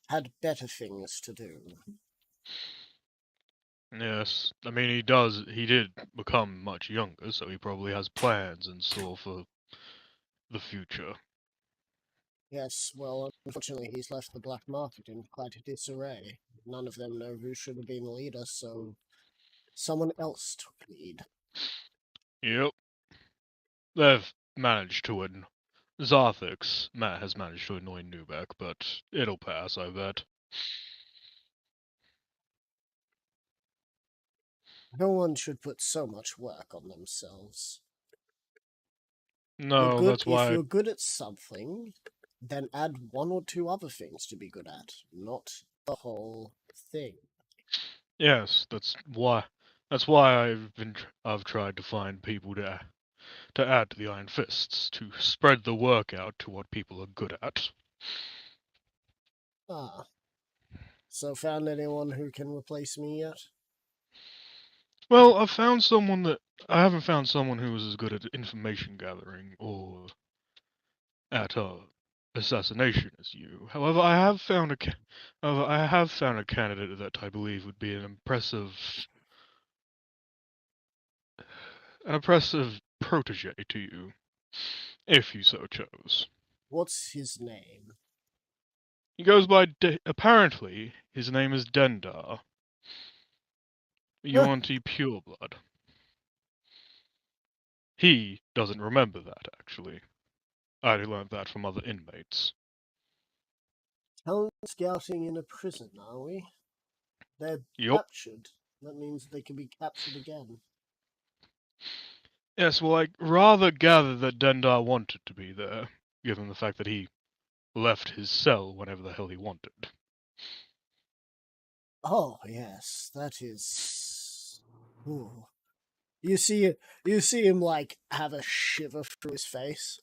had better things to do. Yes. I mean, he did become much younger, so he probably has plans in store for the future. Yes, well, unfortunately, he's left the black market in quite a disarray. None of them know who should have been the leader, so someone else took lead. Yep. They've managed to Zarthix, Matt has managed to annoy Nubek, but it'll pass, I bet. No one should put so much work on themselves. No, that's If why. you're good at something, then add one or two other things to be good at, not the whole thing. Yes, that's why. That's why I've tried to find people to add to the Iron Fists, to spread the work out to what people are good at. Ah. So found anyone who can replace me yet? Well, I haven't found someone who is as good at information gathering or at assassination as you. However, I have found a candidate that I believe would be an impressive protege to you, if you so chose. What's his name? He goes by apparently his name is Dendar. Yuan-Ti Pureblood. He doesn't remember that, actually. I learned that from other inmates. Talent scouting in a prison, are we? They're Yup. captured. That means they can be captured again. Yes, well, I rather gather that Dendar wanted to be there, given the fact that he left his cell whenever the hell he wanted. Oh yes, that is. Ooh. You see him like have a shiver through his face.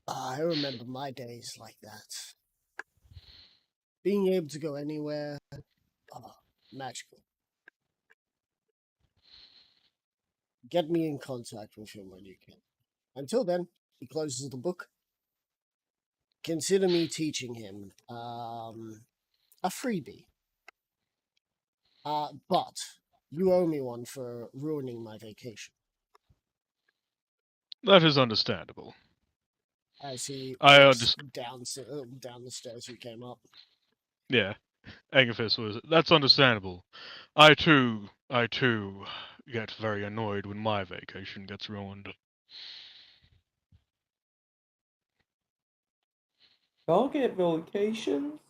I remember my days like that. Being able to go anywhere, magical. Get me in contact with him when you can. Until then, he closes the book. Consider me teaching him a freebie. But you owe me one for ruining my vacation. That is understandable. As he I walks down the stairs you came up. Yeah, Angerfist was. That's understandable. I too get very annoyed when my vacation gets ruined. I'll get vacations.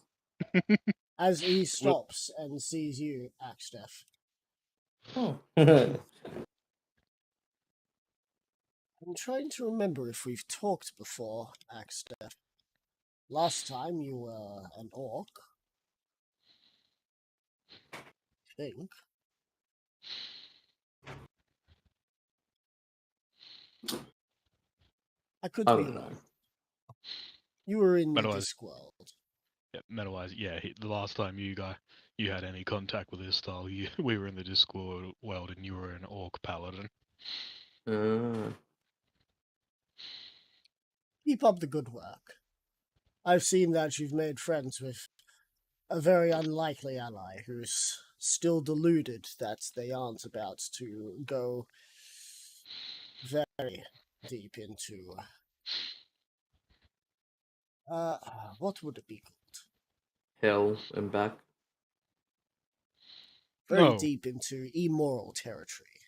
As he stops and sees you, Axtef. Oh. I'm trying to remember if we've talked before, Axtef. Last time you were an orc. I think. I could I be don't know. wrong. You were in the Otherwise- Discworld. Yeah, Metawise, yeah, the last time you had any contact with this style, we were in the Discord world and you were an orc paladin. Keep up the good work. I've seen that you've made friends with a very unlikely ally who's still deluded that they aren't about to go very deep into what would it be called? Hell and back. Very No. deep into immoral territory.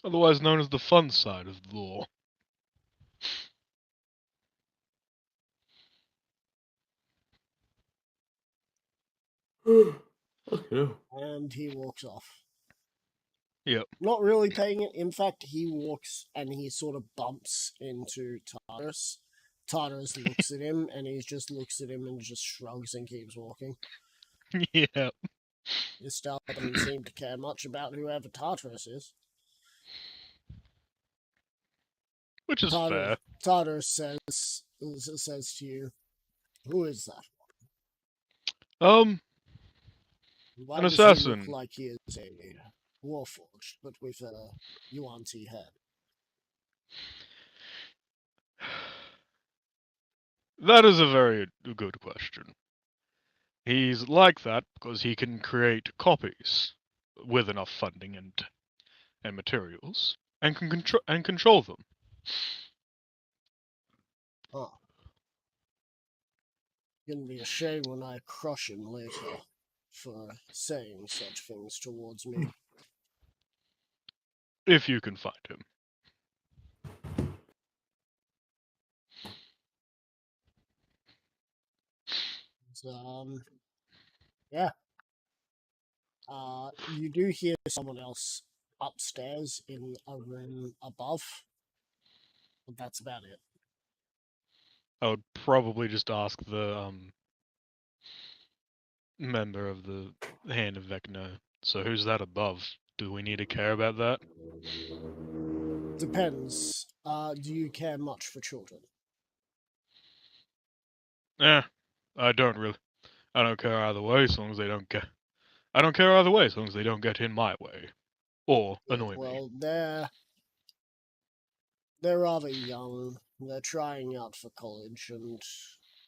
Otherwise known as the fun side of the law. Okay. And he walks off. Yep. Not really paying it. In fact, he walks and he sort of bumps into Tartarus. Tartarus looks at him and he just looks at him and just shrugs and keeps walking. Yeah. This style doesn't seem to care much about whoever Tartarus is. Which is fair. Tartarus says to you, "Who is that? Why An does he assassin. look like he is a warforged, but with a Yuan-Ti head?" That is a very good question. He's like that because he can create copies with enough funding and materials, and can control them. Huh. Gonna be a shame when I crush him later for saying such things towards me. If you can find him. Yeah. You do hear someone else upstairs in a room above, but that's about it. I would probably just ask the member of the Hand of Vecna. So who's that above? Do we need to care about that? Depends. Do you care much for children? I don't really. I don't care either way, as long as they don't get. I don't care either way, as long as they don't get in my way, or annoy me. Well, they're rather young. They're trying out for college, and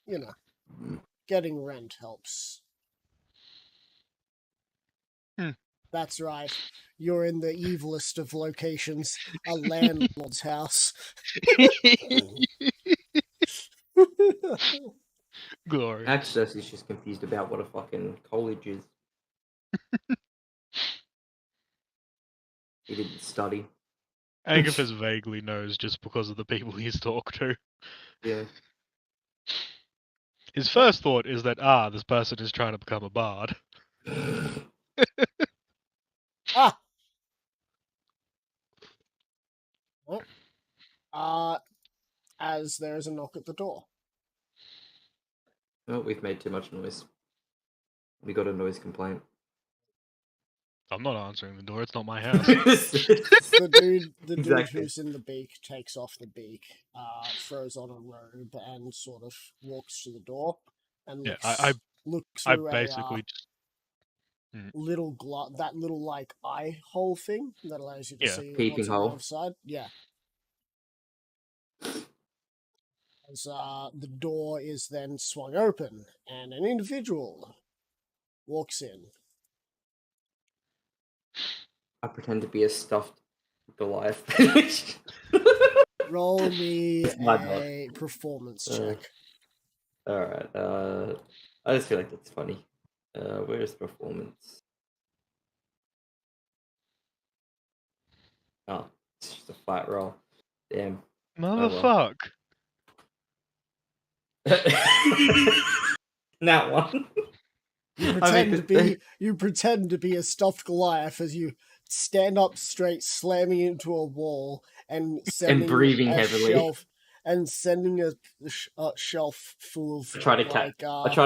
you know, getting rent helps. That's right. You're in the evilest of locations, a landlord's house. Glory. Access is just confused about what a fucking college is. He didn't study. Agathis vaguely knows just because of the people he's talked to. Yeah. His first thought is that, this person is trying to become a bard. Ah! As there's a knock at the door. Oh, we've made too much noise. We got a noise complaint. I'm not answering the door, it's not my house. The dude Exactly. who's in the beak takes off the beak, throws on a robe, and sort of walks to the door and Yeah, looks I through basically a just. that little like eye hole thing that allows you to Yeah. see Peeping what's on the hole. other side. Yeah. As the door is then swung open, and an individual walks in. I pretend to be a stuffed Goliath. Roll me My bad. a performance check. Alright, I just feel like that's funny. Where's performance? Oh, it's just a flat roll. Damn. Motherfuck! That one. You pretend to be a stuffed Goliath as you stand up straight, slamming into a wall, and sending breathing a heavily. shelf, and sending a shelf full of I try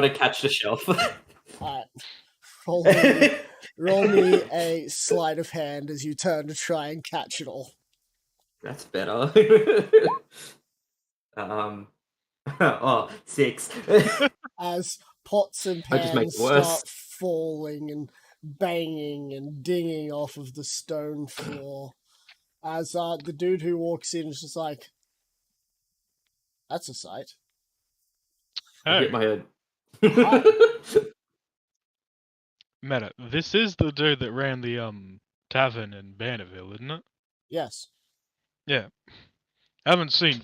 to catch the shelf. roll me a sleight of hand as you turn to try and catch it all. That's better. 6. As pots and I just make pans it worse. start falling and banging and dinging off of the stone floor. As the dude who walks in is just like, that's a sight. I Hey, hit my head. Meta, this is the dude that ran the tavern in Bannerville, isn't it? Yes. Yeah. Haven't seen.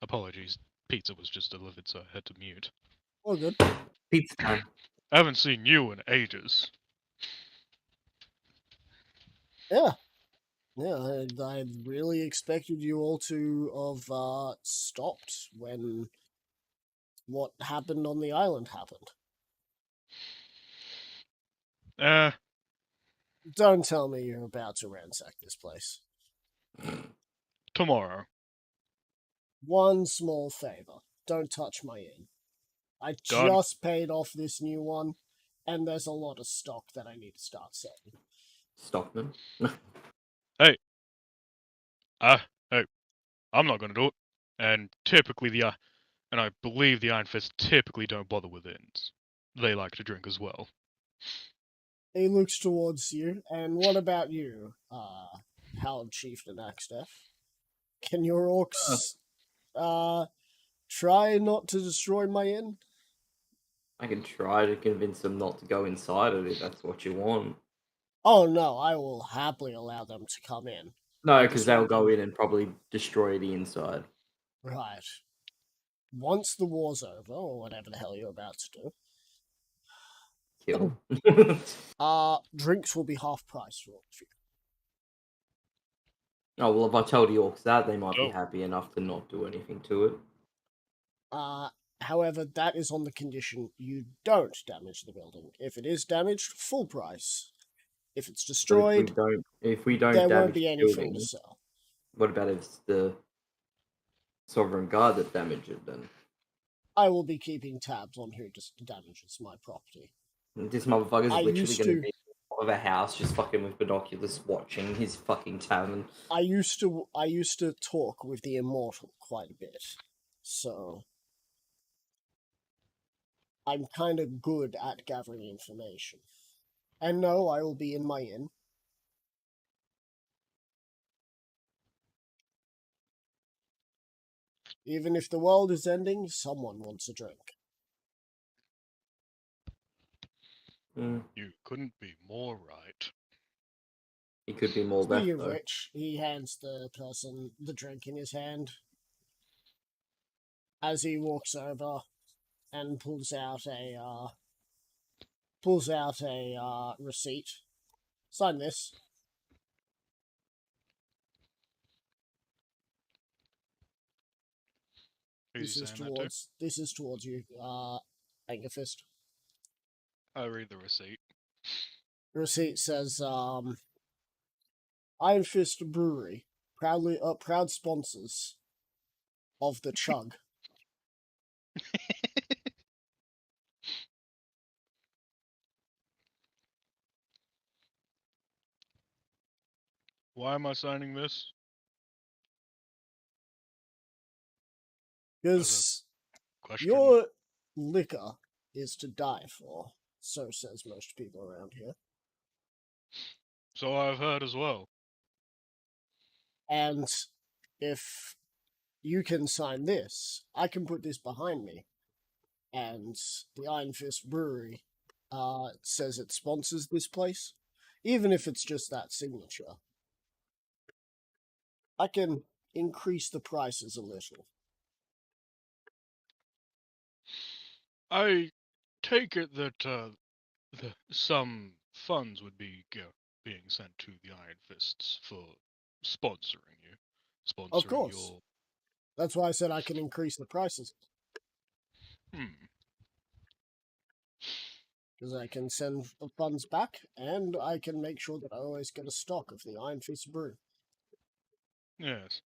Apologies. Pizza was just delivered, so I had to mute. All good. Pizza time. I haven't seen you in ages. Yeah. Yeah, I really expected you all to have stopped when what happened on the island happened. Don't tell me you're about to ransack this place. Tomorrow. One small favor. Don't touch my inn. I Done. just paid off this new one, and there's a lot of stock that I need to start selling. Stockman. Hey, I'm not gonna do it. And typically and I believe the Iron Fist typically don't bother with inns. They like to drink as well. He looks towards you, and what about you, Howard Chieftain Axtef? Can your orcs, try not to destroy my inn? I can try to convince them not to go inside it if that's what you want. Oh no, I will happily allow them to come in. No, because they'll go in and probably destroy the inside. Right. Once the war's over, or whatever the hell you're about to do, Kill. drinks will be half price for all of you. Oh, well, if I tell the orcs that, they might be Oh. happy enough to not do anything to it. However, that is on the condition you don't damage the building. If it is damaged, full price. If it's destroyed, If we don't there damage won't be the anything building, to sell. what about if it's the Sovereign Guard that damage it then. I will be keeping tabs on who just damages my property. And this motherfucker's I literally used gonna to- be of a house just fucking with binoculars watching his fucking tavern. I used to talk with the Immortal quite a bit, so I'm kind of good at gathering information. And no, I will be in my inn. Even if the world is ending, someone wants a drink. Mm, You couldn't be more right. he could be more left Speaking of though. which, he hands the person the drink in his hand as he walks over and pulls out a receipt. Sign this. Who's you saying that to? This is towards you, Angerfist. I read the receipt. The receipt says, Iron Fist Brewery, proud sponsors of the Chug. Why am I signing this? Because Question. your liquor is to die for, so says most people around here. So I've heard as well. And if you can sign this, I can put this behind me. And the Iron Fist Brewery says it sponsors this place, even if it's just that signature. I can increase the prices a little. I take it that some funds would be being sent to the Iron Fists for sponsoring you. Sponsoring Of course. your. That's why I said I can increase the prices. Because I can send the funds back, and I can make sure that I always get a stock of the Iron Fist brew. Yes.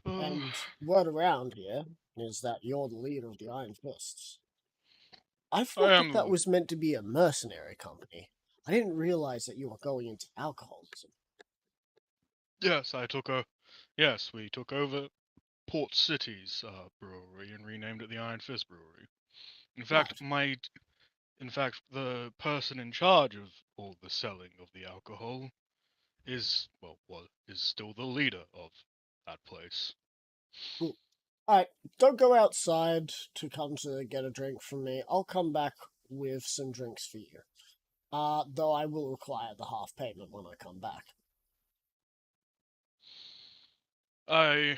And word around here is that you're the leader of the Iron Fists. I thought am that the- was meant to be a mercenary company. I didn't realize that you were going into alcoholism. Yes, we took over Port City's brewery and renamed it the Iron Fist Brewery. In fact, the person in charge of all the selling of the alcohol is still the leader of that place. Alright, don't go outside to come to get a drink from me. I'll come back with some drinks for you. Though I will require the half payment when I come back. I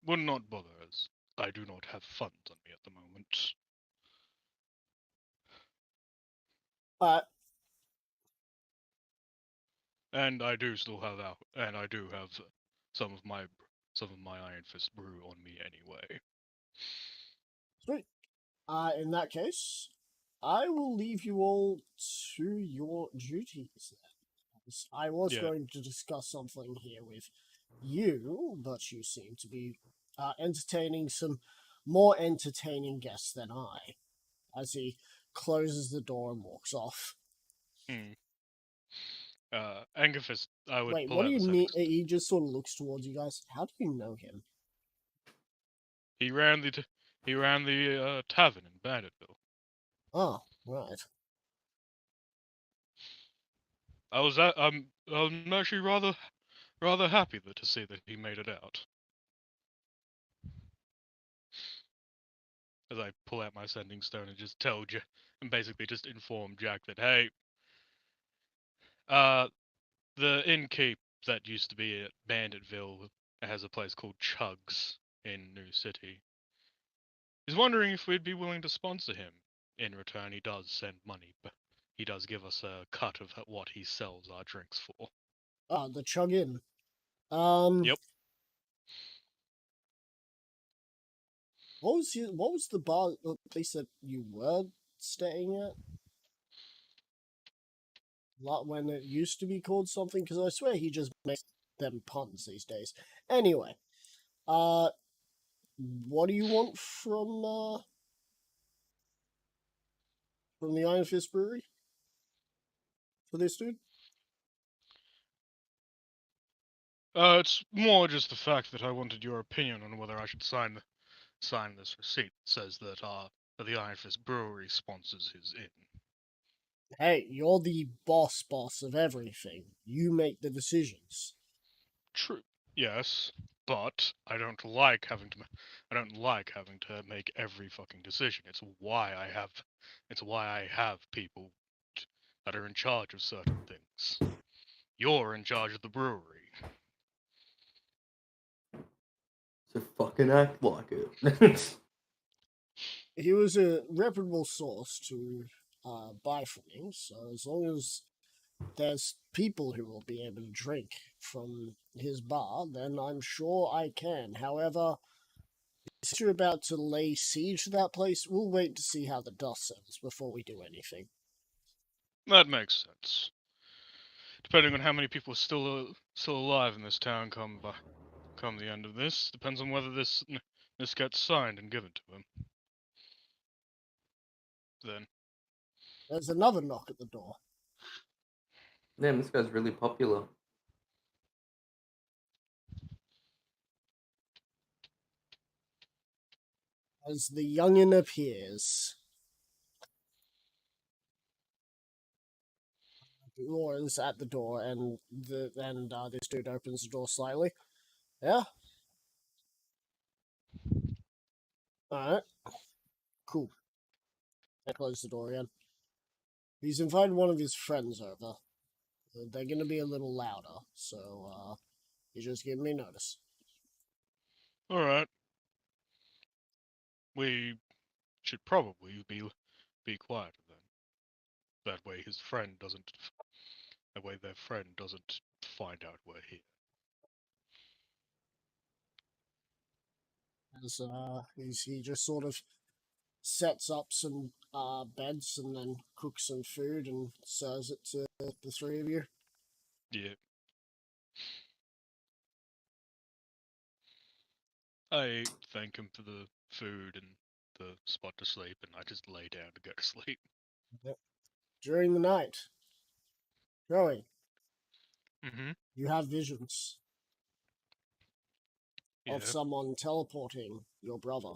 would not bother, as I do not have funds on me at the moment. And I do still have some of my Iron Fist brew on me anyway. Sweet. In that case, I will leave you all to your duties then. I was going to discuss something here with you, but you seem to be entertaining some more entertaining guests than I, as he closes the door and walks off. Angerfist, I would Wait, pull what out do you the mean? sending He just sort of looks towards you guys. How do you know him? He ran the tavern in Banditville. Oh, right. I'm actually rather happy to see that he made it out. As I pull out my sending stone and just and basically just inform Jack that, hey, the innkeep that used to be at Banditville has a place called Chugs in New City. He's wondering if we'd be willing to sponsor him. In return, he does send money, but he does give us a cut of what he sells our drinks for. The Chug Inn. Yep. What was the bar place that you were staying at? When it used to be called something? Because I swear he just makes them puns these days. Anyway, What do you want from the Iron Fist Brewery for this dude? It's more just the fact that I wanted your opinion on whether I should sign this receipt that says that that the Iron Fist Brewery sponsors his inn. Hey, you're the boss of everything. You make the decisions. True. Yes, but I don't like having to. I don't like having to make every fucking decision. It's why I have. It's why I have people that are in charge of certain things. You're in charge of the brewery. So fucking act like it. He was a reputable source to buy from you, so as long as there's people who will be able to drink from his bar, then I'm sure I can. However, since you're about to lay siege to that place, we'll wait to see how the dust settles before we do anything. That makes sense. Depending on how many people are still alive in this town come the end of this, depends on whether this gets signed and given to him. Then There's another knock at the door. Damn, this guy's really popular. As the youngin appears, Laura's at the door, and this dude opens the door slightly. Yeah. All right. Cool. I close the door again. He's invited one of his friends over. They're gonna be a little louder, so you just give me notice. all right. We should probably be quieter then. That way his friend doesn't. That way their friend doesn't find out we're here. As he just sort of sets up some beds and then cooks some food and serves it to the three of you. Yeah. I thank him for the food and the spot to sleep, and I just lay down to go to sleep. During the night, Joey, Mm-hmm. you have visions Yeah. of someone teleporting your brother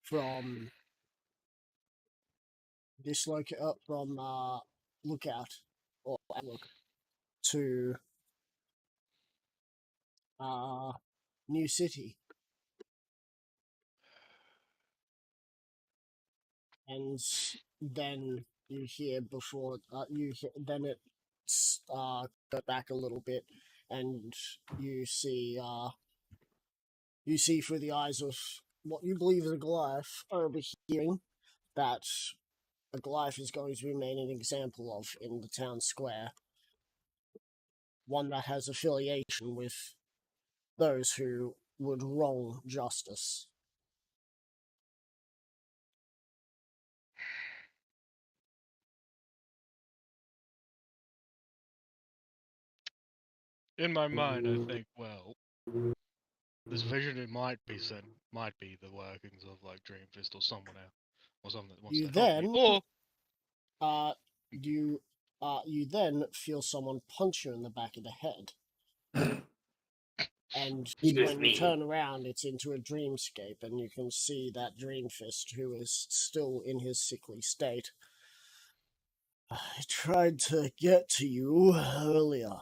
from from Lookout or Outlook to New City, and then you hear then it go back a little bit, and you see through the eyes of what you believe is a Goliath, overhearing that a Goliath is going to be made an example of in the town square, one that has affiliation with those who would wrong justice. In my mind, I think, well, this vision might be the workings of like Dream Fist or someone else, or someone that wants You to help me. then Or you then feel someone punch you in the back of the head. And when you turn around, it's into a dreamscape, and you can see that Dream Fist, who is still in his sickly state. I tried to get to you earlier.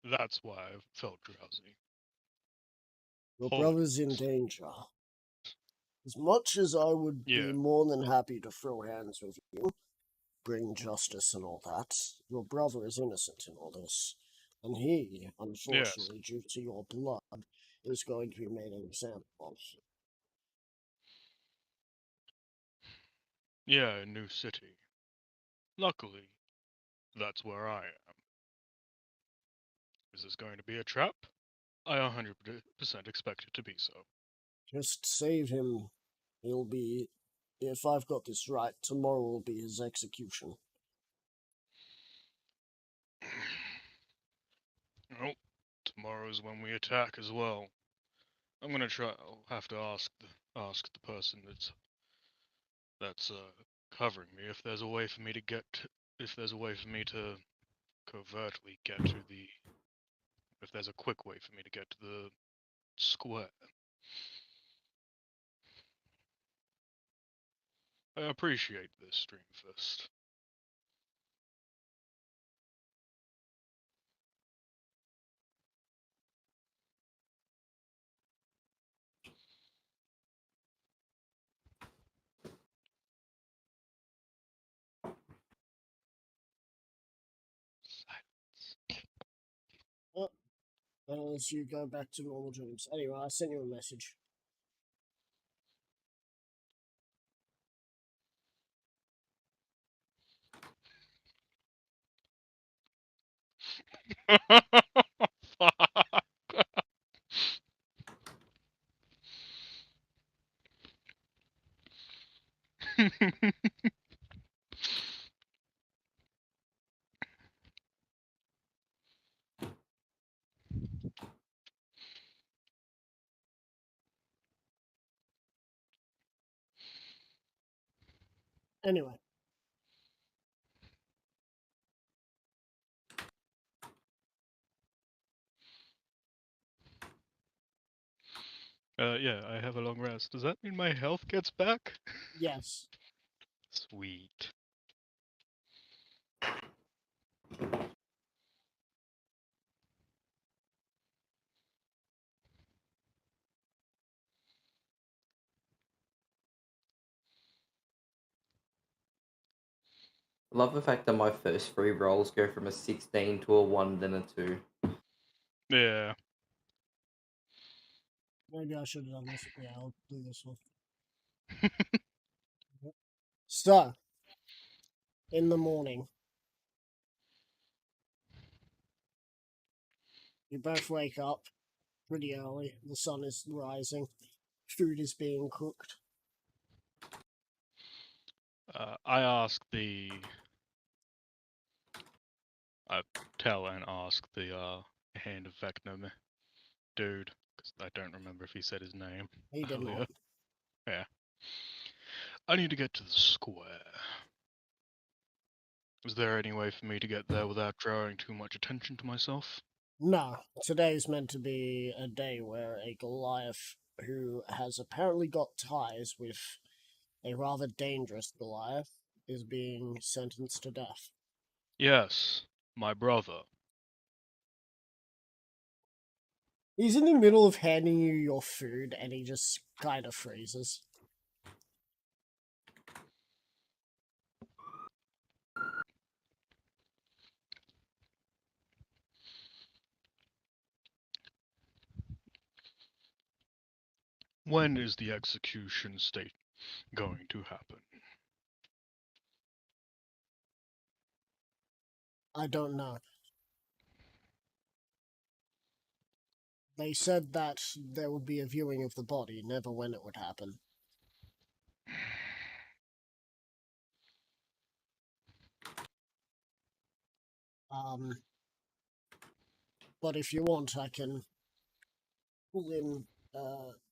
that's why I felt drowsy. Your Holy brother's in Ghost. danger. As much as I would Yeah. be more than happy to throw hands with you, bring justice and all that, your brother is innocent in all this. And he, unfortunately, due to your blood, is going to be made an example of. Yeah, in New City. Luckily, that's where I am. Is this going to be a trap? I 100% expect it to be so. Just save him. He'll be, if I've got this right, tomorrow will be his execution. knows when we attack as well. I'm gonna try. I'll have to ask the person that's covering me if there's a way for me to covertly get to the if there's a quick way for me to get to the square. I appreciate this, Dreamfist. As you go back to normal dreams. Anyway, I sent you a message. Fuck. Anyway, Yeah, I have a long rest. Does that mean my health gets back? yes. Sweet. Love the fact that my first 3 rolls go from a 16 to a 1, then a 2. Yeah. Maybe I should have done this. Yeah, I'll do this one. So, in the morning, you both wake up pretty early. The sun is rising. Food is being cooked. I tell and ask the Hand of Vecnum dude, because I don't remember if he said his name He did earlier. not. Yeah. I need to get to the square. Is there any way for me to get there without drawing too much attention to myself? No, today's meant to be a day where a Goliath who has apparently got ties with a rather dangerous Goliath is being sentenced to death. Yes, my brother. He's in the middle of handing you your food and he just kind of freezes. When is the execution state going to happen? I don't know. They said that there would be a viewing of the body, never when it would happen. But if you want, I can pull in,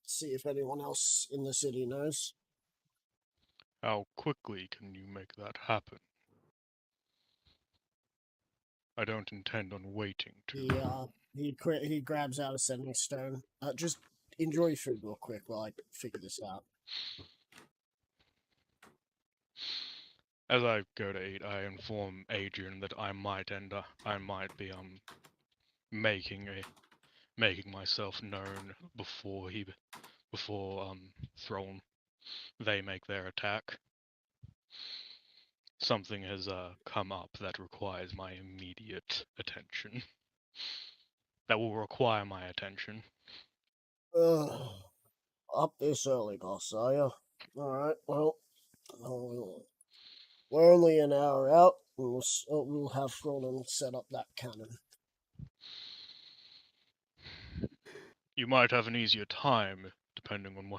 see if anyone else in the city knows. How quickly can you make that happen? I don't intend on waiting to. He grabs out a sending stone. Just enjoy your food real quick while I figure this out. As I go to eat, I inform Adrian that I might be making myself known before Throne they make their attack. Something has come up that requires my immediate attention. That will require my attention. Up this early, boss, are you? Alright, well, we're only an hour out, and we'll have Ronan set up that cannon. You might have an easier time depending on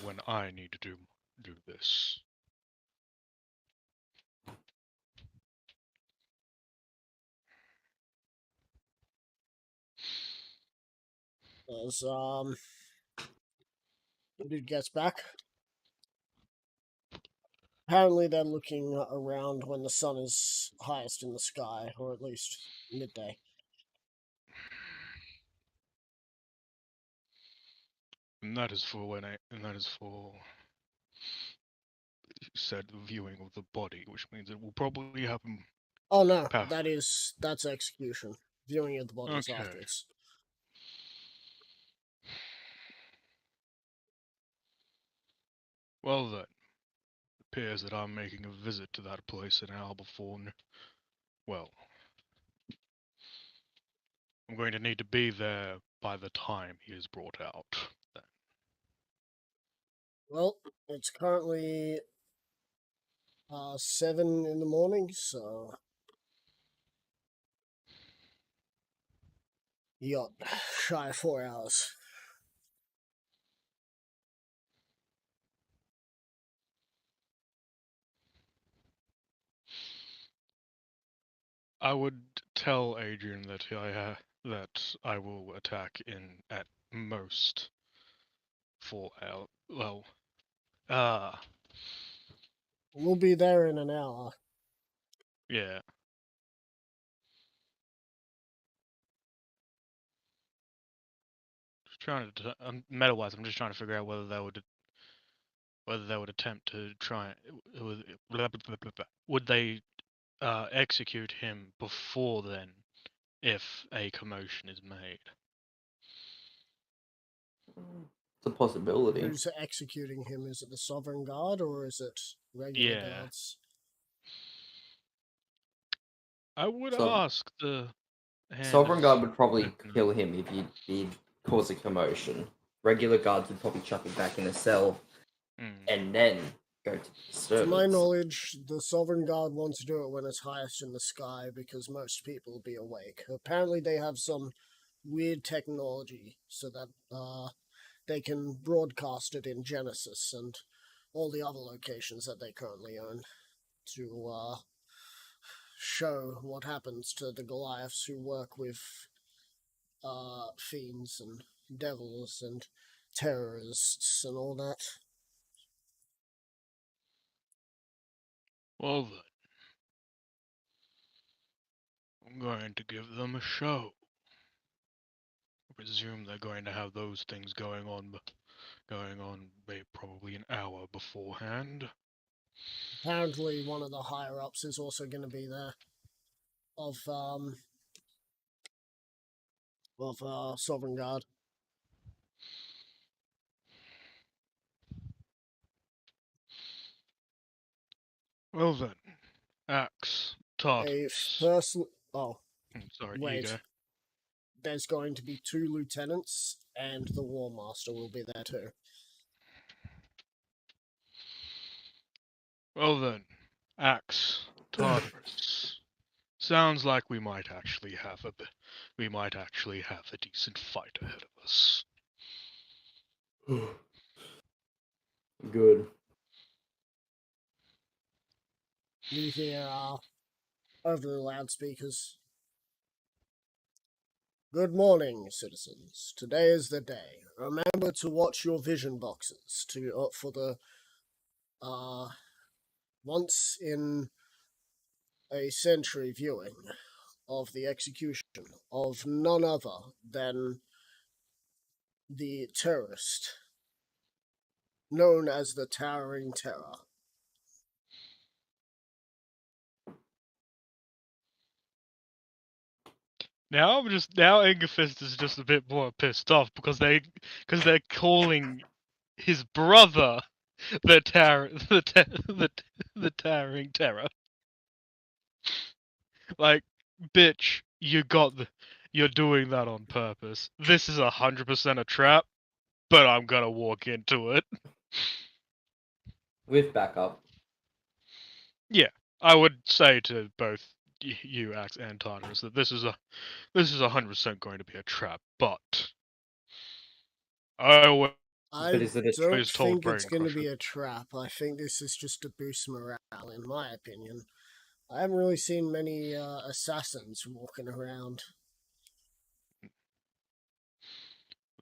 when I need to do this. As the dude gets back. Apparently, they're looking around when the sun is highest in the sky, or at least midday. And that is for said viewing of the body, which means it will probably happen. Oh no, Pow. that's execution. Viewing of the bodies Okay. afterwards. Well then, it appears that I'm making a visit to that place an hour before. Well, I'm going to need to be there by the time he is brought out. Then. Well, it's currently 7 in the morning, so you got shy of 4 hours. I would tell Adrian that that I will attack in at most 4 hours. Well, We'll be there in an hour. yeah. Just trying to meta-wise, I'm just trying to figure out whether they would attempt to try. Would they execute him before then, if a commotion is made? It's a possibility. Who's executing him? Is it the Sovereign Guard or is it regular Yeah. guards? I would So- ask the Sovereign Guard would probably Mhm. kill him if he'd cause a commotion. Regular guards would probably chuck him back in a cell Mm. and then go to the To disturbance. my knowledge, the Sovereign Guard want to do it when it's highest in the sky because most people will be awake. Apparently, they have some weird technology so that they can broadcast it in Genesis and all the other locations that they currently own to show what happens to the Goliaths who work with fiends and devils and terrorists and all that. Well then, I'm going to give them a show. I presume they're going to have those things going on probably an hour beforehand. Apparently, one of the higher ups is also going to be there. Of Sovereign Guard. Well then, Axe, A Tartarus. first. Oh, Sorry, wait. Ego. There's going to be 2 lieutenants, and the War Master will be there too. Well then, Axe, Tartarus. Sounds like we might actually have a decent fight ahead of us. Good. You hear over the loudspeakers. Good morning, citizens. Today is the day. Remember to watch your vision boxes for the once in a century viewing of the execution of none other than the terrorist known as the Towering Terror. Now Ingerfist is just a bit more pissed off because they're calling his brother the Towering Terror. Like, bitch, you're doing that on purpose. This is 100% a trap, but I'm gonna walk into it. With backup. I would say to both you, Axe, and Tartarus, that this is 100% going to be a trap, but I I But is it a don't It's told think it's Brain going to Crusher. be a trap. I think this is just to boost morale, in my opinion. I haven't really seen many assassins walking around.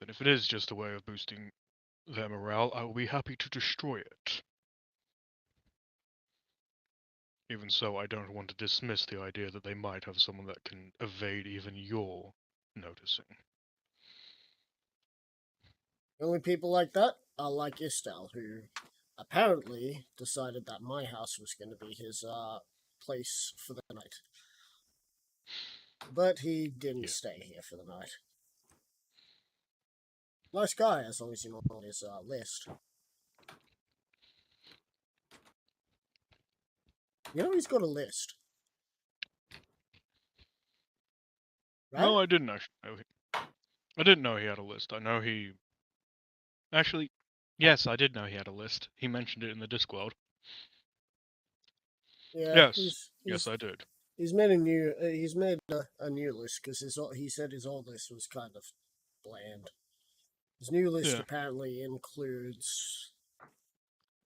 But if it is just a way of boosting their morale, I will be happy to destroy it. Even so, I don't want to dismiss the idea that they might have someone that can evade even your noticing. The only people like that are like Istal, who apparently decided that my house was going to be his place for the night. But he didn't Yeah. stay here for the night. Nice guy, as long as you're not on his list. You know he's got a list. Right? No, I didn't actually know I didn't know he had a list. I know he... Actually, yes, I did know he had a list. He mentioned it in the Discworld. Yeah, Yes, yes, I did. he's made a new a new list because he said his old list was kind of bland. His new list Yeah. apparently includes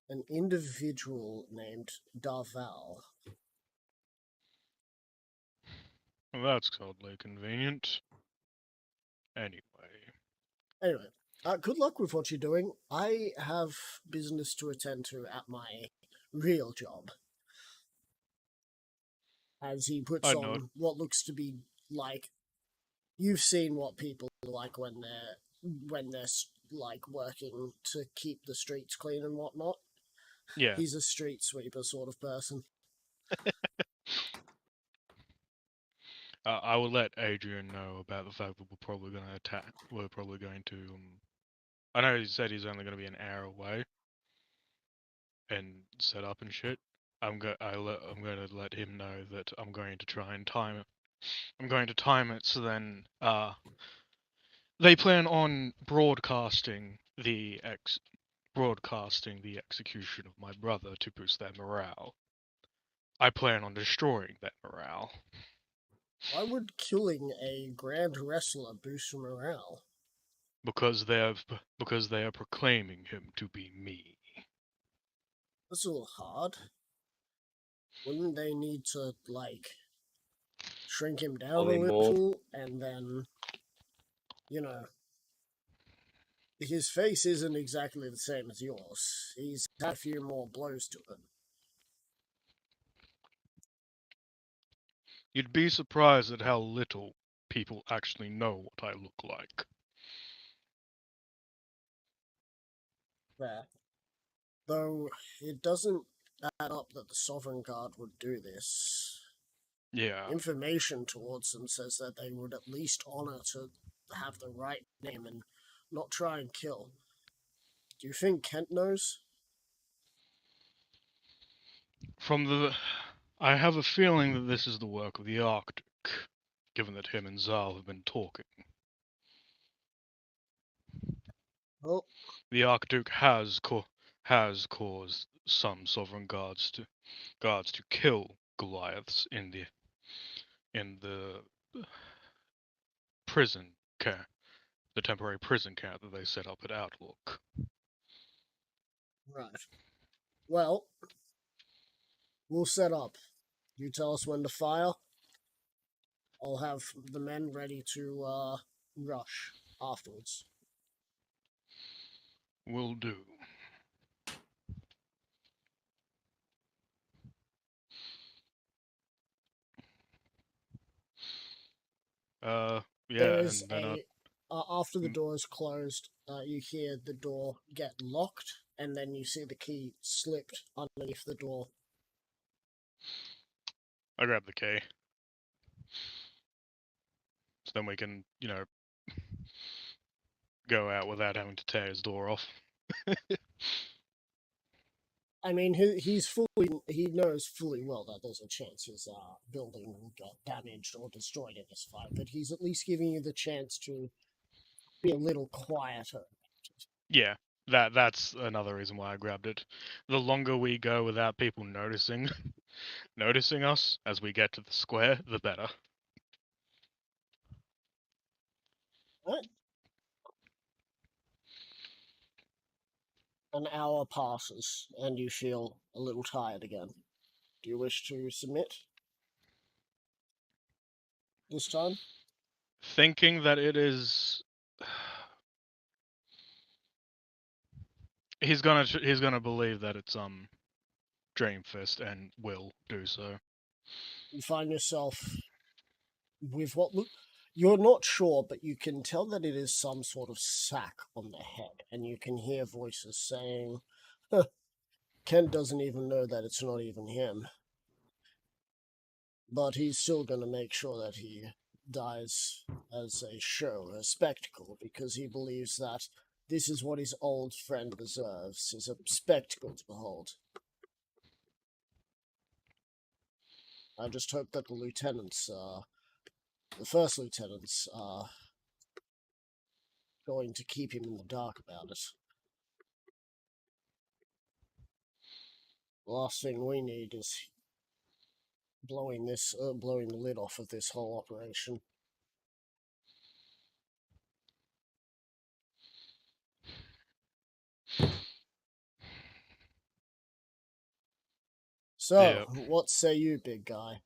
an individual named Darval. Well, that's oddly convenient. Anyway. Anyway, good luck with what you're doing. I have business to attend to at my real job. As he puts I on nod. what looks to be like, you've seen what people are like when they're like working to keep the streets clean and whatnot. Yeah. He's a street sweeper sort of person. I will let Adrian know about the fact that we're probably going to attack. We're probably going to. I know he said he's only going to be an hour away, and set up and shit. I'm going to let him know that I'm going to try and time it. I'm going to time it so then they plan on broadcasting the execution of my brother to boost their morale. I plan on destroying that morale. Why would killing a grand wrestler boost your morale? Because they are proclaiming him to be me. That's a little hard. Wouldn't they need to, like, shrink him down Probably a more. little and then, you know, his face isn't exactly the same as yours. He's had a few more blows to him. You'd be surprised at how little people actually know what I look like. There. Though it doesn't add up that the Sovereign Guard would do this. Yeah. Information towards them says that they would at least honor to have the right name and not try and kill. Do you think Kent knows? I have a feeling that this is the work of the Archduke, given that him and Zal have been talking. Well, The Archduke has caused some sovereign guards to kill Goliaths in the prison camp, the temporary prison camp that they set up at Outlook. right. Well, we'll set up. You tell us when to fire. I'll have the men ready to rush afterwards. Will do. Yeah, There is and then after the Mm. door is closed, you hear the door get locked, and then you see the key slipped underneath the door. I grab the key. So then we can, go out without having to tear his door off. I mean, he knows fully well that there's a chance his building will get damaged or destroyed in this fight, but he's at least giving you the chance to be a little quieter. Yeah, that's another reason why I grabbed it. The longer we go without people noticing noticing us as we get to the square, the better. Right? An hour passes, and you feel a little tired again. Do you wish to submit this time? Thinking that it is He's gonna believe that it's Dreamfist and will do so. You find yourself with what look. You're not sure, but you can tell that it is some sort of sack on the head, and you can hear voices saying, "Huh, Kent doesn't even know that it's not even him." But he's still going to make sure that he dies as a show, a spectacle, because he believes that this is what his old friend deserves, is a spectacle to behold. I just hope that the lieutenants, the first lieutenants, are going to keep him in the dark about it. The last thing we need is blowing the lid off of this whole operation. So, Yep. what say you, big guy?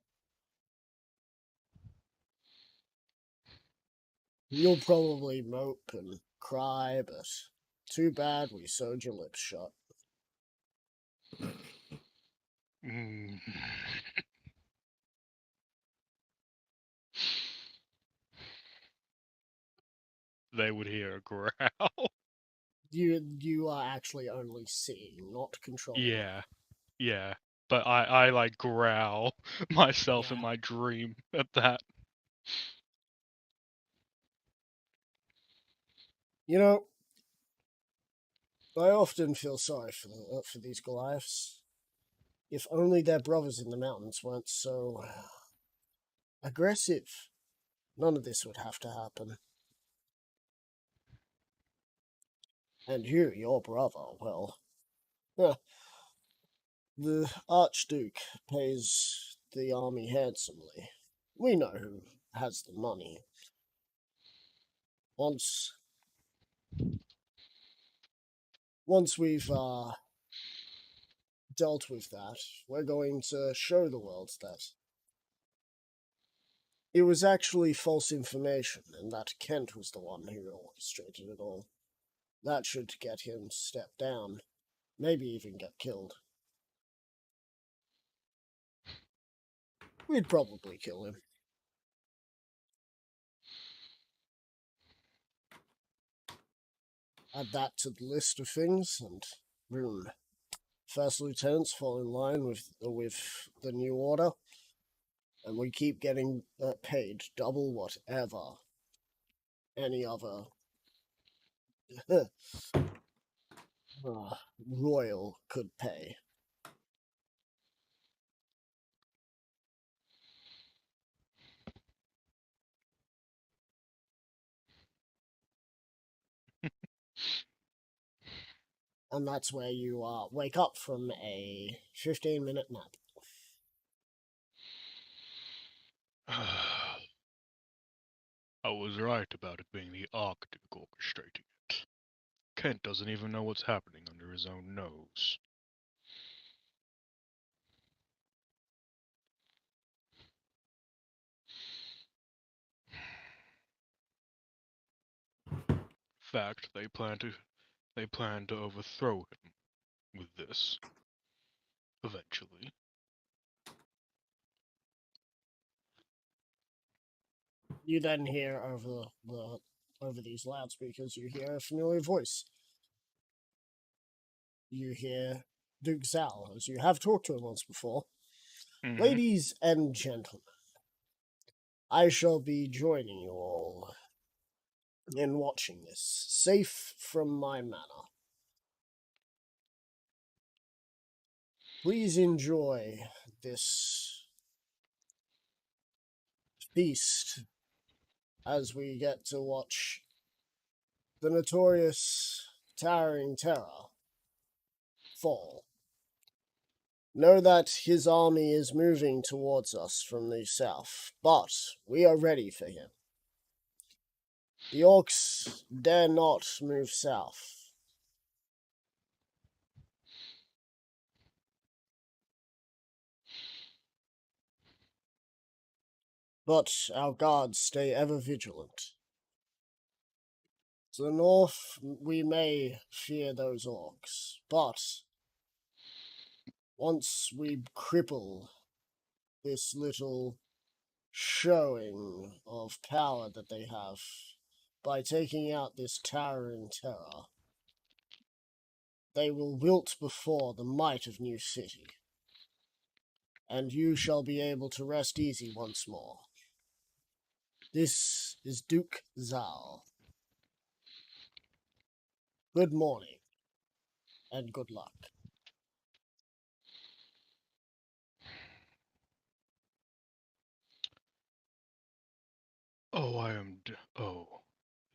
You'll probably mope and cry, but too bad we sewed your lips shut. Mm. They would hear a growl. You are actually only seeing, not controlling. Yeah, yeah. But I like growl myself in Yeah. my dream at that. You know, I often feel sorry for these Goliaths. If only their brothers in the mountains weren't so aggressive, none of this would have to happen. And you, your brother, well, the Archduke pays the army handsomely. We know who has the money. Once we've dealt with that, we're going to show the world that it was actually false information, and that Kent was the one who orchestrated it all. That should get him stepped down, maybe even get killed. We'd probably kill him. Add that to the list of things, and boom. First lieutenants fall in line with the new order, and we keep getting paid double whatever any other royal could pay. And that's where you wake up from a 15-minute nap. I was right about it being the Archduke orchestrating it. Kent doesn't even know what's happening under his own nose. Fact, they plan to overthrow him with this eventually. You then hear over these loudspeakers, you hear a familiar voice. You hear Duke Zal, as you have talked to him once before. Mhm. Ladies and gentlemen, I shall be joining you all in watching this, safe from my manor. Please enjoy this feast as we get to watch the notorious Towering Terror fall. Know that his army is moving towards us from the south, but we are ready for him. The orcs dare not move south. But our guards stay ever vigilant. To the north, we may fear those orcs, but once we cripple this little showing of power that they have by taking out this towering terror, they will wilt before the might of New City, and you shall be able to rest easy once more. This is Duke Zal. Good morning, and good luck. Oh,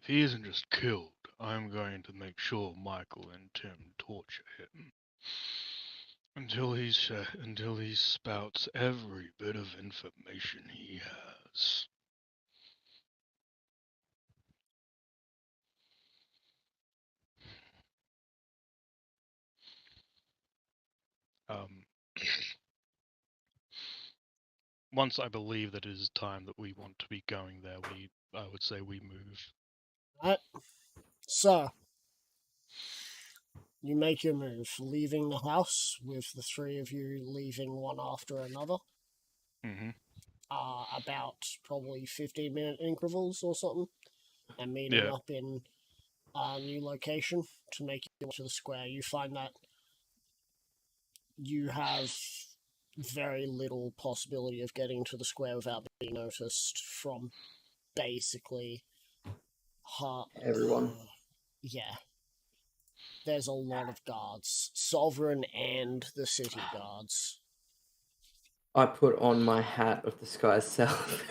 if he isn't just killed, I'm going to make sure Michael and Tim torture him until he spouts every bit of information he has. Um, once I believe that it is time that we want to be going there, I would say we move. Right? So, you make your move, leaving the house with the three of you leaving one after another. Mm-hmm. About probably 15-minute intervals or something, and meeting Yeah. up in a new location to make it to the square. You find that you have very little possibility of getting to the square without being noticed from basically Everyone. yeah. There's a lot of guards, Sovereign and the city guards. I put on my hat of the sky's self.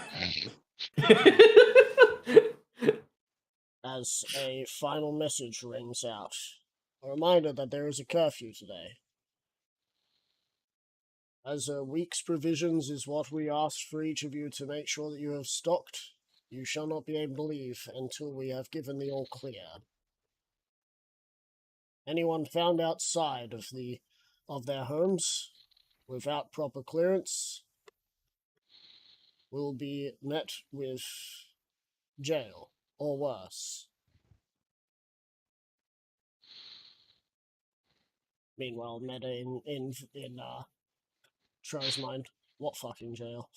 As a final message rings out. A reminder that there is a curfew today. As a week's provisions is what we ask for each of you to make sure that you have stocked, you shall not be able to leave until we have given the all clear. Anyone found outside of their homes without proper clearance will be met with jail or worse. Meanwhile, Meta in Tro's mind, what fucking jail?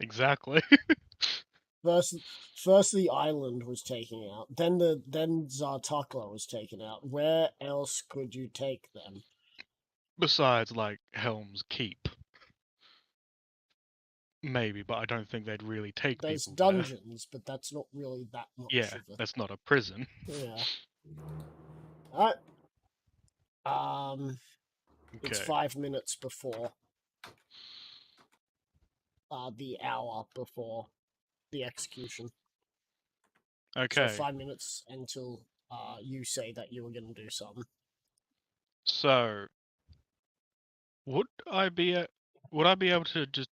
Exactly. First the island was taken out, then Zartakla was taken out. Where else could you take them? Besides, like, Helm's Keep. Maybe, but I don't think they'd really take There's people there. dungeons, but that's not really that much Yeah, of a... that's not a prison. Yeah. Alright. It's Okay. 5 minutes before the hour before the execution. So Okay. 5 minutes until you say that you were going to do something. So, would I be able to just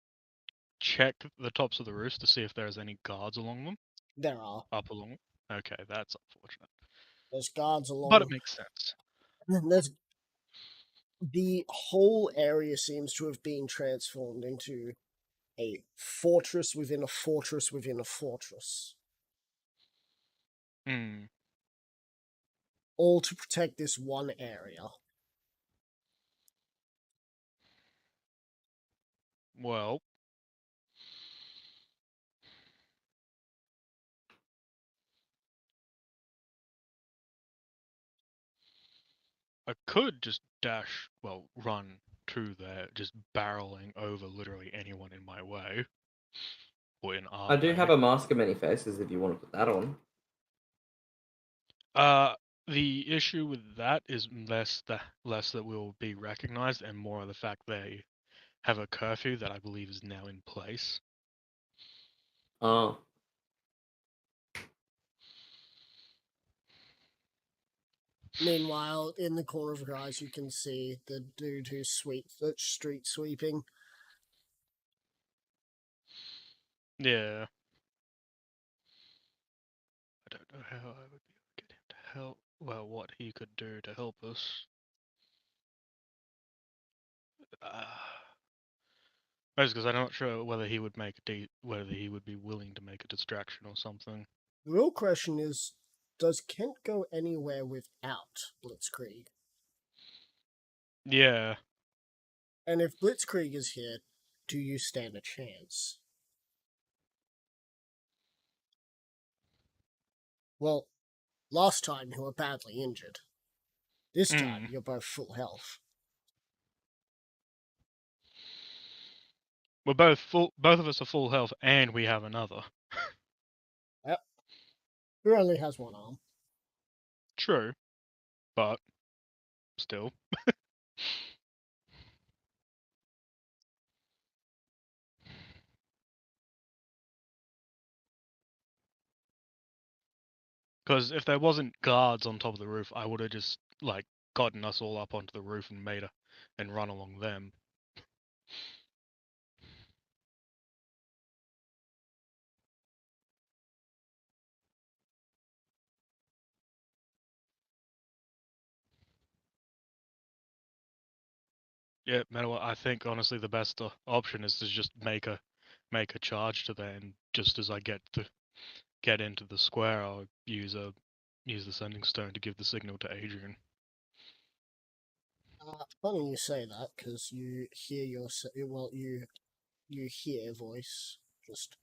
check the tops of the roofs to see if there's any guards along them? There are. Up along them? Okay, that's unfortunate. There's guards But along. it makes sense. There's the whole area seems to have been transformed into a fortress within a fortress within a fortress. Hmm. All to protect this one area. Well, I could just run to there, just barreling over literally anyone in my way. Or in our I do way. have a mask of many faces if you want to put that on. The issue with that is less that we'll be recognized and more of the fact they have a curfew that I believe is now in place. Oh. Meanwhile, in the corner of your eyes, you can see the dude who's street sweeping. Yeah. I don't know how I would be able to get him to help. Well, what he could do to help us. That's because I'm not sure whether he would whether he would be willing to make a distraction or something. The real question is, does Kent go anywhere without Blitzkrieg? Yeah. And if Blitzkrieg is here, do you stand a chance? Well, last time you were badly injured. This time you're both full health. We're both both of us are full health and we have another. Yep. Who only has one arm? True. But still. Because if there wasn't guards on top of the roof, I would have just like gotten us all up onto the roof and and run along them. Yeah, Metal, I think honestly the best option is to just make a charge to that, and just as I get into the square, I'll use the sending stone to give the signal to Adrian. Funny you say that, because you hear you hear a voice just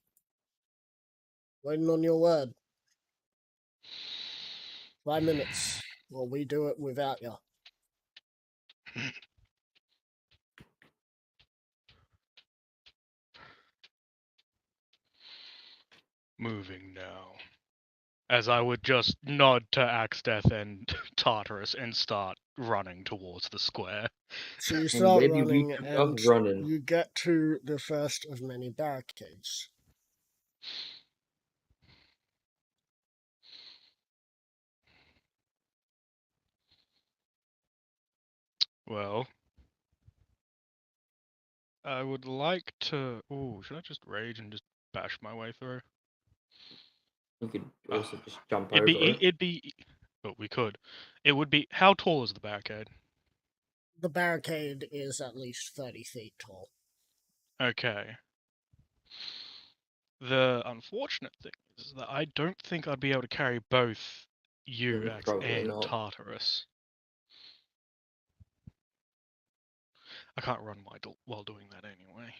waiting on your word. 5 minutes, or we do it without you. Moving now. As I would just nod to Axdeath and Tartarus and start running towards the square. So you And start where did we running, go and running? you get to the first of many barricades. Well, I would like to. Ooh, should I just rage and just bash my way through? You could also Ah, just jump It'd over be. it. It'd be. But we could. It would be. How tall is the barricade? The barricade is at least 30 feet tall. Okay. The unfortunate thing is that I don't think I'd be able to carry both you, Ax, Probably and not. Tartarus. I can't run while doing that anyway.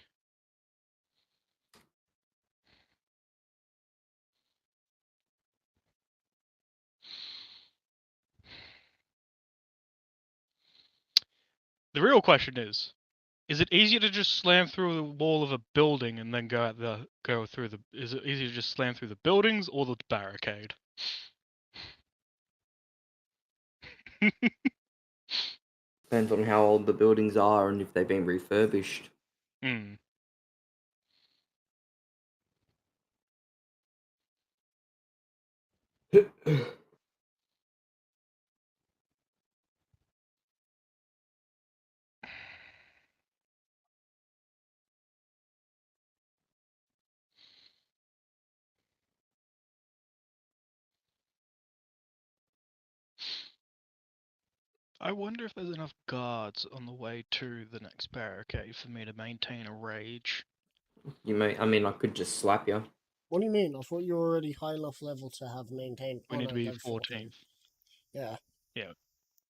The real question is it easier to just slam through the wall of a building and then go through the? Is it easier to just slam through the buildings or the barricade? Depends on how old the buildings are and if they've been refurbished. Hmm. I wonder if there's enough guards on the way to the next barricade for me to maintain a rage. You may. I mean, I could just slap you. What do you mean? I thought you were already high enough level to have maintained. We Oh need to no, be level 14. 14th. Yeah. Yeah,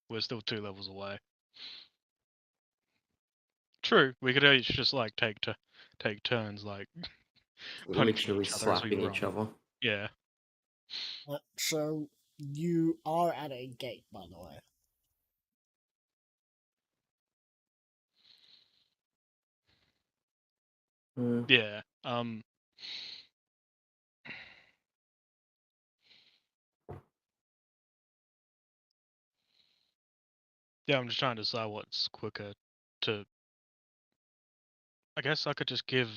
we're still 2 levels away. True, we could each just like take turns like punching Literally each other as we slapping each run. other. Yeah. So you are at a gate, by the way. Yeah. Yeah, I'm just trying to decide what's quicker to. I guess I could just give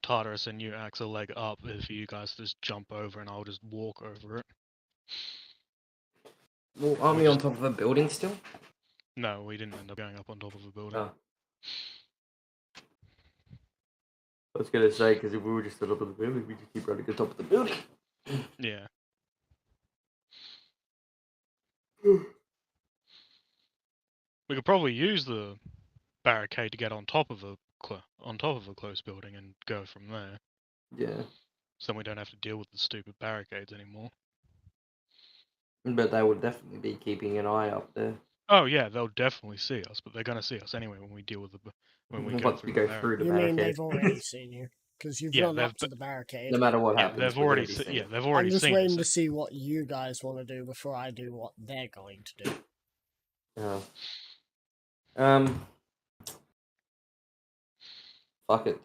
Tartarus and you Axe a leg up if you guys just jump over and I'll just walk over it. Well, aren't Or we on just top of a building still? no, we didn't end up going up on top of a building. Oh. I was gonna say, because if we were just on top of the building, we just keep running on top of the building. Yeah. We could probably use the barricade to get on top of a close building and go from there. Yeah. So then we don't have to deal with the stupid barricades anymore. But they would definitely be keeping an eye up there Oh yeah, they'll definitely see us, but they're gonna see us anyway when we deal with when we go once through we the go barricade. through the You mean barricade. they've already seen you? Because you've Yeah, run up they've to the barricade. No matter what Yeah, happens, they've we're already gonna be yeah, seen. they've I'm already just seen waiting us. to see what you guys want to do before I do what they're going to do. Fuck it,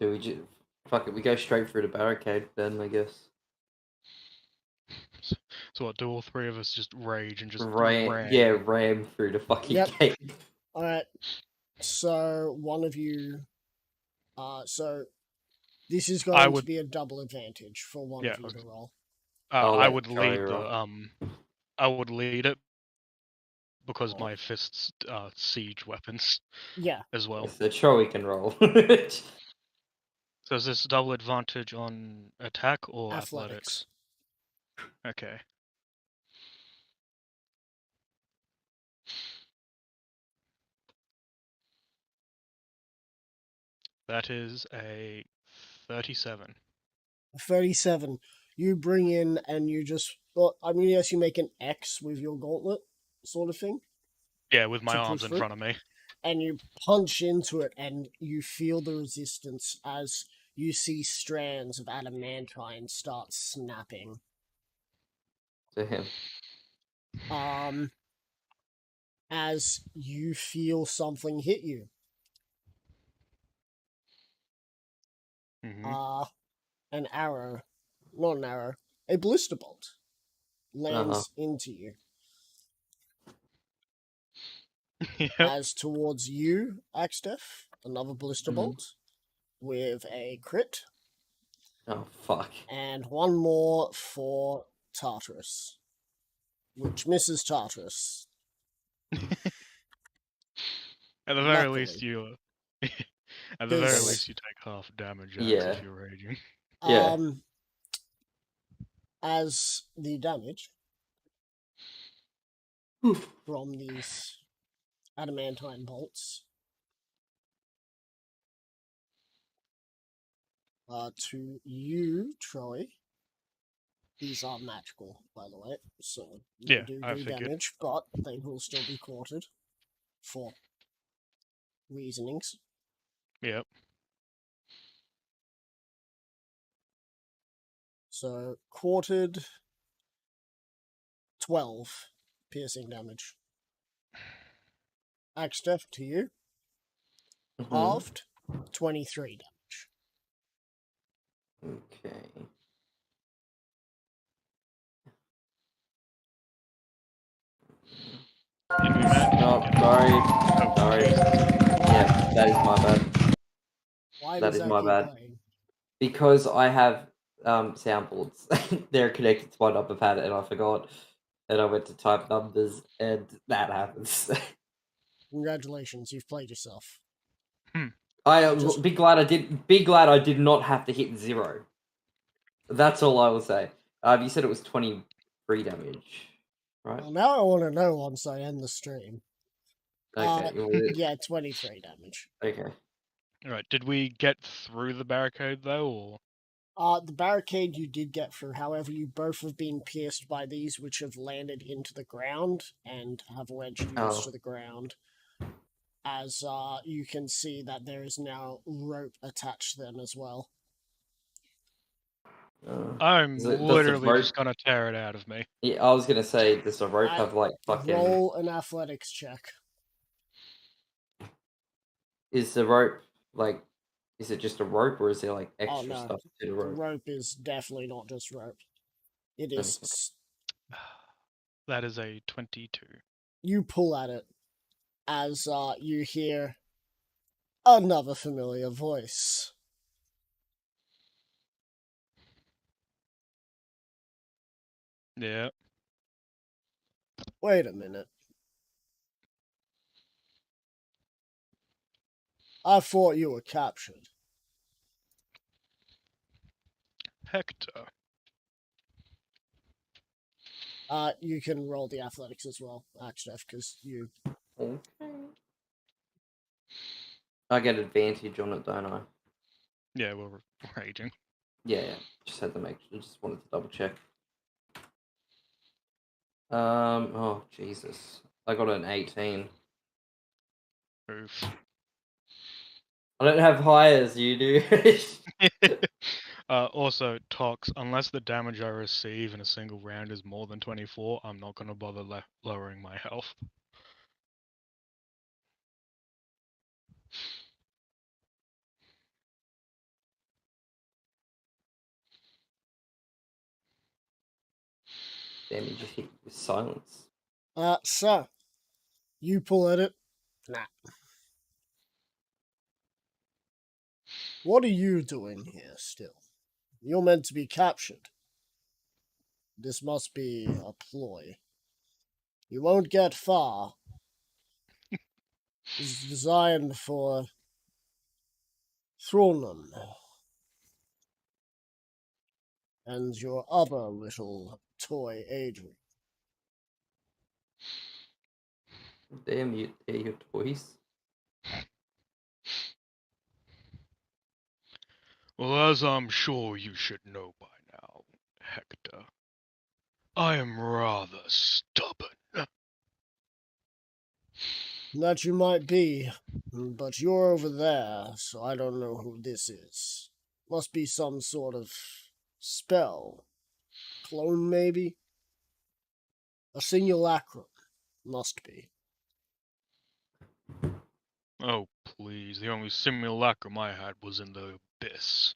fuck it, we go straight through the barricade then, I guess. So what? Do all three of us just rage and just Ram through the fucking Yep. gate. Alright. So one of you so this is going to would- be a double advantage for one Yeah, of you to roll. I'll I let would Charlie lead roll. the I would lead it because Oh. my fists are siege weapons Yeah. as well. So Charlie can roll. So is this double advantage on attack or Athletics. Okay. That is a 37. 37. You bring in and you just well, I mean yes, you make an X with your gauntlet sort of thing. Yeah, with my To arms push in through? front of me. And you punch into it and you feel the resistance as you see strands of adamantine start snapping. To him. As you feel something hit you. Hmm. An arrow, not an arrow, a blister bolt lands into you. Yep. As towards you, Axtef, another blister Mhm. bolt with a crit, Oh fuck. and one more for Tartarus, which misses Tartarus. At the very Luckily. least, you. At the very Because- least, you take half damage, Axe, Yeah. if you're raging. Yeah. As the damage from these adamantine bolts to you, Troy. These are magical, by the way, so they Yeah, do I figured. damage, but they will still be quartered for reasonings. Yep. So quartered 12 piercing damage. Axtef to you, Mhm. halved 23 damage. Okay. Did we manage? Oh, Yeah. sorry. Oh, Sorry. Jesus. Yeah, that is my bad. Why That does is that my keep bad. playing? Because I have soundboards. They're connected to my number pad and I forgot. And I went to type numbers and that happens. Congratulations, you've played yourself. I Just- be glad I did not have to hit 0. That's all I will say. You said it was 23 damage, right? Well, now I want to know once I end the stream. Okay. Yeah, 23 damage. Okay. Alright, did we get through the barricade, though, or...? The barricade you did get through, however, you both have been pierced by these, which have landed into the ground and have wedged you to the ground. As you can see that there is now rope attached to them as well. I'm Does the literally rope- just gonna tear it out of me. Yeah, I was gonna say, does the rope I- have like fucking? Roll an athletics check. Is the rope like? Is it just a rope, or is there like extra no. stuff to the The rope? rope is definitely not just rope. It is. That is a 22. You pull at it as you hear another familiar voice. Yeah. Wait a minute. I thought you were captured. Hector. You can roll the athletics as well, actually, because you. Okay. I get advantage on it, don't I? Yeah, we're raging. Yeah, just had to just wanted to double check. Oh Jesus, I got an 18. Oof. I don't have high as you do. Also, Tox, unless the damage I receive in a single round is more than 24, I'm not going to bother lowering my health. Damn, you just hit with silence. So, you pull at it. Nah. What are you doing here still? You're meant to be captured. This must be a ploy. You won't get far. It's designed for Throlnum and your other little toy Adrian. Damn, you, they're your toys. Well, as I'm sure you should know by now, Hector, I am rather stubborn. That you might be, but you're over there, so I don't know who this is. Must be some sort of spell. Clone, maybe? A simulacrum. Must be. Oh, please, the only simulacrum I had was in the abyss.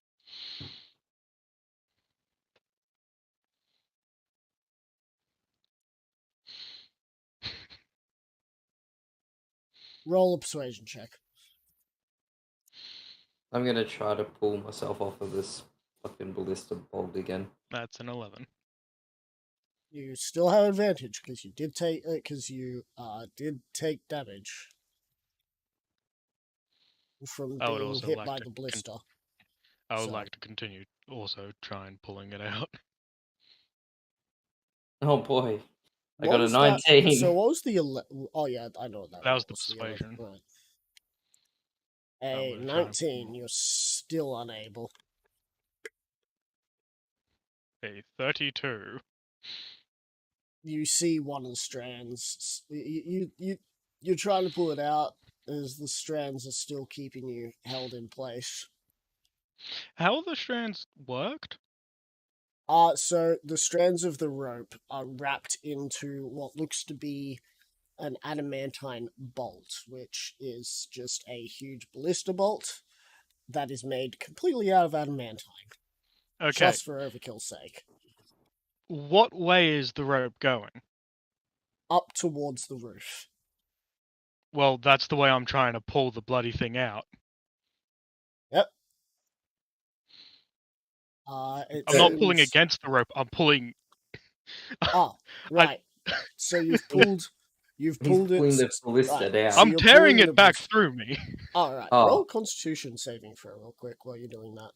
Roll a persuasion check. I'm gonna try to pull myself off of this fucking ballista bolt again. That's an 11. You still have advantage because you did take damage from I would being also hit like by to the blister. I would So- like to continue also trying pulling it out. Oh boy, I What got a was that- 19. So what was the 11? Oh yeah, I know what that. That was the 11. persuasion. Right. I'm A gonna try and 19. You're still unable. A 32. You see one of the strands. You're trying to pull it out as the strands are still keeping you held in place. How are the strands worked? So the strands of the rope are wrapped into what looks to be an adamantine bolt, which is just a huge ballista bolt that is made completely out of adamantine, Okay, just for overkill's sake, what way is the rope going? up towards the roof. Well, that's the way I'm trying to pull the bloody thing out. It I'm not pulling seems- against the rope, I'm pulling... Oh, right. So you've pulled. You've He's pulled pulling it. the ballista right, down. so I'm you're tearing pulling it the back ballista- through me. All right. Oh. Roll a Constitution saving throw real quick while you're doing that.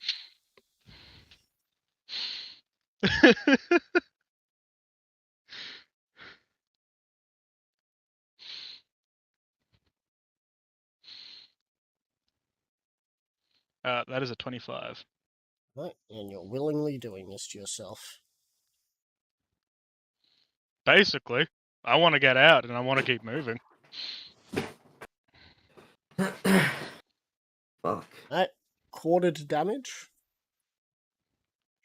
That is a 25. Right, and you're willingly doing this to yourself. Basically, I want to get out and I want to keep moving. Fuck. Right, quartered damage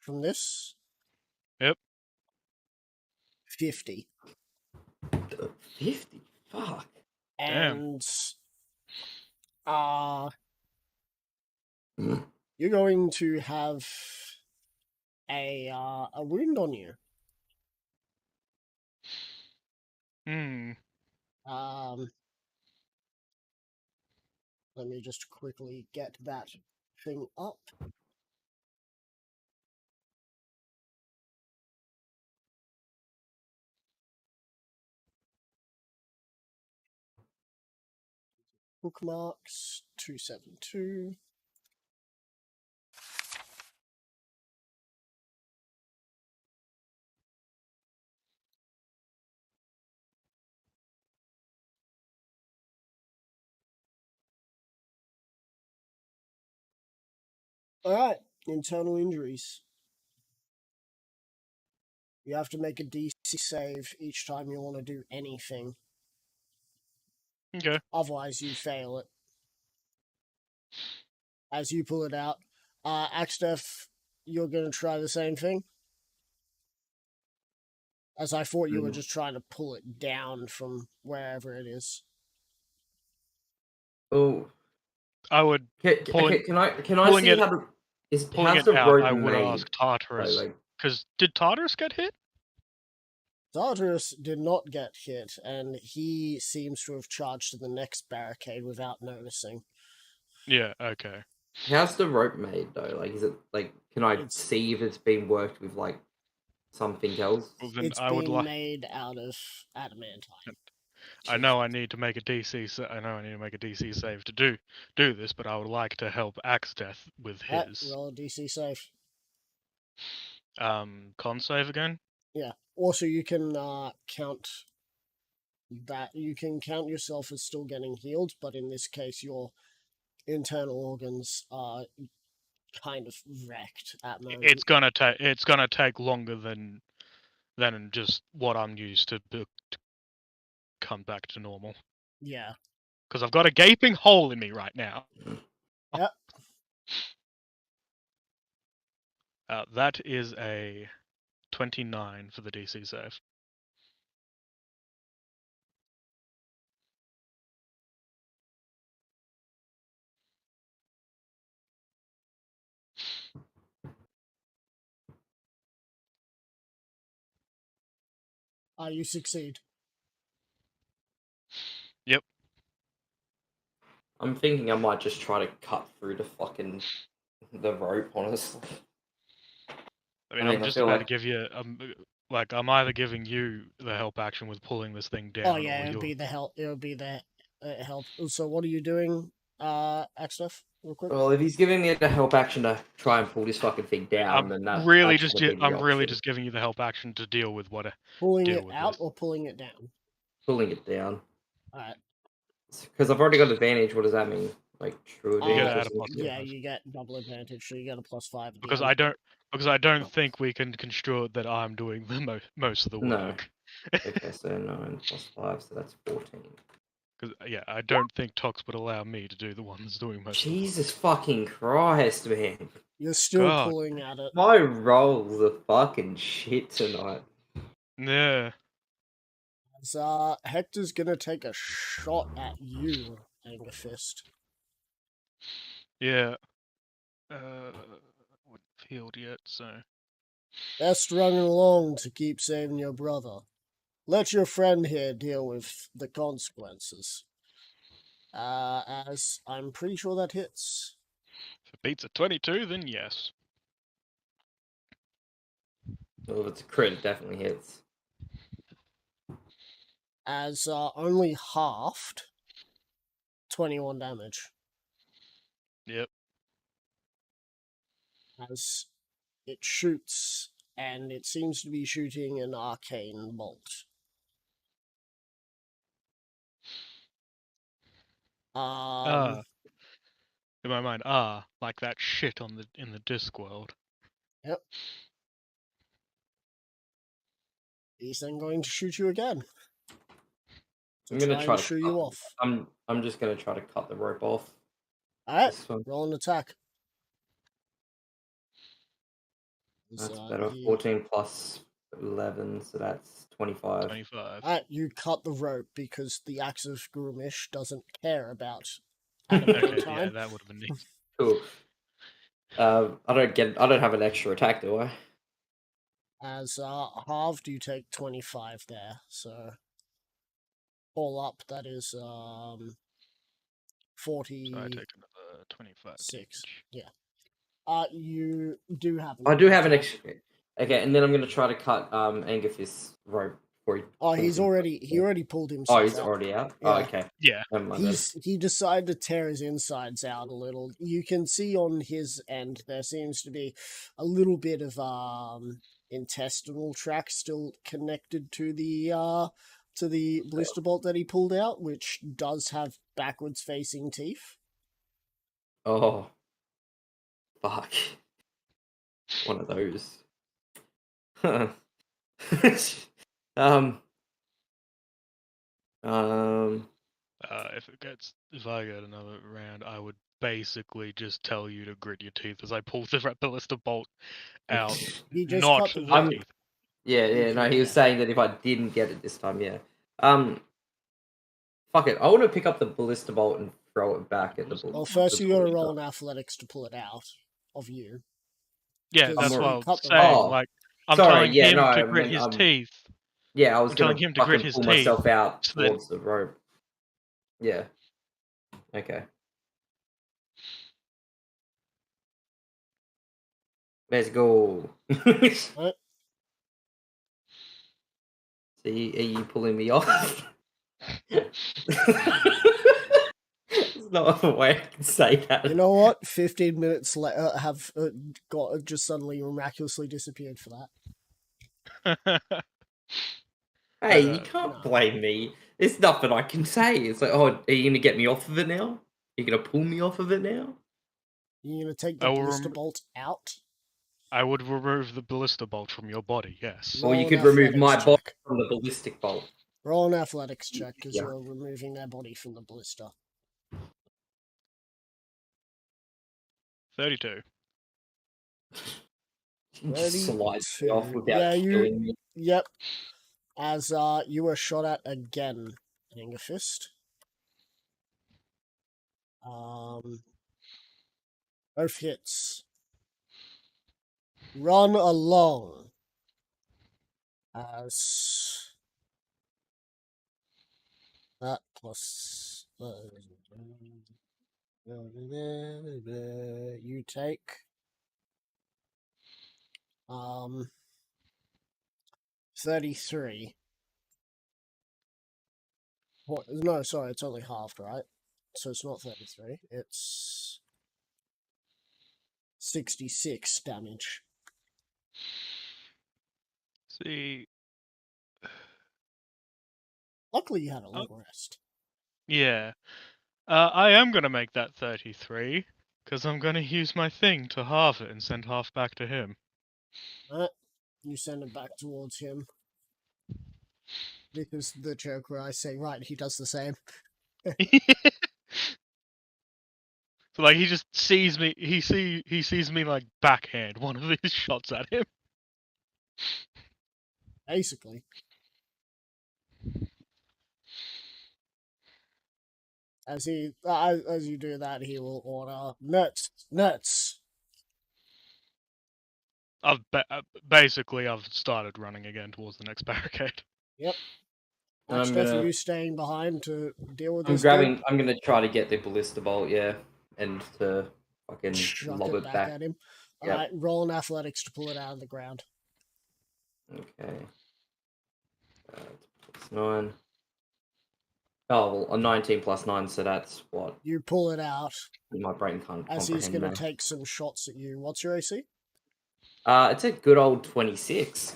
from this. Yep. 50. 50? Fuck. Damn. And Mm. you're going to have a wound on you. Hmm. Let me just quickly get that thing up. Bookmarks 272. All right. internal injuries. You have to make a DC save each time you want to do anything. Okay. Otherwise, you fail it. As you pull it out, Axtef, you're going to try the same thing? As I thought you were just trying to pull it down from wherever it is. Oh, I would okay, can I pulling see it- how pulling how's it the out. rope I would made? ask Tartarus, Like, because did Tartarus get hit? Tartarus did not get hit, and he seems to have charged to the next barricade without noticing. Yeah. Okay. how's the rope made though? Like, is it like, can I It's- see if it's been worked with like something else? Well, then It's I would being like. made out of adamantine. I know I need to make a DC. I know I need to make a DC save to do this, but I would like to help Axteth with Alright, his roll a DC save. con save again. Yeah. Also, you can count that. You can count yourself as still getting healed, but in this case, your internal organs are kind of wrecked at the moment. It's gonna take longer than just what I'm used to come back to normal. Yeah. Because I've got a gaping hole in me right now. Yep. That is a 29 for the DC save. You succeed. Yep. I'm thinking I might just try to cut through the rope, honestly. I mean, I I'm just feel about to like- give you I'm either giving you the help action with pulling this thing down. Oh yeah, or it would you're... be the help. It would be the help. So what are you doing, Axtef? Real quick. Well, if he's giving me the help action to try and pull this fucking thing down, then I'm that's really option. just giving you the help action to deal with what. Pulling deal it with out this. or pulling it down. Pulling it down. Alright. Because I've already got advantage. What does that mean? Like true You advantage? gotta add a or plus something? Yeah, 5. you get double advantage, so you get a +5 at the Because end. I don't think we can construe it that I'm doing the most of the No. work. Okay, so 9 + 5, so that's 14. Because I don't think Tox would allow me to do the one that's doing most Jesus fucking Christ, man. You're still God. pulling at it. My rolls are fucking shit tonight. of the work. Yeah. As, Hector's gonna take a shot at you, Anger Fist. Yeah. Wouldn't healed yet, so. Best running along to keep saving your brother. Let your friend here deal with the consequences. As I'm pretty sure that hits. If it beats a 22, then yes. Well, if it's a crit, it definitely hits. As only halved 21 damage. Yep. As it shoots, and it seems to be shooting an arcane bolt. In my mind, like that shit in the Discworld. Yep. He's then going to shoot you again. I'm gonna try to to shoot you cut- off. I'm just gonna try to cut the rope off. Alright, This one. roll an attack. That's better. 14 plus 11, so that's 25. 25. Alright, you cut the rope because the axe of Grumish doesn't care about Okay, yeah, adamantine. that would have been neat. Cool. I don't have an extra attack, do I? As halved, you take 25 there. So all up, that is 40. So I take another 25 Six. damage. You do have. I do have an attack. extra. Okay, and then I'm gonna try to cut Angerfist's rope. Before he Oh, pulls he himself. already pulled himself. Oh, he's out. already out. Yeah. Oh, okay. Yeah. Never mind then. He decided to tear his insides out a little. You can see on his end there seems to be a little bit of intestinal tract still connected to the blister bolt that he pulled out, which does have backwards facing teeth. Oh, fuck. One of those. um. If I get another round, I would basically just tell you to grit your teeth as I pull the ballista bolt out. You just Not cut the the I'm- rope. teeth. Yeah. No, he was Yeah. saying that if I didn't get it this time, yeah. Fuck it. I want to pick up the ballista bolt and throw it back at the bull. Well, first you gotta bully roll guy. an athletics to pull it out of you. Yeah, 'Cause that's you what I'm cut the saying. rope. Like, I'm Sorry, telling yeah, him no, to I grit meant, his teeth. Yeah, I was I'm gonna telling him to grit fucking his pull myself teeth out so that- towards the rope. Yeah. Okay. Let's go. Right? See, are you pulling me off? There's no other way I can say that. You know what? 15 minutes later, have got just suddenly miraculously disappeared for that. Hey, you can't No. blame me. There's nothing I can say. It's like, oh, are you gonna get me off of it now? Are you gonna pull me off of it now? You're gonna take I the will ballista bolt out. I would remove the ballista bolt from your body, yes. Or you Roll could an remove my athletics body check. from the ballistic bolt. Roll an athletics check because Yeah. you're removing their body from the ballista. 32. You just slide me off 32. without Yeah, you- killing me. Yep. As you were shot at again, Angerfist. Both hits. Run along. As that plus you take 33. What? No, sorry, it's only halved, right? So it's not 33. It's 66 damage. See, Luckily, you had a long rest. yeah. I am gonna make that 33, because I'm gonna use my thing to halve it and send half back to him. You send it back towards him. Because the joke where I say, right, he does the same. So like he just sees me he sees me like backhand one of these shots at him. Basically. As you do that, he will order nuts. Basically I've started running again towards the next barricade. Yep. And I'm Steph, are gonna- you staying behind to deal with I'm this? grabbing. I'm gonna try to get the ballista bolt, yeah, and to fucking Chuck lob it it back back. at him. Yep. Alright, roll an athletics to pull it out of the ground. Okay. It's 9. Oh well, a 19 plus 9, so that's what You pull it out my brain can't as he's comprehend going to now. take some shots at you. What's your AC? It's a good old 26.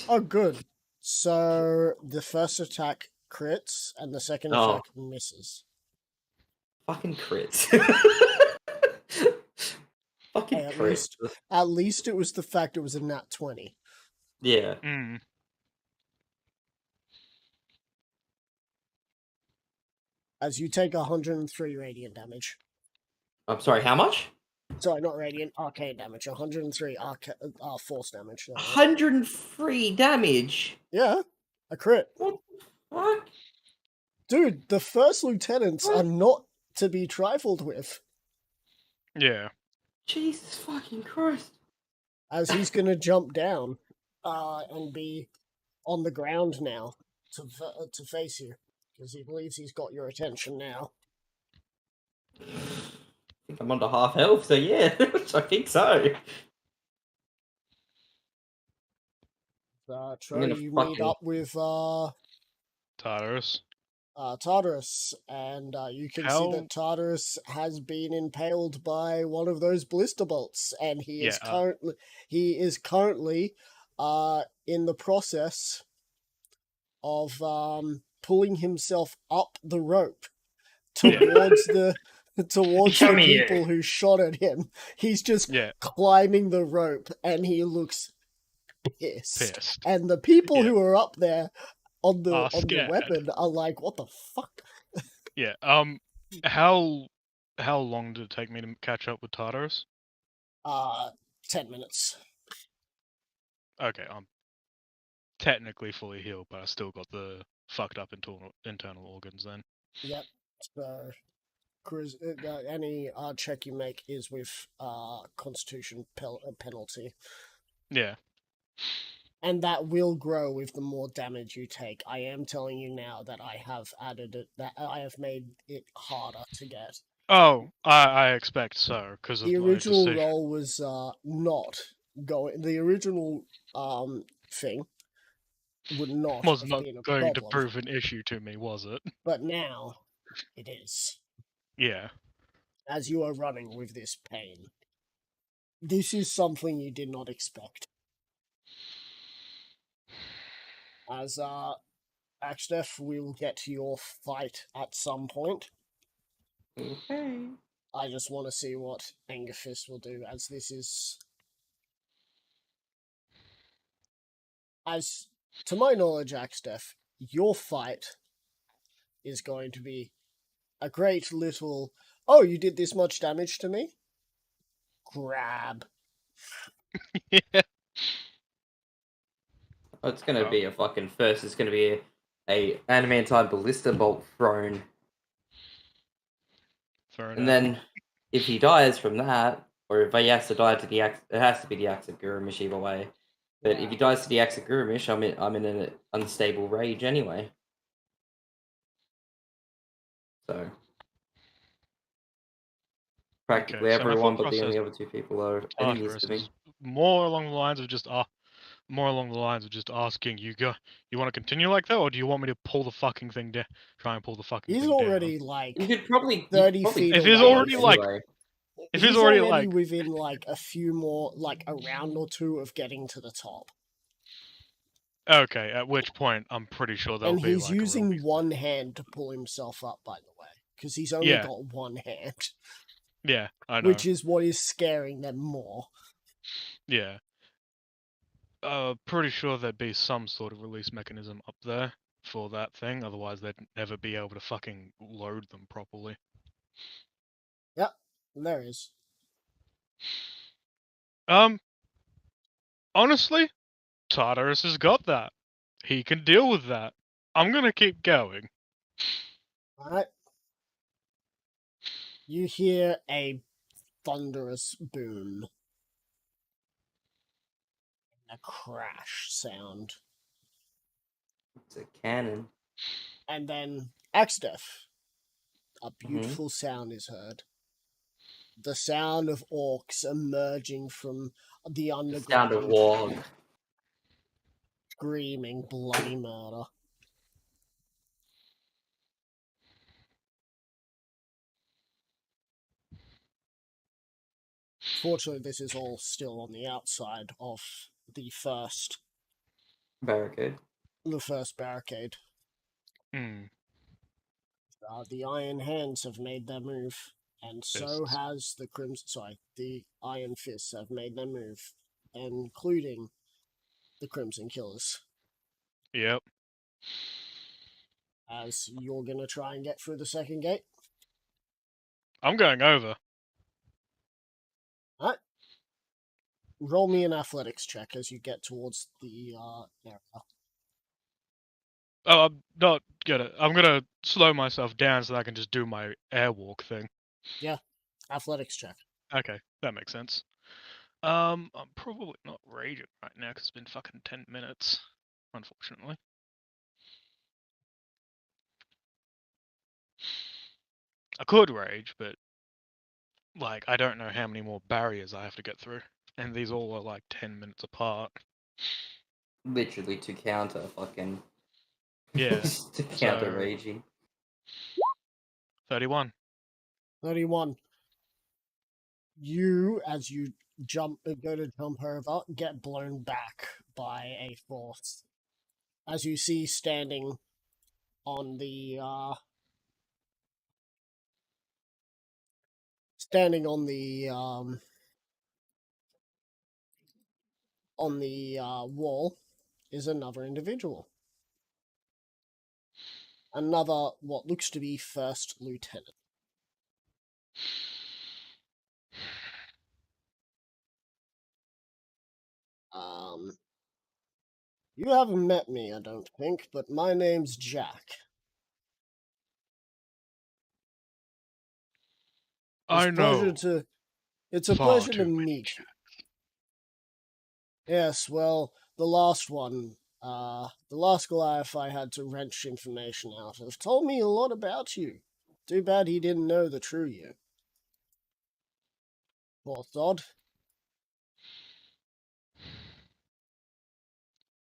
Oh, good. So the first attack crits and the second Oh. attack misses. Fucking crits. Fucking Hey, crits. at least it was the fact it was a nat 20. Yeah. Mm. As you take 103 radiant damage. I'm sorry, how much? Sorry, not radiant, arcane damage. 103 force damage. No, 103 damage? yeah, a crit. What the fuck? Dude, the first lieutenants What? are not to be trifled with. Yeah. Jesus fucking Christ. As he's going to jump down and be on the ground now to face you. Because he believes he's got your attention now. I think I'm under half health, so yeah, I think so. Troy, gonna you meet fucking- up with Tartarus. Tartarus, and you can see How- that Tartarus has been impaled by one of those ballista bolts, and he is currently in the process of pulling himself up the rope towards towards Come the here. people who shot at him. He's just Yeah, climbing the rope, and he looks pissed. pissed. And the people Yeah. who are up there on the Are on the scared. weapon are like, "What the fuck?" Yeah. How long did it take me to catch up with Tartarus? 10 minutes. Okay, I'm technically fully healed, but I still got the fucked up internal organs then. Yep. So, any check you make is with Constitution penalty, Yeah. and that will grow with the more damage you take. I am telling you now that I have added it. That I have made it harder to get. Oh, I expect so because of The my original decision. roll was not going. The original thing would not Was have not been a going to problem, prove an issue to me, was it? but now it is. Yeah. As you are running with this pain, this is something you did not expect. As Axdef, we'll get to your fight at some point. Okay. I just want to see what Angerfist will do, as this is, as to my knowledge, Axdef, your fight is going to be a great little. Oh, you did this much damage to me? Grab. Yeah. Oh, it's gonna Oh. be a fucking first. It's gonna be a adamantine ballista bolt thrown, Fair and enough. then if he dies from that, or if he has to die to the axe, it has to be the axe of Gurumish either way. But if he dies to the axe of Gurumish, I'm in an unstable rage anyway. So practically Okay, so my everyone, thought but the only process other two people are with enemies Tartarus to me. is more along the lines of just asking you want to continue like that, or do you want me to pull the fucking thing down? Try and pull the fucking He's thing already down. like You could probably 30 feet If away. he's already like, anyway. if he's he's already already like, within like a few more, like a round or two of getting to the top. okay, at which point I'm pretty sure there'll And be he's like using a release. one hand to pull himself up, by the way, because he's only Yeah. got one hand, Yeah, I know. which is what is scaring them more. Yeah. Pretty sure there'd be some sort of release mechanism up there for that thing. Otherwise, they'd never be able to fucking load them properly. Yep, there is. Honestly, Tartarus has got that. He can deal with that. I'm gonna keep going. Alright. You hear a thunderous boom. A crash sound. It's a cannon. And then, Axdef, a Mm-hmm. beautiful sound is heard. The sound of orcs emerging from the The underground. sound of warg. Screaming bloody murder. Fortunately, this is all still on the outside of the first Barricade. barricade. Hmm. The Iron Hands have made their move, and so Fists. has the the Iron Fists have made their move, including the Crimson Killers. Yep. As you're gonna try and get through the second gate. I'm going over. Alright. Roll me an athletics check as you get towards the area. Oh, I'm not gonna. I'm gonna slow myself down so that I can just do my airwalk thing. Athletics check. Okay, that makes sense. I'm probably not raging right now because it's been fucking 10 minutes, unfortunately. I could rage, but like I don't know how many more barriers I have to get through, and these all are like 10 minutes apart. Literally to counter fucking. Yeah. To counter So- raging. 31. 31. You, as you go to jump over, get blown back by a force. As you see standing on the standing on the wall is another individual. Another, what looks to be first lieutenant. You haven't met me, I don't think, but my name's Jack. I know. It's a far pleasure to too many meet you. Jacks. Yes, well, the last one, the last Goliath I had to wrench information out of, told me a lot about you. Too bad he didn't know the true you. Poor sod.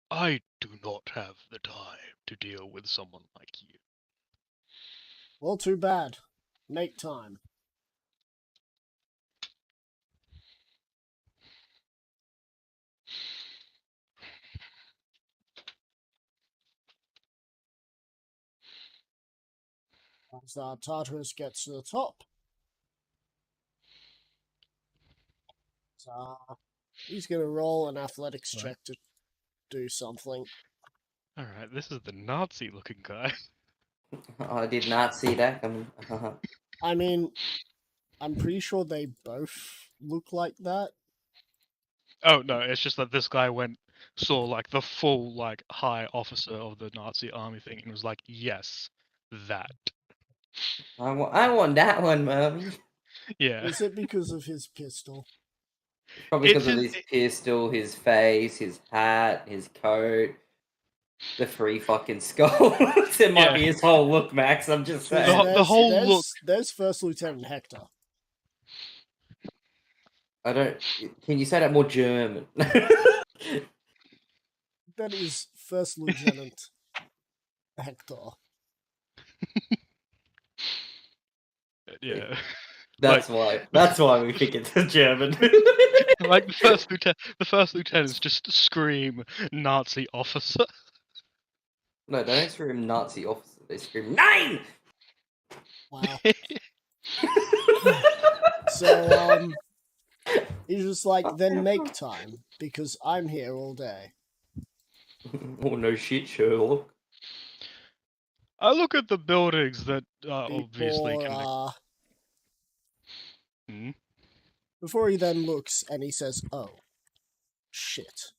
I do not have the time to deal with someone like you. Well, too bad. Make time. As Tartarus gets to the top, he's going to roll an athletics Right. check to do something. Alright, this is the Nazi looking guy. I did not see that coming. I mean, I'm pretty sure they both look like that. Oh no, it's just that this guy saw like the full like high officer of the Nazi army thing and was like, yes, that. I want that one, Mum. Yeah. Is it because of his pistol? Probably It's because of his his pistol, his face, his hat, his coat, the 3 fucking skulls. It might Yeah. be his whole look, Max. I'm just Because saying. The whole look. there's First Lieutenant Hector. I don't. Can you say that more German? That is First Lieutenant Hector. Yeah. That's why. That's why we think it's a German. Like the first lieutenants just scream Nazi officer. No, they don't scream Nazi officer. They scream Nine. Wow. So he's just like, then make time because I'm here all day. Oh no shit, Sherlock. I look at the buildings that are obviously Before connected. before he then looks and he says, "Oh, shit."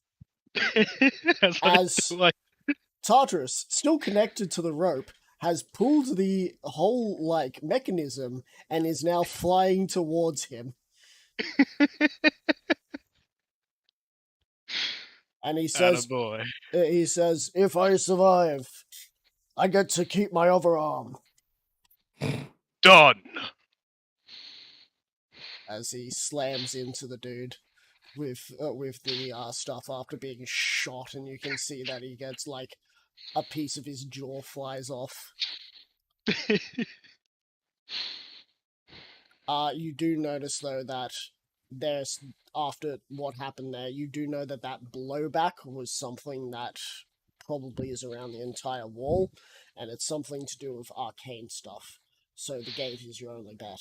As As Tartarus, still connected to the rope, has pulled the whole like mechanism and is now flying towards him. And he says, Attaboy. "If I survive, I get to keep my other arm." Done. As he slams into the dude with the stuff after being shot, and you can see that he gets like a piece of his jaw flies off. You do notice though that there's after what happened there, you do know that that blowback was something that probably is around the entire wall, and it's something to do with arcane stuff. So the gate is your only bet.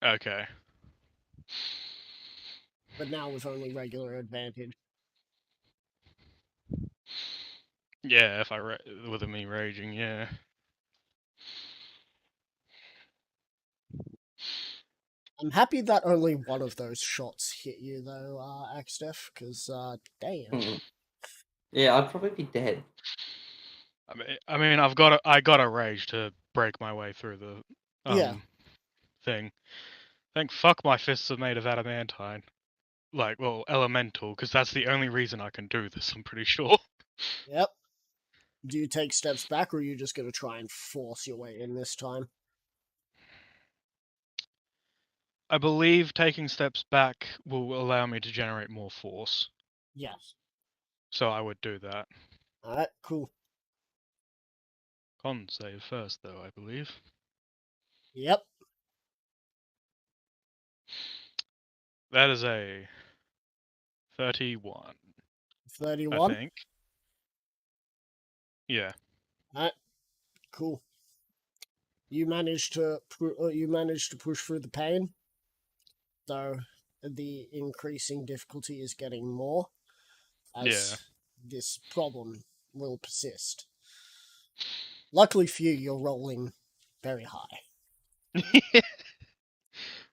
Okay. But now with only regular advantage. Yeah, if with me raging, yeah. I'm happy that only one of those shots hit you though, Axtef, because damn. Yeah, I'd probably be dead. I mean, I got a rage to break my way through the Yeah. thing. Thank fuck my fists are made of adamantine. Like, well, elemental, because that's the only reason I can do this, I'm pretty sure. Yep. Do you take steps back, or are you just going to try and force your way in this time? I believe taking steps back will allow me to generate more force. Yes. So I would do that. Alright, cool. Con save first, though, I believe. Yep. That is a 31. 31. I think. Yeah. Alright, cool. You manage to push through the pain, though the increasing difficulty is getting more as this problem will persist. Luckily for you, you're rolling very high.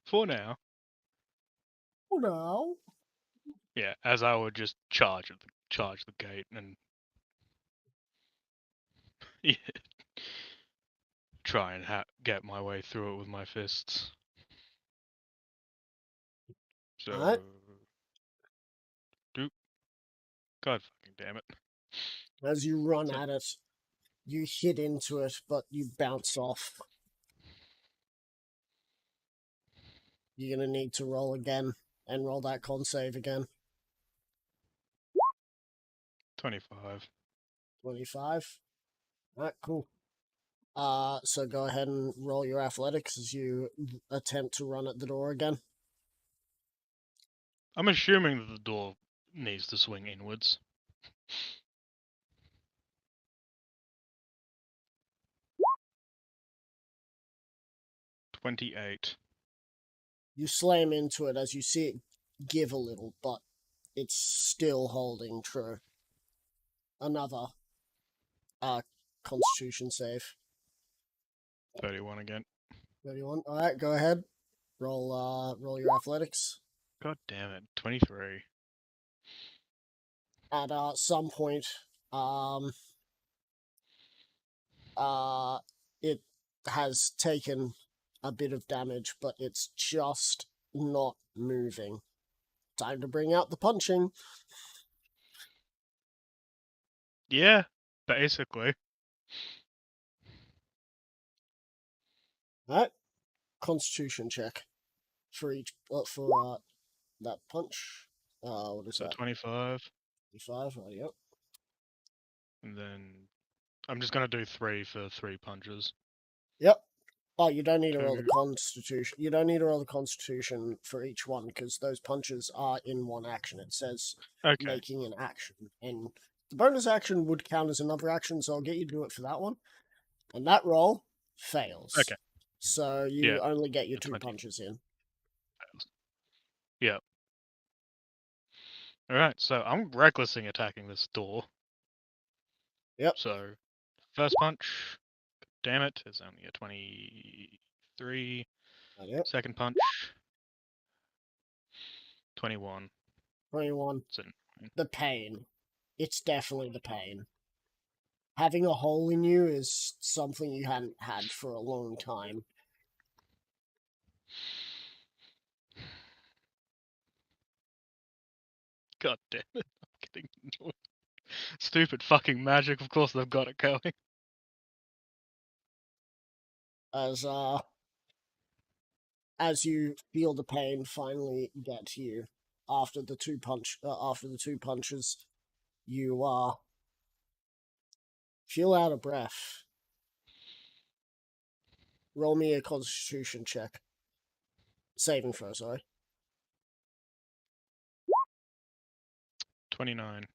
For now. Oh no! Yeah, as I would just charge the gate and yeah, try and get my way through it with my fists. So, Alright. God fucking damn it! As you run So- at it, you hit into it, but you bounce off. You're gonna need to roll again and roll that con save again. 25. 25. Alright, cool. So go ahead and roll your athletics as you attempt to run at the door again. I'm assuming that the door needs to swing inwards. $28. You slam into it as you see it give a little, but it's still holding true. Another Constitution save. 31 again. 31. All right, go ahead. Roll your athletics. God damn it. 23. At some point, it has taken a bit of damage, but it's just not moving. Time to bring out the punching. Yeah, basically. All right, Constitution check for each for that punch. What is So that? 25. 25. Right, yep. And then I'm just going to do 3 for 3 punches. Yep. Oh, you don't need to roll the Two. Constitution. You don't need to roll the Constitution for each one because those punches are in one action. It says Okay. making an action, and the bonus action would count as another action, so I'll get you to do it for that one. And that roll fails. Okay. So you Yeah, only get your the 2 20. punches in. Yep. Alright, so I'm recklessing attacking this door. Yep. So, first punch, damn it, is only a 23. Yep. Second punch, 21. 21. So, The pain. It's definitely the pain. Having a hole in you is something you hadn't had for a long time. God damn it, I'm getting annoyed. Stupid fucking magic, of course they've got it going. As you feel the pain finally get to you after the two punches, you feel out of breath. Roll me a Constitution check. Saving throw, sorry. 29.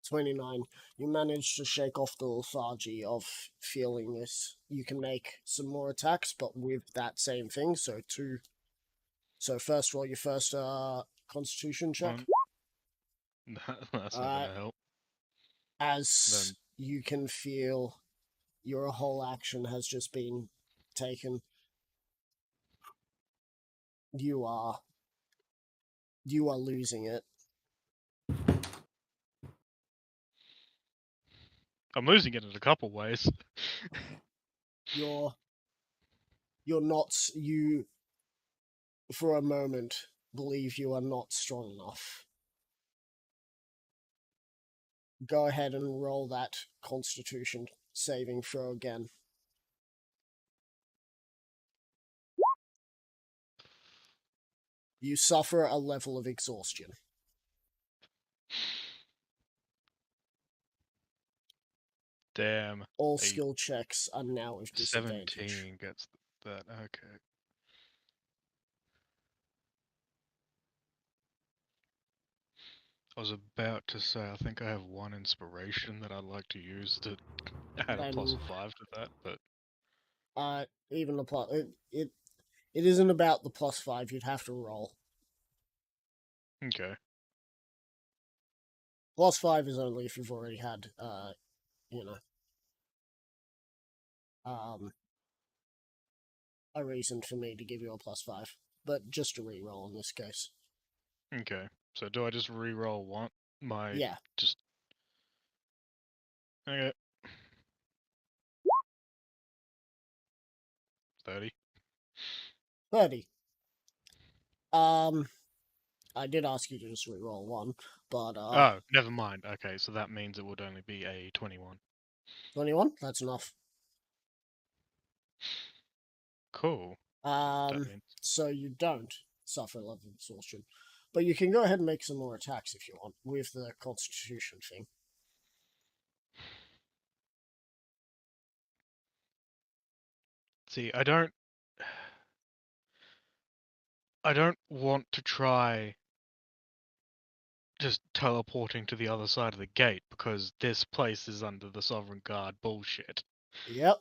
29. You manage to shake off the lethargy of feeling this. You can make some more attacks, but with that same thing. So two. So first roll your first Constitution check. That's not gonna help. As you can feel, your whole action has just been taken. You are losing it. I'm losing it in a couple ways. You're not, you for a moment believe you are not strong enough. Go ahead and roll that Constitution saving throw again. You suffer a level of exhaustion. Damn. All 8. skill checks are now with disadvantage. 17 gets that. Okay. I was about to say, I think I have 1 inspiration that I'd like to use to add a Then- +5 to that, but Even the plus it isn't about the +5. You'd have to roll. Okay. +5 is only if you've already had you know a reason for me to give you a +5, but just a re-roll in this case. Okay. So do I just re-roll one? My Yeah, just okay. 30. 30. I did ask you to just re-roll one, but Oh, never mind. Okay, so that means it would only be a 21. 21. That's enough. Cool. That Um, means so you don't suffer a level of exhaustion, but you can go ahead and make some more attacks if you want with the Constitution thing. see, I don't want to try just teleporting to the other side of the gate because this place is under the Sovereign Guard bullshit. Yep,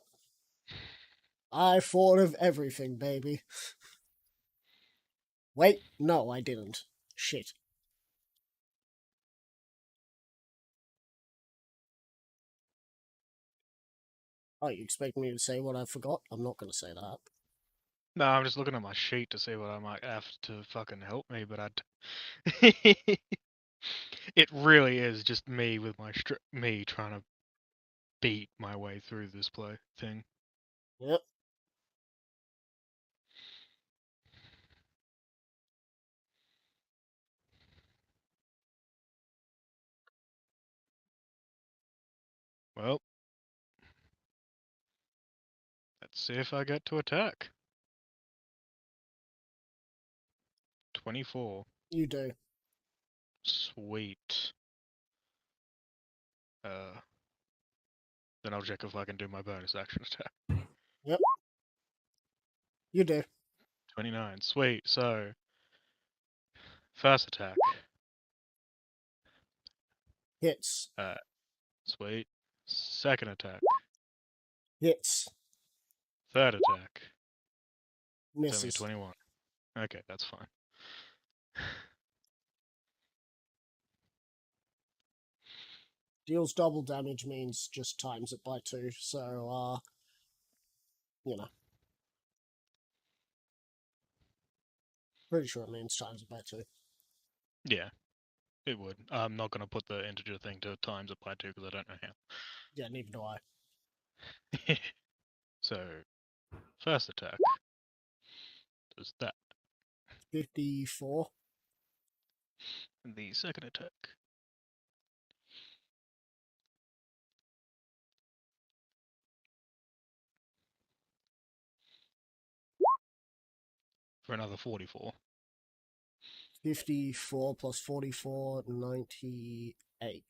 I thought of everything, baby. Wait, no, I didn't. Shit. Oh, you expect me to say what I forgot? I'm not going to say that. No, I'm just looking at my sheet to see what I might have to fucking help me, but it really is just me with me trying to beat my way through this play thing. Yep. Well, let's see if I get to attack. 24. You do. Sweet. Then I'll check if I can do my bonus action attack. Yep. You do. 29. Sweet. So, first attack. Hits. Sweet. Second attack. Hits. Third attack. It's only a Misses. 21. Okay, that's fine. Deals double damage means just times it by 2, so, you know. Pretty sure it means times it by 2. Yeah, it would. I'm not going to put the integer thing to times it by 2 because I don't know Yeah, neither do I. how. So, first attack does that. 54. And the second attack. For another 44. 54 plus 44, 98.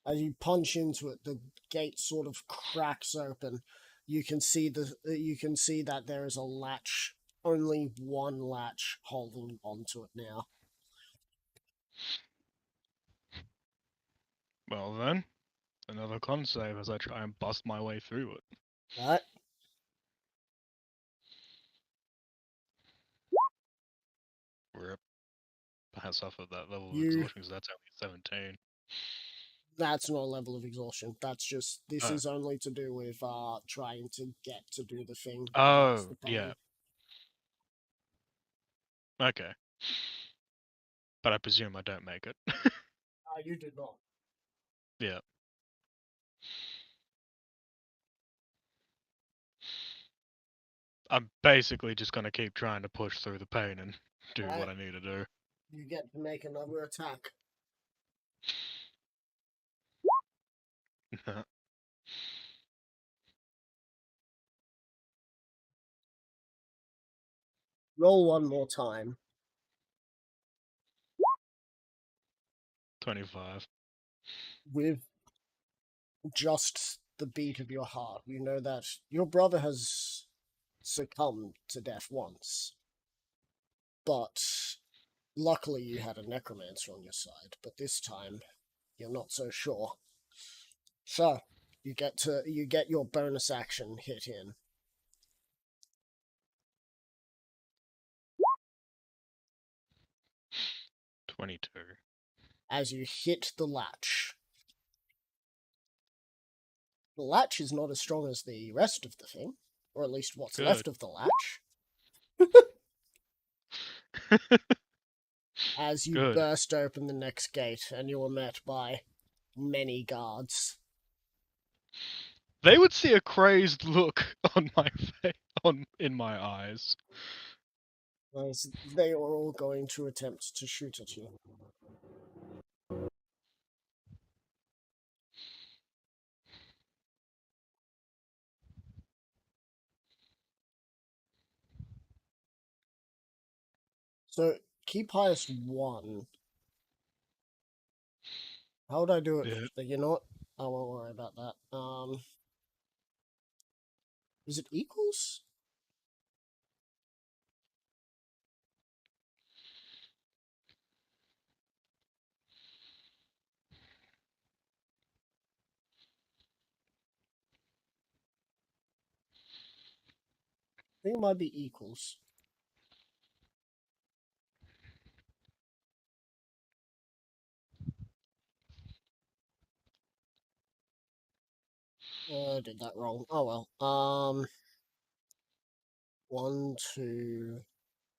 As you punch into it, the gate sort of cracks open. You can see that there is a latch, only one latch holding onto it now. Well then, another con save as I try and bust my way through it. Right? Rip. I suffered that level of You exhaustion because that's only 17. That's not a level of exhaustion. That's just this Oh. is only to do with trying to get to do the thing. Oh, against the yeah. bunny. Okay. But I presume I don't make it. You did not. Yeah. I'm basically just gonna keep trying to push through the pain and do what Right. I need to do. You get to make another attack. Roll one more time. 25. With just the beat of your heart, you know that your brother has succumbed to death once. But luckily you had a necromancer on your side, but this time you're not so sure. So, You get your bonus action hit in. $22. As you hit the latch. The latch is not as strong as the rest of the thing, or at least what's Good. left of the latch. As you Good. burst open the next gate, and you are met by many guards. They would see a crazed look on my in my eyes. As they are all going to attempt to shoot at you. So keep highest 1. How would I do it? Yeah. You know what? I won't worry about that. Is it equals? I think it might be equals. I did that wrong. Oh well. 1, 2,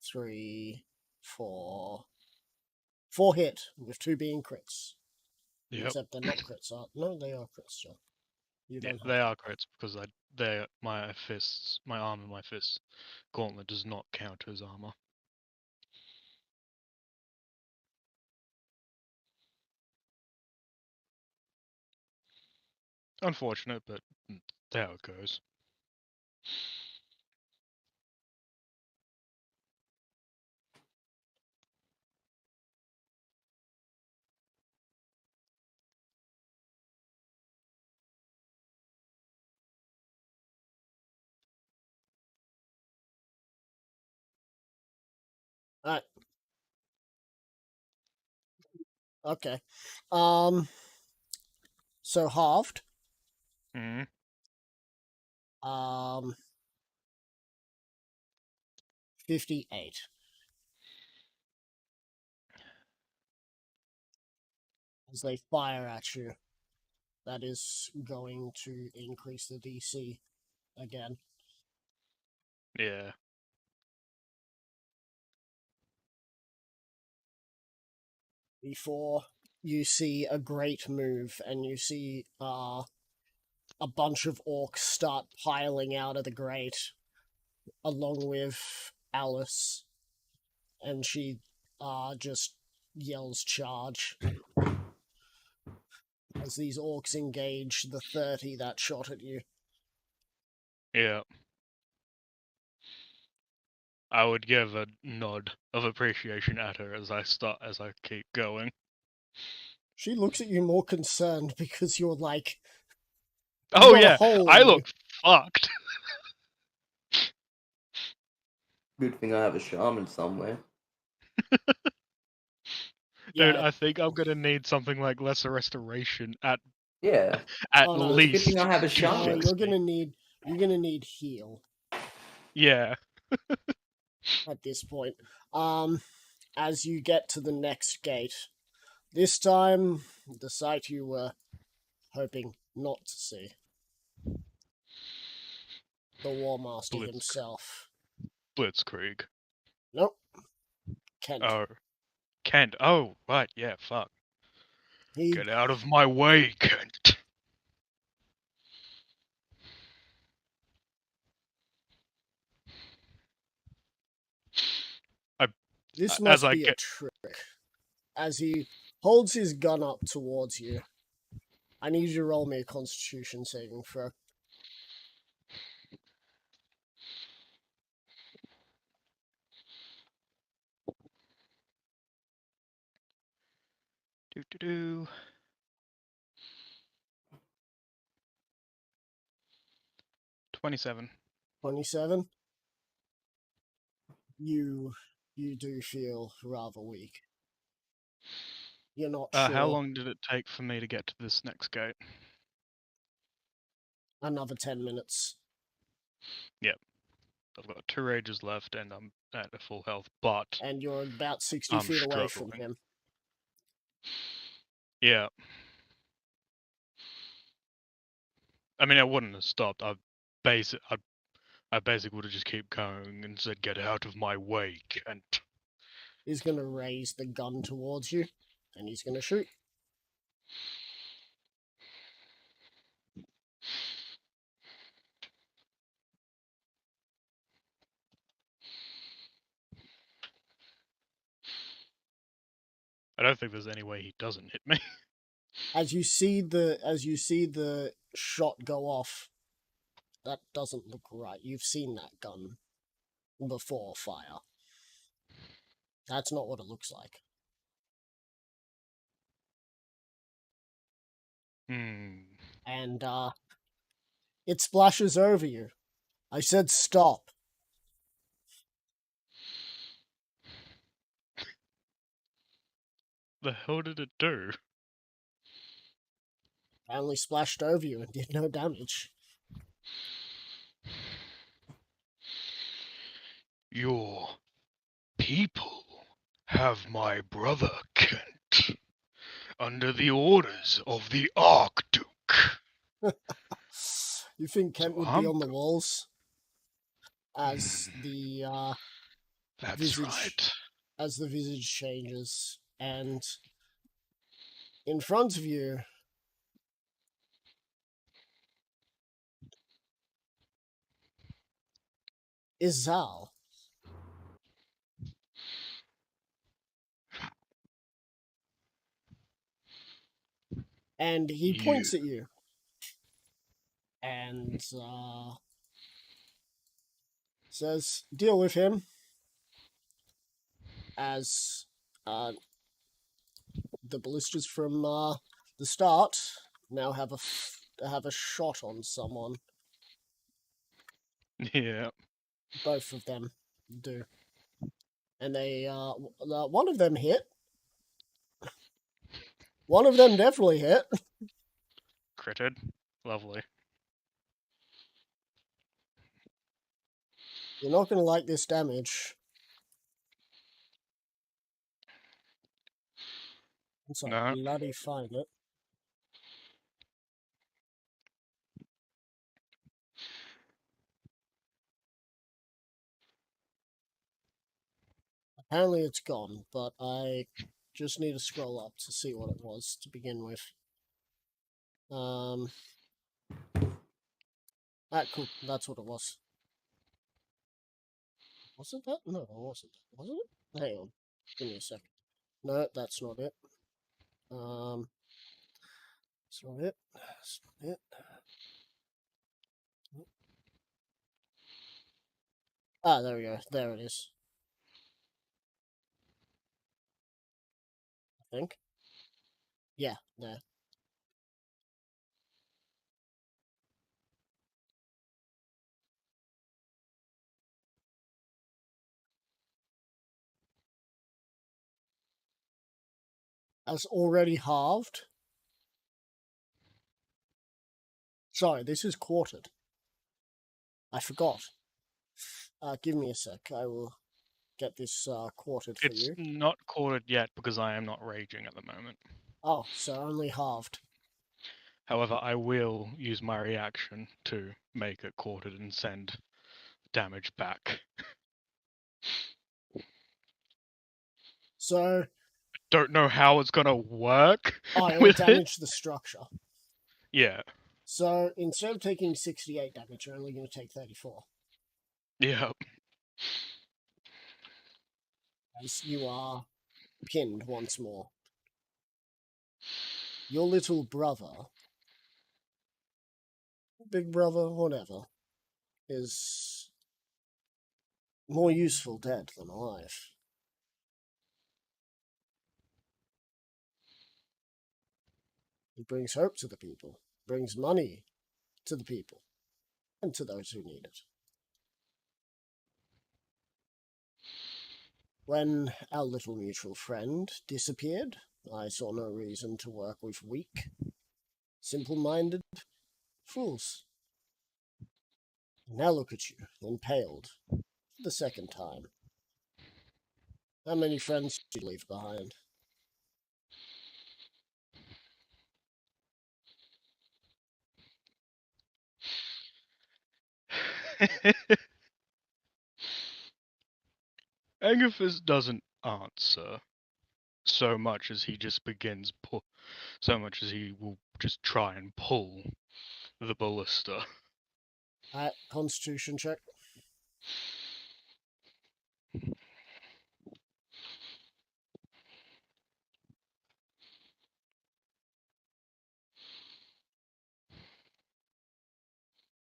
3, 4. 4 hit, with 2 being crits. Yep. Except they're not crits, are no, they are crits, so you Yeah, don't have they are crits because my fists, my arm and my fist gauntlet does not count as armor. Unfortunate, but that's how it goes. Alright. Okay. So halved. Hmm. 58. As they fire at you, that is going to increase the DC again. Yeah. Before you see a great move, and you see a bunch of orcs start piling out of the grate, along with Alice, and she just yells charge. As these orcs engage the 30 that shot at you. Yeah. I would give a nod of appreciation at her as I keep going. She looks at you more concerned because you're like, Oh got a yeah, hole I in you. look fucked. Good thing I have a shaman somewhere. Dude, Yeah. I think I'm gonna need something like lesser restoration at Yeah. at Oh, no. It's a good thing least. I have a No, shaman. you're gonna need heal Yeah. at this point. As you get to the next gate, this time the sight you were hoping not to see. The War Master himself. Blitzkrieg. Nope. Kent. Oh. Kent. Oh, right, yeah, fuck. He Get out of my way, Kent. This As must I be a get trick. As he holds his gun up towards you, I need you to roll me a Constitution saving throw. do. 27. 27. You do feel rather weak. You're not How sure. long did it take for me to get to this next gate? Another 10 minutes. I've got 2 rages left, and I'm at a full health, but And you're about 60 I'm feet away from struggling. him. Yeah. I mean, I wouldn't have stopped. I basically would have just keep going and said, "Get out of my way!" And He's going to raise the gun towards you, and he's going to shoot. I don't think there's any way he doesn't hit me. As you see the shot go off, that doesn't look right. You've seen that gun before fire. That's not what it looks like. And it splashes over you. I said stop. The hell did it do? I only splashed over you and did no damage. Your people have my brother Kent under the orders of the Archduke. You think Kent So would I'm be on the walls as the That's visage right. as the visage changes, and in front of you is Zal. And he points at you. And says, deal with him. As the ballistas from the start now have a shot on someone. Yeah. Both of them do. And they, one of them hit. One of them definitely hit. Critted. Lovely. You're not going to like this damage. I'm sorry, No. bloody find it. Apparently it's gone, but I just need to scroll up to see what it was to begin with. Cool. That's what it was. Was it that? No, it wasn't. Was it? Hang on. Give me a second. No, that's not it. That's not it. That's not it. Ah, there we go. There it is. I think. Yeah, there. As already halved. Sorry, this is quartered. I forgot. Give me a sec. I will get this quartered for It's you. not quartered yet because I am not raging at the moment. Oh, so only halved. However, I will use my reaction to make it quartered and send damage back. So Don't know how it's gonna work it'll with it. damage the structure. Yeah. So instead of taking 68 damage, you're only going to take 34. Yeah. As you are pinned once more. Your little brother, big brother, whatever, is more useful dead than alive. He brings hope to the people, brings money to the people, and to those who need it. When our little mutual friend disappeared, I saw no reason to work with weak, simple-minded fools Now look at you, impaled for the second time. How many friends did you leave behind? Angerfist doesn't answer so much as he just begins so much as he will just try and pull the ballista. Alright, constitution check.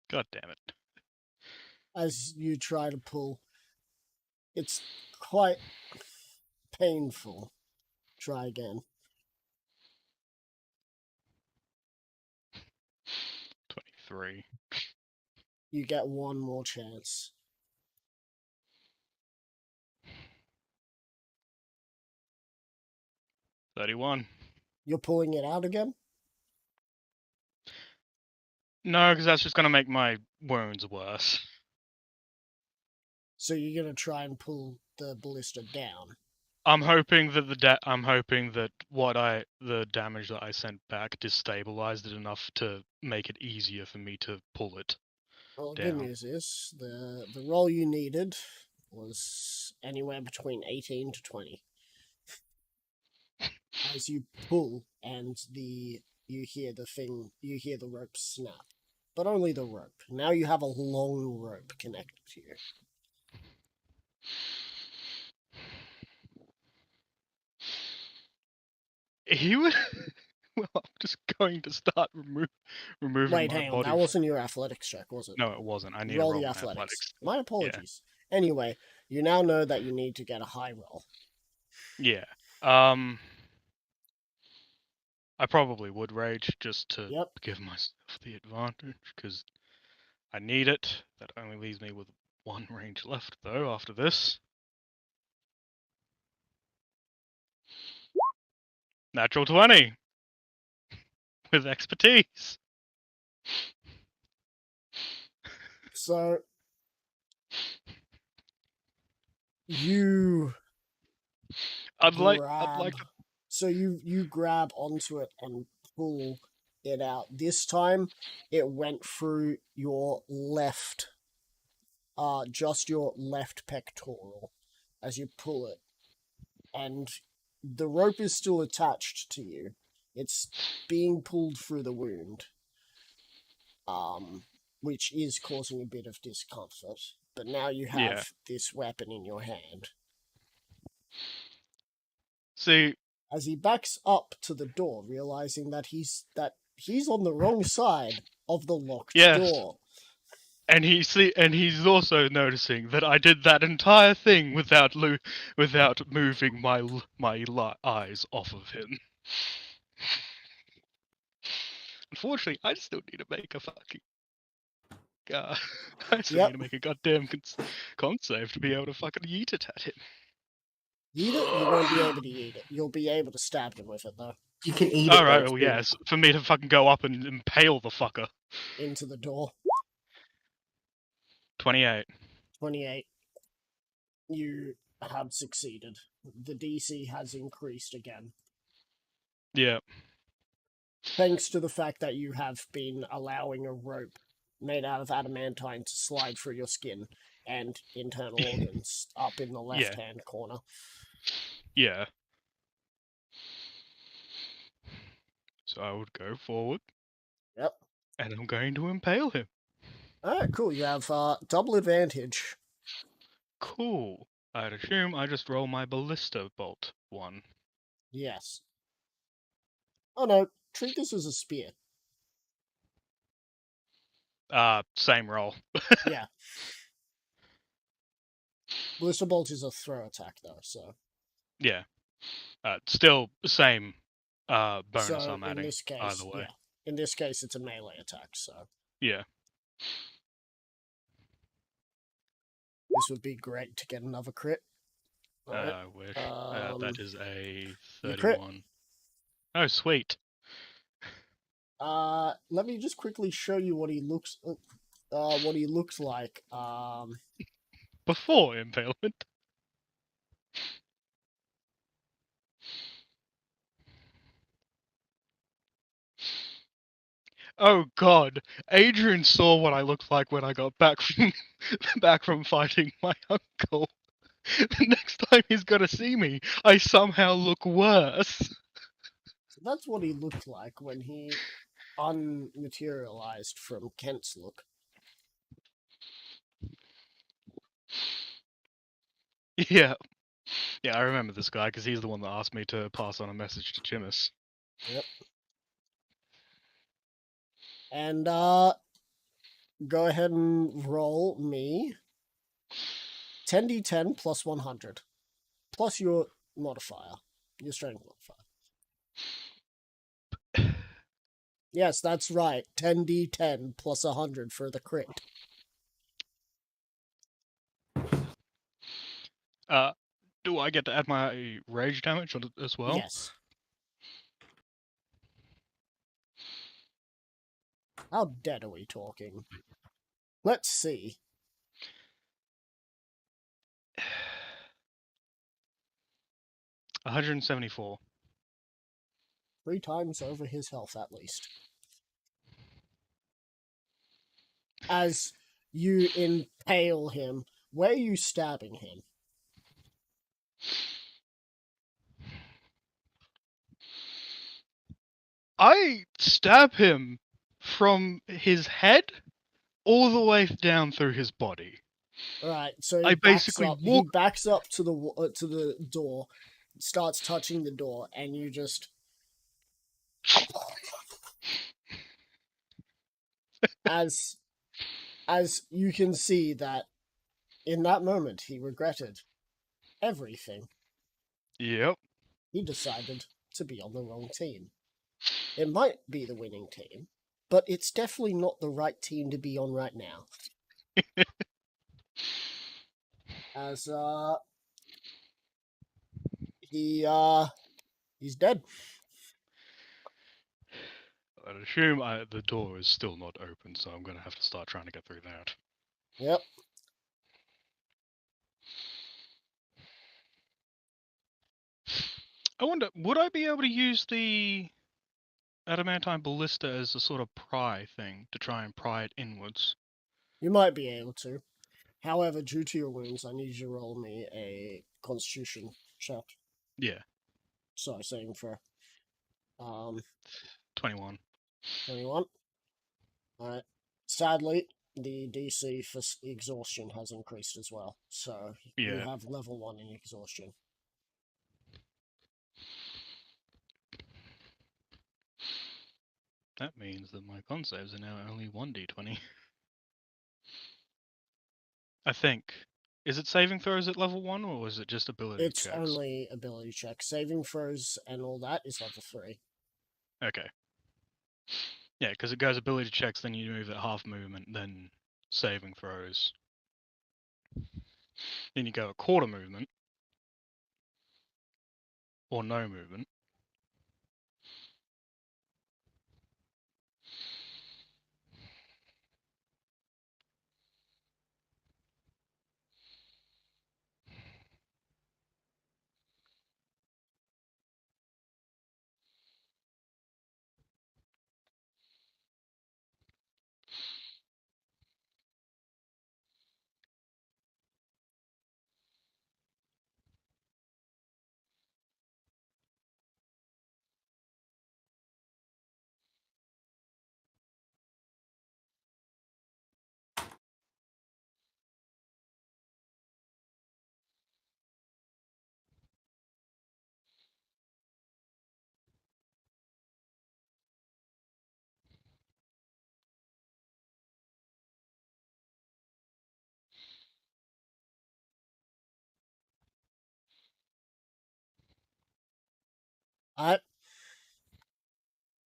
God damn it. As you try to pull, it's quite painful. Try again. 23. You get one more chance. 31. You're pulling it out again? No, because that's just going to make my wounds worse. So you're gonna try and pull the ballista down. I'm hoping that the damage that I sent back destabilized it enough to make it easier for me to pull it. Well, the good Down. news is the roll you needed was anywhere between 18 to 20. As you pull and you hear the rope snap. But only the rope. Now you have a long rope connected to you. He would. Well, I'm just going to start removing Wait, my hang on. body. That wasn't your athletics check, was it? No, it wasn't. I need to Roll roll the my athletics. My apologies. Anyway, you now know that you need to get a high roll. Yeah. I probably would rage just to Yep. give myself the advantage because I need it. That only leaves me with one range left, though. After this, natural 20 with expertise. So you I'd like grab. to. So you grab onto it and pull it out. This time, it went through your left, just your left pectoral, as you pull it, and the rope is still attached to you. It's being pulled through the wound, which is causing a bit of discomfort. But now you have Yeah. this weapon in your hand. See, As he backs up to the door, realizing that he's on the wrong side of the locked Yes. door. and he's also noticing that I did that entire thing without moving my eyes off of him. Unfortunately, I still need to make a fucking. I still Yep. need to make a goddamn con save to be able to fucking yeet it at him. Yeet it, you won't be able to yeet it. You'll be able to stab him with it, though. You can eat it. Alright, though, well, too. yes. For me to fucking go up and impale the fucker. Into the door. 28. 28. You have succeeded. The DC has increased again. Yeah. Thanks to the fact that you have been allowing a rope made out of adamantine to slide through your skin and internal organs up in the left-hand corner. Yeah. So I would go forward. Yep. And I'm going to impale him. Alright, cool. You have double advantage. Cool. I'd assume I just roll my ballista bolt one. Yes. Oh no, treat this as a spear. Same roll. Yeah. Ballista bolt is a throw attack though, so. Yeah. Still same bonus So I'm adding in this case, either way. yeah. In this case, it's a melee attack, so Yeah. this would be great to get another crit. Alright. I wish. That is a you crit. 31. Oh, sweet. Let me just quickly show you what he looks. what he looked like. Before impalement. Oh god, Adrian saw what I looked like when I got back from fighting my uncle. The next time he's gonna see me, I somehow look worse. So that's what he looked like when he unmaterialized from Kent's look. Yeah. Yeah, I remember this guy because he's the one that asked me to pass on a message to Chimus. Yep. And go ahead and roll me 10d10 plus 100 plus your modifier, your strength modifier. Yes, that's right. 10d10 plus 100 for the crit. Do I get to add my rage damage on it as well? Yes. How dead are we talking? Let's see. $174. 3 times over his health, at least. As you impale him, where are you stabbing him? I stab him from his head all the way down through his body. Alright, so I basically he walk. backs up to the door, starts touching the door, and you just as you can see that in that moment he regretted everything. Yep. He decided to be on the wrong team. It might be the winning team, but it's definitely not the right team to be on right now. As he's dead. I'd assume the door is still not open, so I'm gonna have to start trying to get through that. Yep. I wonder, would I be able to use the adamantine ballista as a sort of pry thing to try and pry it inwards? You might be able to. However, due to your wounds, I need you to roll me a constitution check. Yeah, Sorry, saving for 21. 21. Alright. Sadly, the DC for exhaustion has increased as well. So you Yeah. have level 1 in exhaustion. That means that my con saves are now only 1d20. I think. Is it saving throws at level 1, or is it just ability It's checks? only ability check. Saving throws and all that is level 3. Okay. Yeah, because it goes ability checks, then you move at half movement, then saving throws. Then you go at quarter movement. Or no movement. Alright.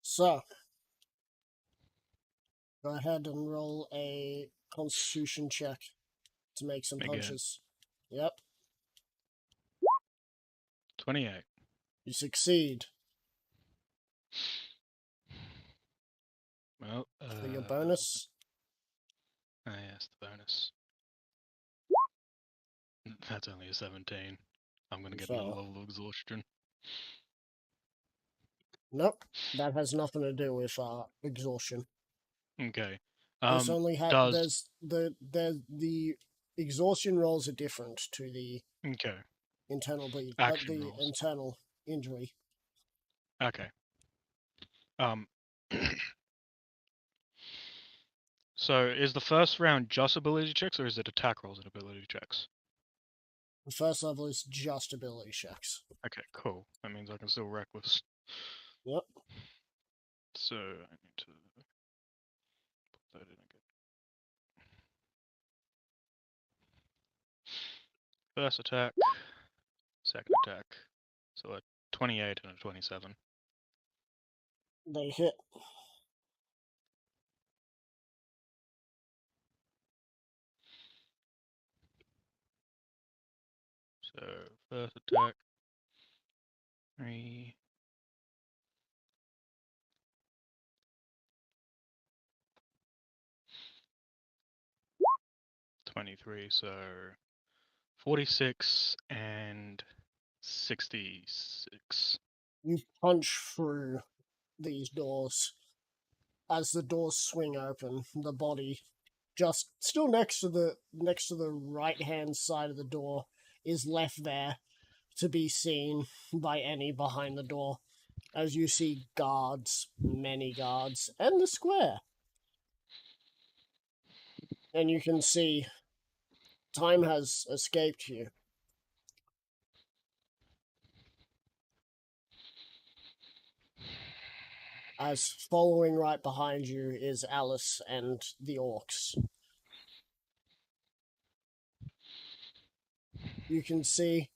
So, go ahead and roll a constitution check to make some Again. punches. Yep. 28. You succeed. Well, For your bonus, Ah, yes, the bonus. That's only a 17. I'm gonna get another So, level of exhaustion. nope, that has nothing to do with exhaustion. Okay. This only Does the exhaustion rolls are different to the okay. internal bleed, Action the rolls. internal injury. Okay. Um. So is the first round just ability checks, or is it attack rolls and ability checks? The first level is just ability checks. Okay, cool. That means I can still reckless. Yep. So I need to put that in again. First attack, second attack. So a 28 and a 27. They hit. So first attack, 3. 23, so 46 and 66. You punch through these doors. As the doors swing open, the body, just still next to the right hand side of the door, is left there to be seen by any behind the door. As you see guards, many guards, and the square. And you can see time has escaped you. As following right behind you is Alice and the orcs. You can see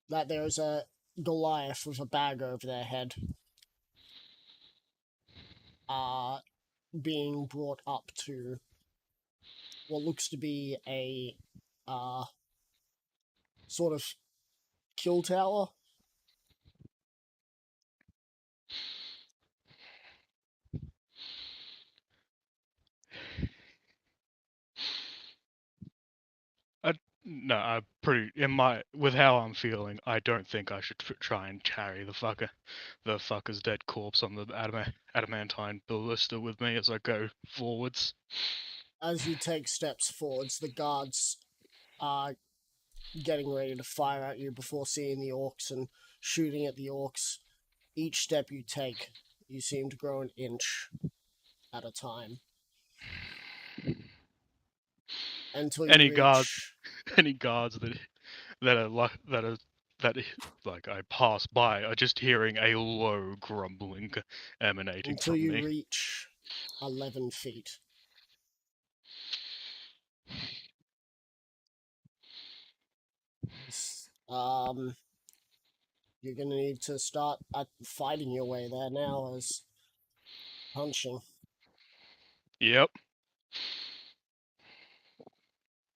that there's a Goliath with a bag over their head. Being brought up to what looks to be a sort of kill tower. No, I'm pretty with how I'm feeling. I don't think I should try and carry the fucker's dead corpse on the adamantine ballista with me as I go forwards. As you take steps forwards, the guards are getting ready to fire at you before seeing the orcs and shooting at the orcs. Each step you take, you seem to grow an inch at a time. Until you Any guards, reach... any guards that like I pass by are just hearing a low grumbling emanating Until from you me. reach 11 feet. You're gonna need to start fighting your way there now as punching. Yep.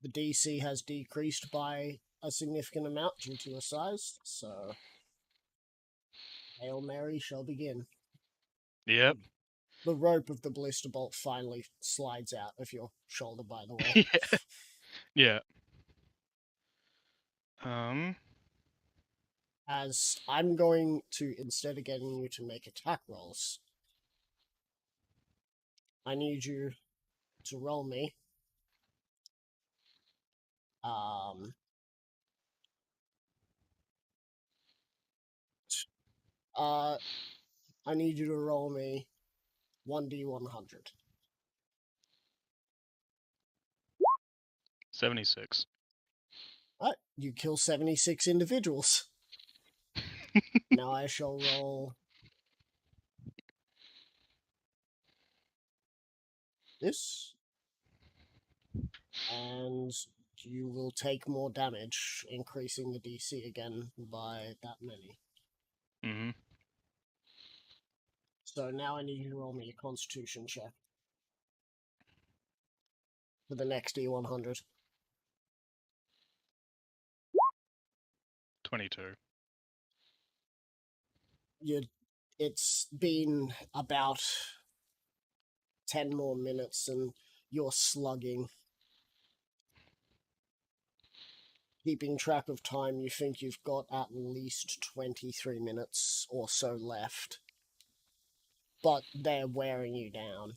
The DC has decreased by a significant amount due to your size, so Hail Mary shall begin. Yep. The rope of the blister bolt finally slides out of your shoulder, by the way. Yeah. As I'm going to, instead of getting you to make attack rolls, I need you to roll me I need you to roll me 1d100. 76. Alright, you kill 76 individuals. Now I shall roll this, and you will take more damage, increasing the DC again by that many. Mm-hmm. So now I need you to roll me a Constitution check for the next D100. 22. It's been about 10 more minutes, and you're slugging. Keeping track of time, you think you've got at least 23 minutes or so left. But they're wearing you down.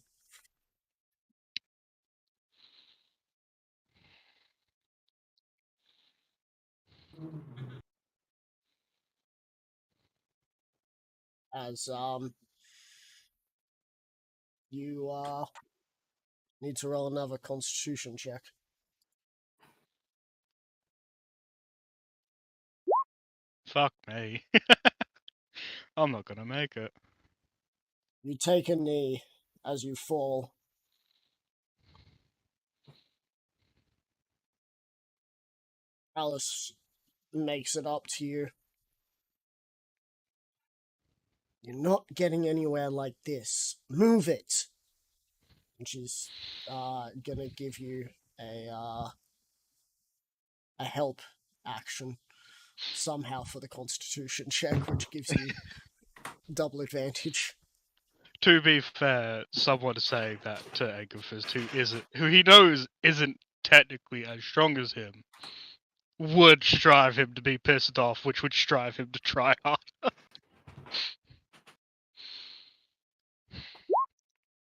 As you need to roll another Constitution check. Fuck me. I'm not gonna make it. You take a knee as you fall. Alice makes it up to you. You're not getting anywhere like this. Move it! And she's gonna give you a help action somehow for the Constitution check, which gives you double advantage. To be fair, someone saying that to Angerfist, who he knows isn't technically as strong as him, would strive him to be pissed off, which would strive him to try harder.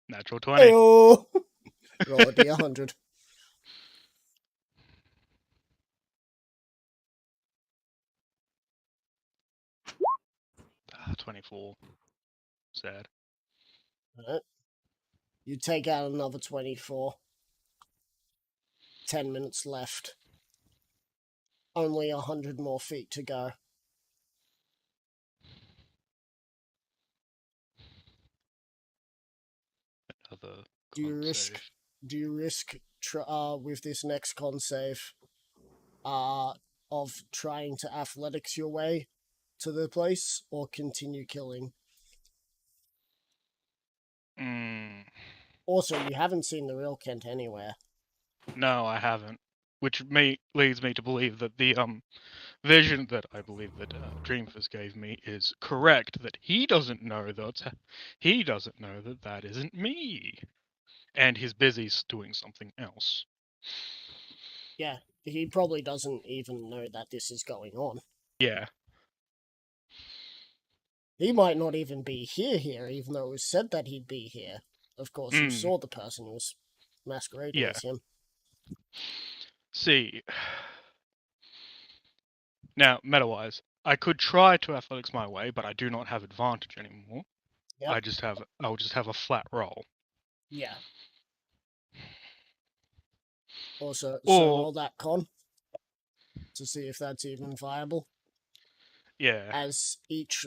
Natural 20. Heyo! Roll a d100. 24. Sad. Alright. You take out another 24. 10 minutes left. Only 100 more feet to go. Another Do you con risk? save. Do you risk with this next con save of trying to athletics your way to the place, or continue killing? Also, you haven't seen the real Kent anywhere. No, I haven't. Which leads me to believe that the vision that I believe that Dreamfist gave me is correct. That he doesn't know that that isn't me, and he's busy doing something else. Yeah, he probably doesn't even know that this is going on. Yeah. He might not even be here, even though it was said that he'd be here. Of course, you Mm. saw the person who was masquerading Yeah. as him. See. Now, meta-wise, I could try to athletics my way, but I do not have advantage anymore. Yep. I'll just have a flat roll. Yeah. Also, so Or- roll that con to see if that's even viable. Yeah. As each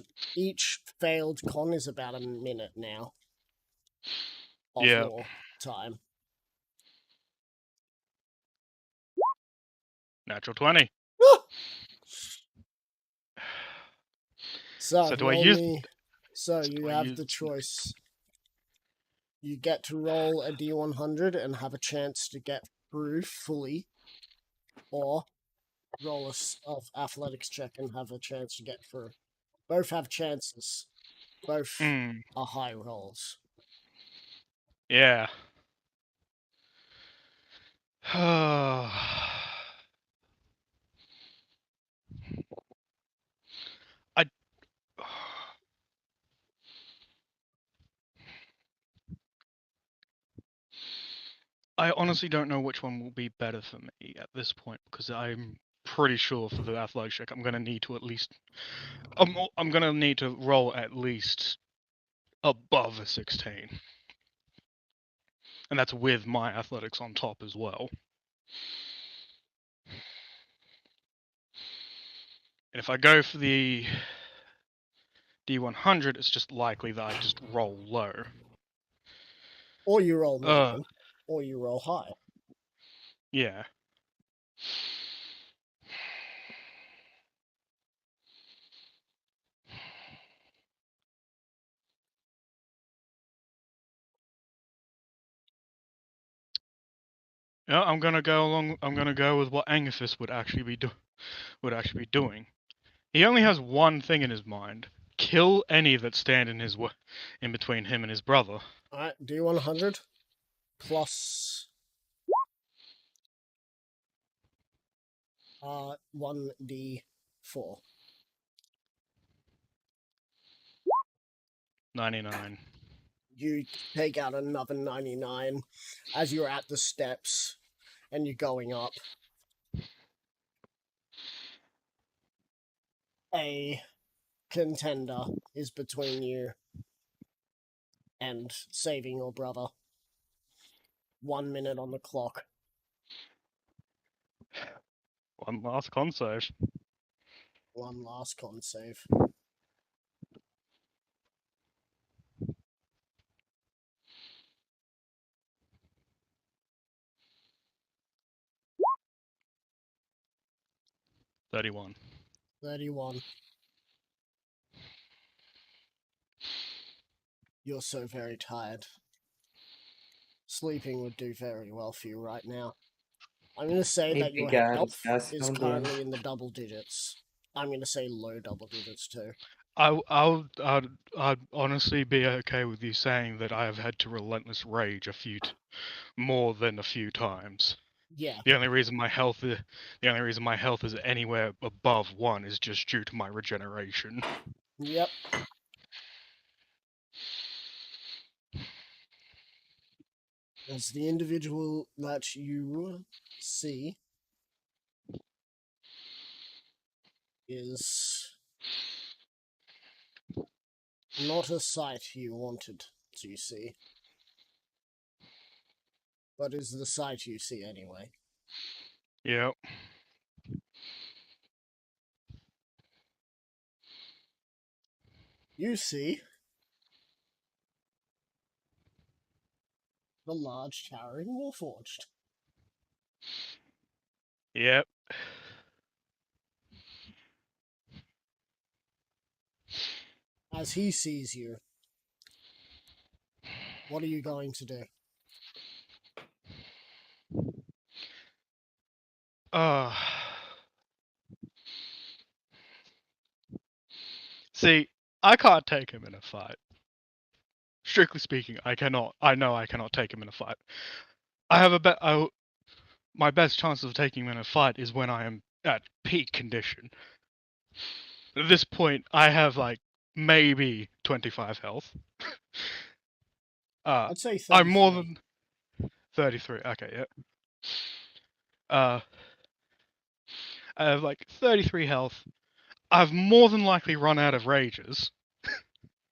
failed con is about a minute now of Yeah. your time. Natural 20. So, So do I roll use- me. So so you do I have use- the choice. You get to roll a d100 and have a chance to get through fully, or roll of athletics check and have a chance to get through. Both have chances. Both Mm. are high rolls. Yeah. I honestly don't know which one will be better for me at this point, because I'm pretty sure for the athletics check I'm gonna need to at least I'm gonna need to roll at least above a 16. And that's with my athletics on top as well. And if I go for the D100, it's just likely that I just roll low. Or you roll medium, or you roll high. Yeah. Yeah, I'm gonna go with what Angerfist would actually be doing. He only has one thing in his mind: kill any that stand in his in between him and his brother. Alright, D100 plus 1d4. 99. You take out another 99 as you're at the steps and you're going up. A contender is between you and saving your brother. 1 minute on the clock. One last con save. One last con save. $31. 31. You're so very tired. Sleeping would do very well for you right now. I'm going to say that your health is currently in the double digits. I'm going to say low double digits too. I'd honestly be okay with you saying that I have had to relentless rage more than a few times. Yeah. The only reason my health is anywhere above 1 is just due to my regeneration. Yep. As the individual that you see is not a sight you wanted to see, but is the sight you see anyway. Yep. You see the large towering Warforged. Yep. As he sees you, what are you going to do? See, I can't take him in a fight. Strictly speaking, I cannot. I know I cannot take him in a fight. I have my best chance of taking him in a fight is when I am at peak condition. At this point, I have like maybe 25 health. I'd say 33. I'm more than 33. Okay, yeah. I have like 33 health. I've more than likely run out of rages.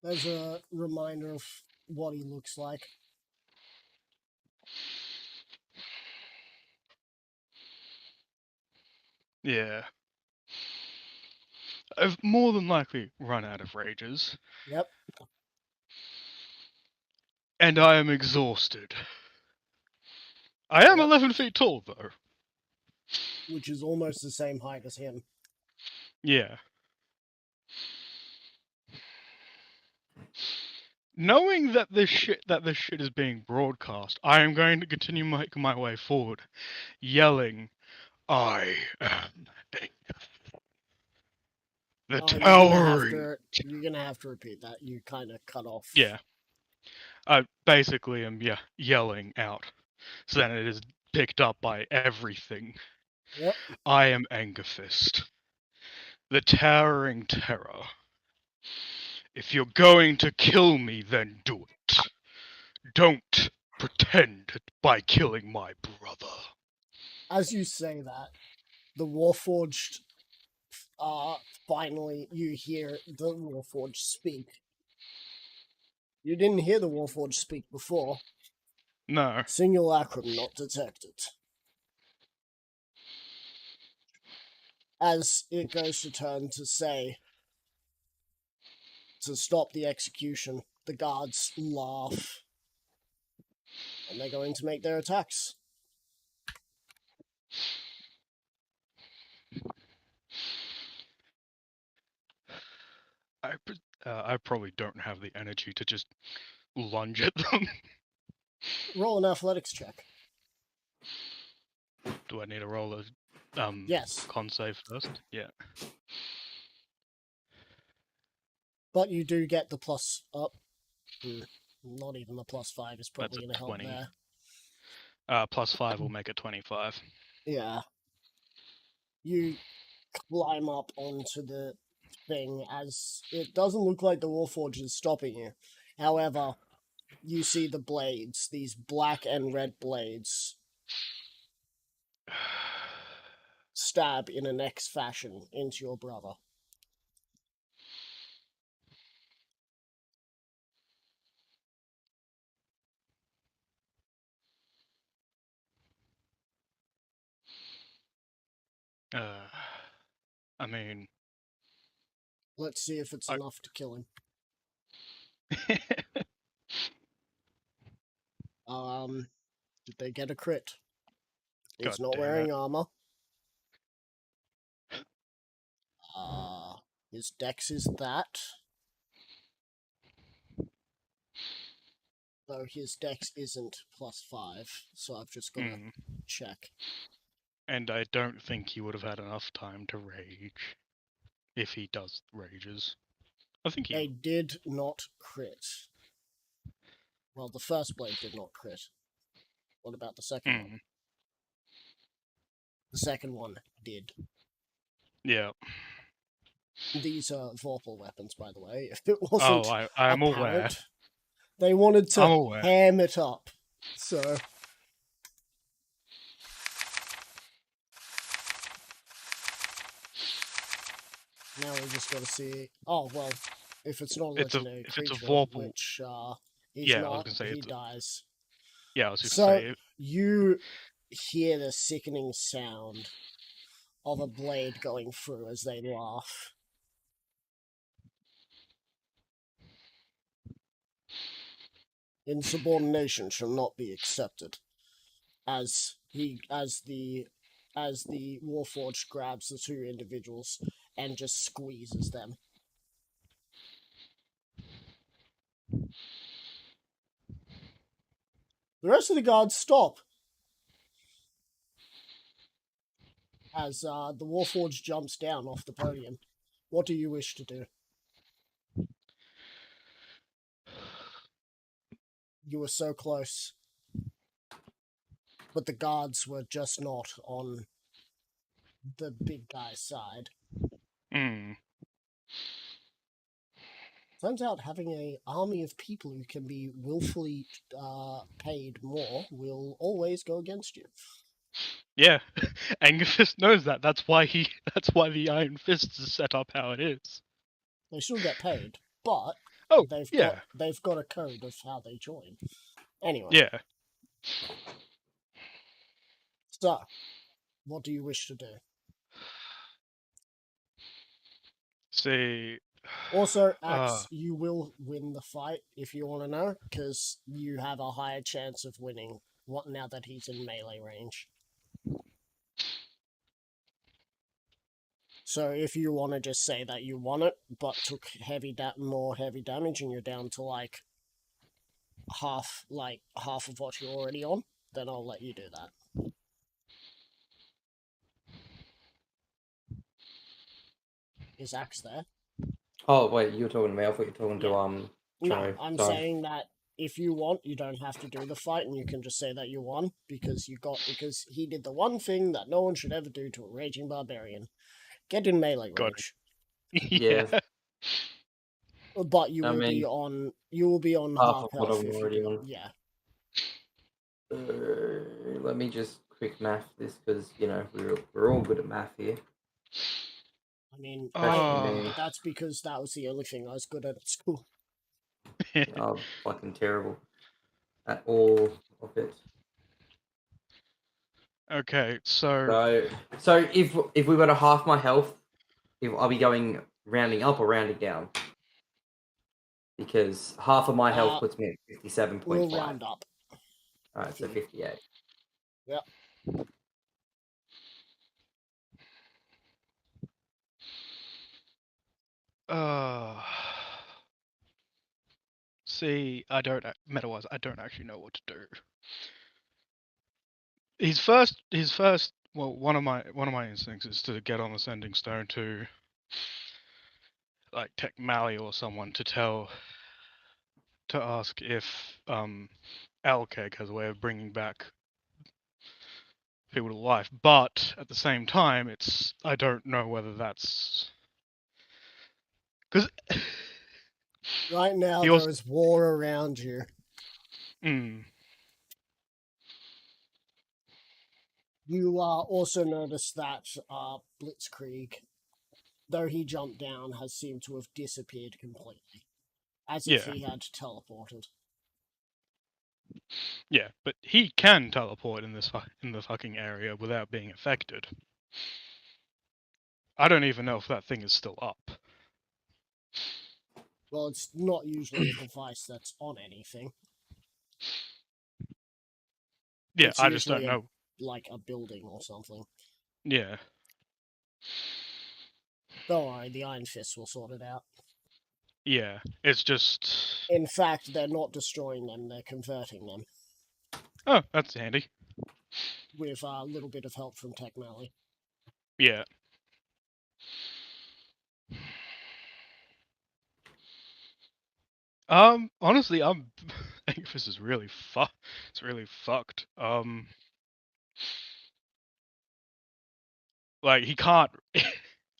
There's a reminder of what he looks like. Yeah. I've more than likely run out of rages. Yep. And I am exhausted. I am Yep. 11 feet tall, though. Which is almost the same height as him. Yeah. Knowing that this shit is being broadcast, I am going to continue making my way forward, yelling, "I am the towering." You're gonna have to repeat that. You kind of cut off. Yeah. I basically am yelling out, so then it is picked up by everything. Yep. I am Angerfist, the towering terror. If you're going to kill me, then do it. Don't pretend by killing my brother. As you say that, the Warforged, finally you hear the Warforged speak. You didn't hear the Warforged speak before. No. Simulacrum not detected. As it goes to turn to say, to stop the execution, the guards laugh. And they're going to make their attacks. I probably don't have the energy to just lunge at them. Roll an athletics check. Do I need to roll a Yes. con save first? Yeah. But you do get the plus up. Not even the +5 is probably going to help 20. there. +5 will make it 25. Yeah. You climb up onto the thing as it doesn't look like the Warforged is stopping you. However, you see the blades, these black and red blades, stab in an X fashion into your brother. I mean, Let's see if it's I- enough to kill him. Did they get a crit? He's God not damn wearing it. armor. His dex is that. Though his dex isn't +5, so I've just got to Mm. check. And I don't think he would have had enough time to rage if he does rages. I think They he. did not crit. Well, the first blade did not crit. What about the second one? Mm. The second one did. Yeah. These are Vorpal weapons, by the way. If it wasn't I'm aware. apparent, they wanted I'm to aware. ham it up. So now we just got to see. Oh well, if it's not a legendary If it's a creature, Vorpal, which he's yeah, I was not, gonna say he it's. dies. Yeah, I was just So gonna say. you hear the sickening sound of a blade going through as they laugh. Insubordination shall not be accepted. As the Warforged grabs the two individuals and just squeezes them. The rest of the guards stop as the Warforged jumps down off the podium. What do you wish to do? You were so close. But the guards were just not on the big guy's side. Mm. Turns out having an army of people who can be willfully paid more will always go against you. Yeah, Angerfist knows that. That's why he. That's why the Iron Fist is set up how it is. They still get paid, but Oh, they've yeah, got a code of how they join. Anyway, yeah. so what do you wish to do? See. Also, Axe, you will win the fight if you want to know, because you have a higher chance of winning now that he's in melee range. So if you want to just say that you won it, but took more heavy damage, and you're down to like half of what you're already on, then I'll let you do that. Is Axe there? Oh wait, you were talking to me. I thought you were talking Yeah. to No, I'm Sorry. saying that if you want, you don't have to do the fight, and you can just say that you won because he did the one thing that no one should ever do to a raging barbarian: get in melee Got range. Yeah. But you I will be mean, on half half of what health I'm if you already do. on. Yeah. Let me just quick math this because we're all good at math here. I mean, Oh. that's because that was the only thing I was good at school. I'm fucking terrible at all of it. Okay, so So if we were to half my health, I'll be going rounding up or rounding down. Because half of my health puts me at 57.5. We'll round up. Alright, so 58. Yep. See, meta-wise, I don't actually know what to do. His first, well, one of my instincts is to get on the sending stone to, like, Tech Mally or someone to ask if Alkeg has a way of bringing back people to life. But at the same time, I don't know whether that's because Right now, he there also is war around you. You also notice that Blitzkrieg, though he jumped down, has seemed to have disappeared completely, as if yeah, he had teleported. yeah, but he can teleport in the fucking area without being affected. I don't even know if that thing is still up. Well, it's not usually a device that's on anything. Yeah, It's I just don't usually know. like a building or something. Yeah, Don't worry, the Iron Fist will sort it out. yeah, it's just. In fact, they're not destroying them, they're converting them, Oh, that's handy. with a little bit of help from Techmally. Yeah. Honestly, Angus is really It's really fucked. Like he can't,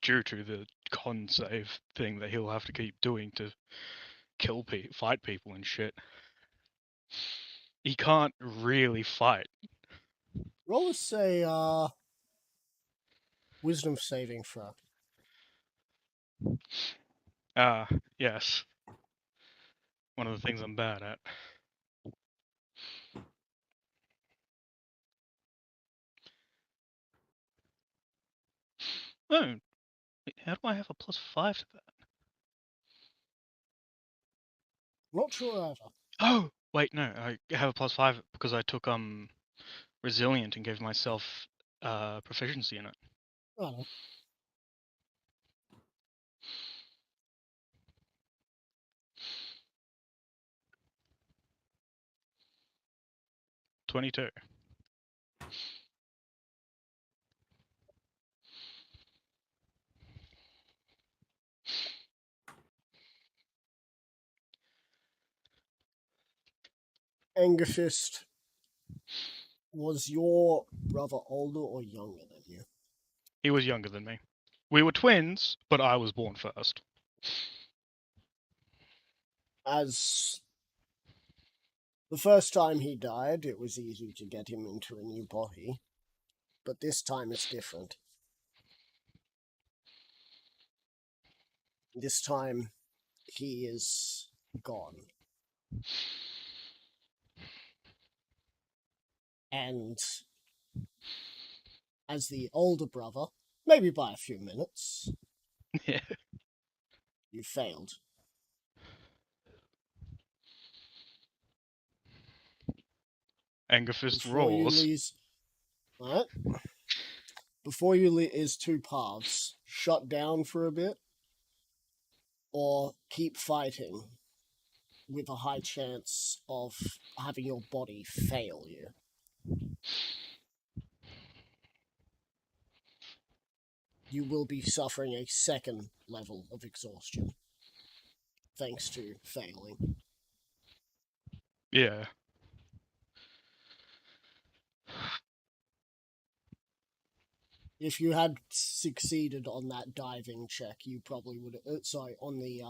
due to the con save thing that he'll have to keep doing to fight people and shit. He can't really fight. Roll us a wisdom saving throw. Yes. One of the things I'm bad at. Oh, how do I have a +5 to that? Not sure either. Oh, wait, no, I have a +5 because I took resilient and gave myself proficiency in it. Oh, 22. Angerfist, was your brother older or younger than you? He was younger than me. We were twins, but I was born first. As the first time he died, it was easy to get him into a new body, but this time it's different. This time, he is gone. And as the older brother, maybe by a few minutes, Yeah. you failed. Angerfist Before you roars. lose, right? Before you is two paths: shut down for a bit, or keep fighting with a high chance of having your body fail you. You will be suffering a second level of exhaustion thanks to failing. Yeah. If you had succeeded on that diving check, you probably would have. On the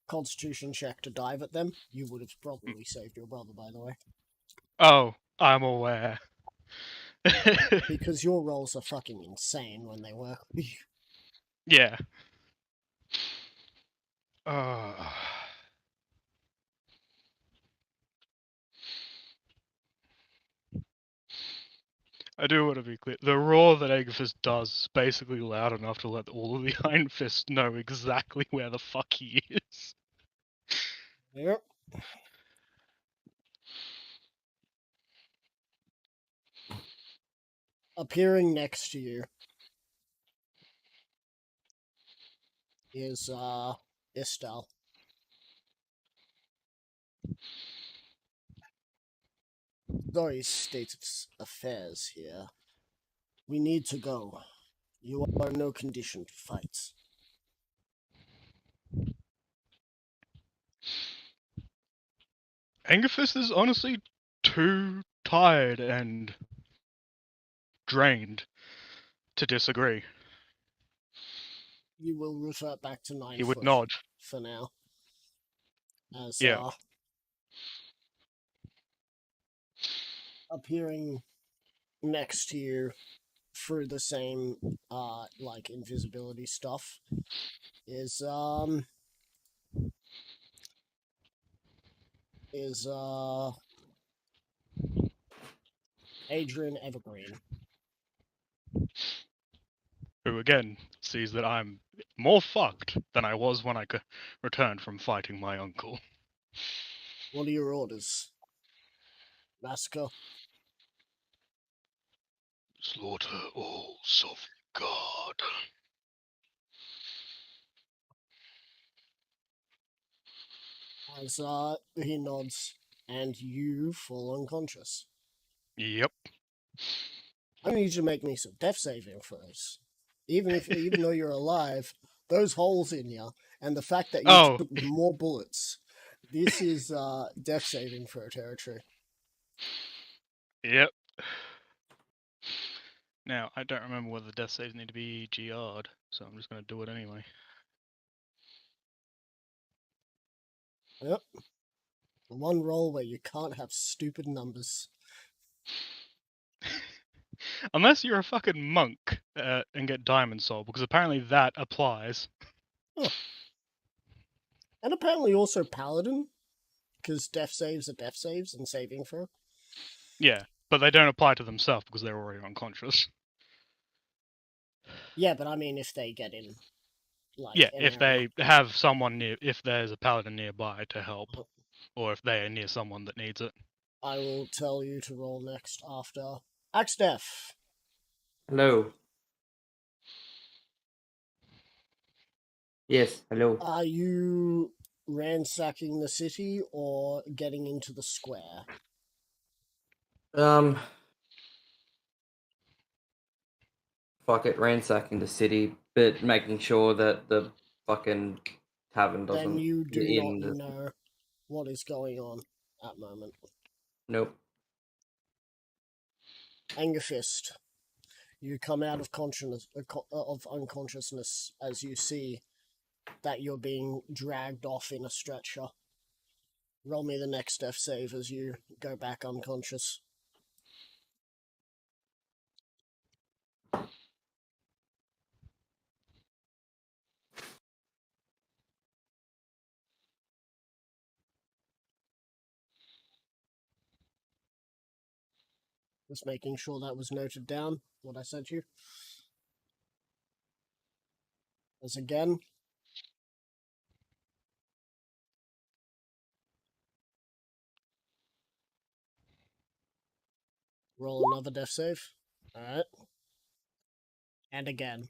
Constitution check to dive at them, you would have probably saved your brother, by the way. Oh, I'm aware. Because your rolls are fucking insane when they work with you. Yeah. I do want to be clear. The roar that Angerfist does is basically loud enough to let all of the Iron Fist know exactly where the fuck he is. Yep. Appearing next to you is Estelle. Sorry, state of affairs here. We need to go. You are in no condition to fight. Angerfist is honestly too tired and drained to disagree. You will revert back to 9 He would foot nod. for now. As Yeah. appearing next to you through the same like invisibility stuff is Adrian Evergreen. Who again sees that I'm more fucked than I was when I returned from fighting my uncle. What are your orders? Massacre? Slaughter all sovereign god. As he nods, and you fall unconscious. Yep. I need you to make me some death saving throws. Even though you're alive, those holes in you, and the fact that you took more bullets, this is death saving throw territory. Yep. Now, I don't remember whether the death saves need to be GR'd, so I'm just going to do it anyway. Yep. One roll where you can't have stupid numbers. Unless you're a fucking monk and get Diamond Soul, because apparently that applies. Huh. And apparently also Paladin, because death saves are death saves and saving throw. Yeah, but they don't apply to themselves because they're already unconscious. Yeah, but I mean if they get in, like... Yeah, an if area. they have someone near, if there's a Paladin nearby to help, or if they are near someone that needs it. I will tell you to roll next after Axdef. Hello. Yes, hello. Are you ransacking the city or getting into the square? Fuck it, ransacking the city, but making sure that the fucking tavern doesn't Then you do get not in. know what is going on at the moment. Nope. Angerfist, you come out of unconsciousness as you see that you're being dragged off in a stretcher. Roll me the next death save as you go back unconscious. Just making sure that was noted down, what I sent you. As again, roll another death save. Alright. And again.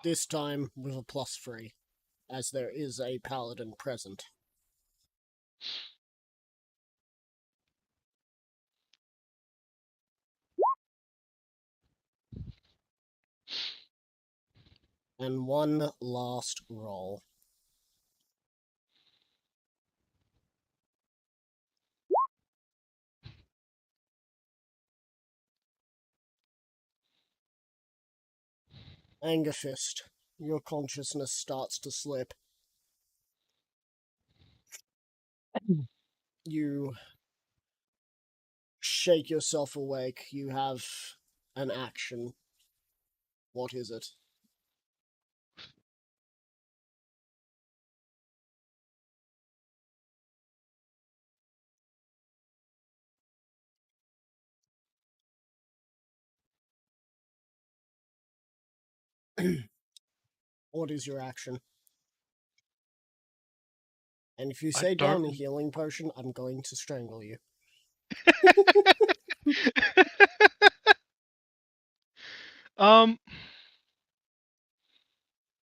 This time with a +3, as there is a paladin present. And one last roll. Angerfist, your consciousness starts to slip. You shake yourself awake. You have an action. What is it? What is your action? And if you say down a healing potion, I'm going to strangle you.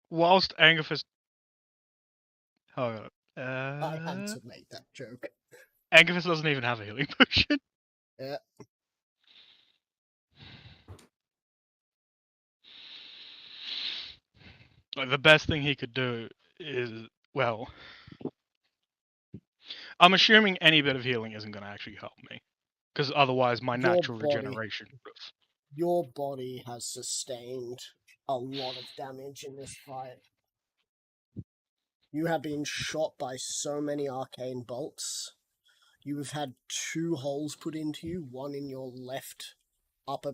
Whilst Angerfist... I had to make that joke. Angerfist doesn't even have a healing potion. Yeah. Like, the best thing he could do is, well... I'm assuming any bit of healing isn't going to actually help me, because otherwise my Your natural body- regeneration would have. Your body has sustained a lot of damage in this fight. You have been shot by so many arcane bolts. You have had 2 holes put into you, one in your left upper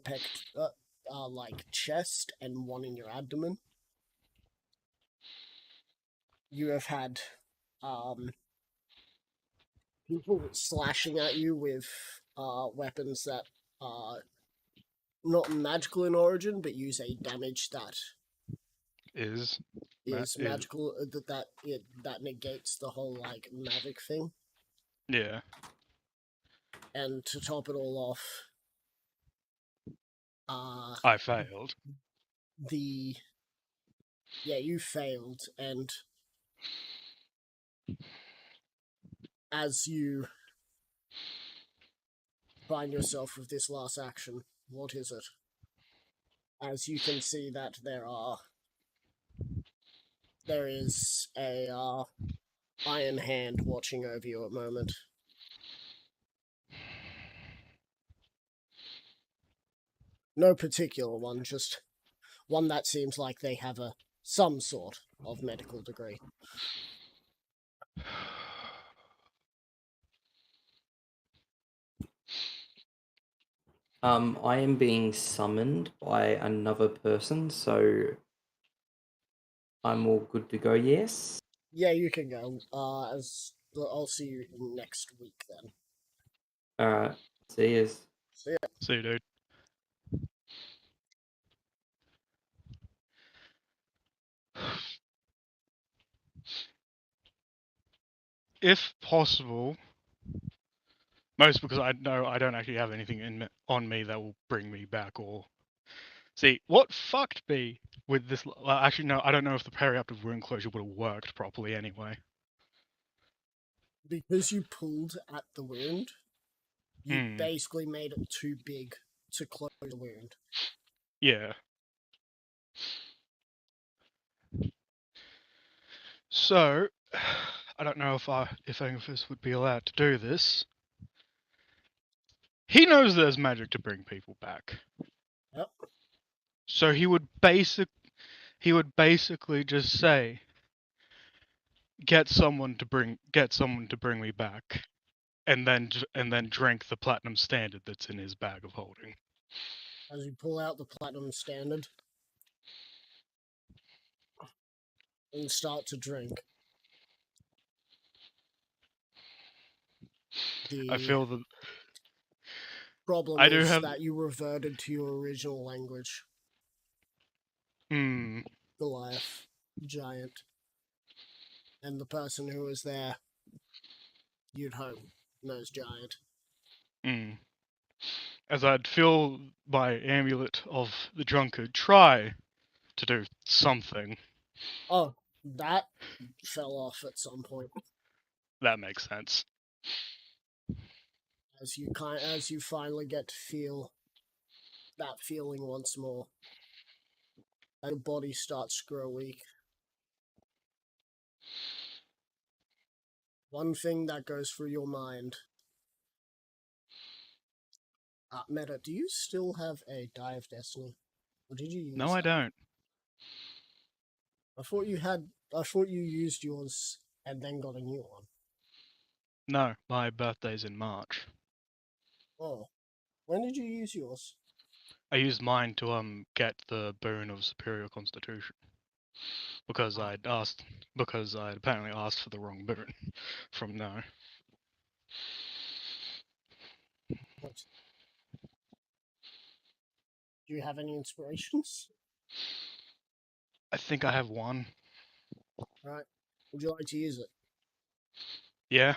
chest, and one in your abdomen. You have had people slashing at you with weapons that are not magical in origin, but use a damage that Is is is- magical, that negates the whole like magic thing. yeah. And to top it all off, I failed. you failed, and as you find yourself with this last action, what is it? As you can see that there is a iron hand watching over you at the moment. No particular one, just one that seems like they have some sort of medical degree. I am being summoned by another person, so I'm all good to go. Yes. Yeah, you can go. I'll see you next week then. All right. See you. See you, dude. If possible, most because I know I don't actually have anything on me that will bring me back or. See, what fucked me with this. Well, actually, no, I don't know if the periaptive wound closure would have worked properly anyway. Because you pulled at the wound, you Hmm. basically made it too big to close the wound. Yeah. So, I don't know if Angus would be allowed to do this. He knows there's magic to bring people back. Yep. So he would basically just say, get someone to bring me back, and then drink the platinum standard that's in his bag of holding. As you pull out the platinum standard and start to drink. I feel that problem I do is have. that you reverted to your original language. Hmm. Goliath, giant, and the person who was there, you'd hope, knows giant. Hmm. As I'd feel my amulet of the drunkard try to do something. Oh, that fell off at some point. That makes sense. As you finally get to feel that feeling once more, and your body starts to grow weak. One thing that goes through your mind. Meta, do you still have a Die of Destiny? Or did you use No, I that? don't. I thought you used yours and then got a new one. No, my birthday's in March. Oh. When did you use yours? I used mine to get the boon of superior constitution because I'd apparently asked for the wrong boon from No. What? Do you have any inspirations? I think I have one. Right. Would you like to use it? Yeah.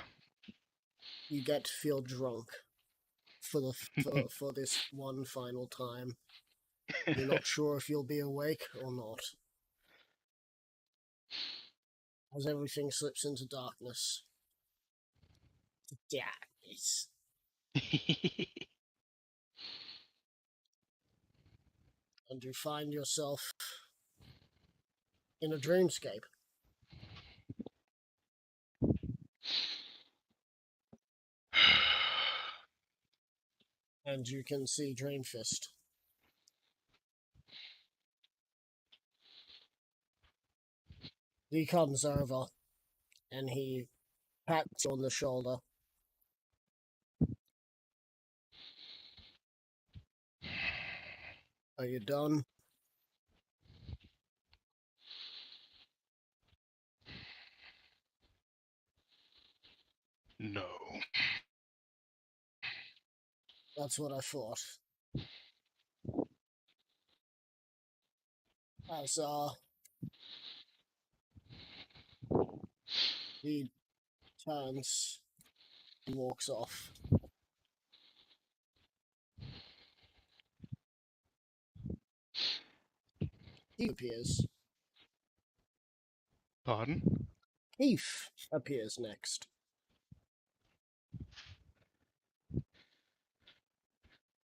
You get to feel drunk for this one final time. You're not sure if you'll be awake or not. As everything slips into darkness. Darkness. And you find yourself in a dreamscape. And you can see Dreamfist. He comes over and he pats you on the shoulder. Are you done? No. That's what I thought. As he turns and walks off. He appears. Pardon? Heath appears next.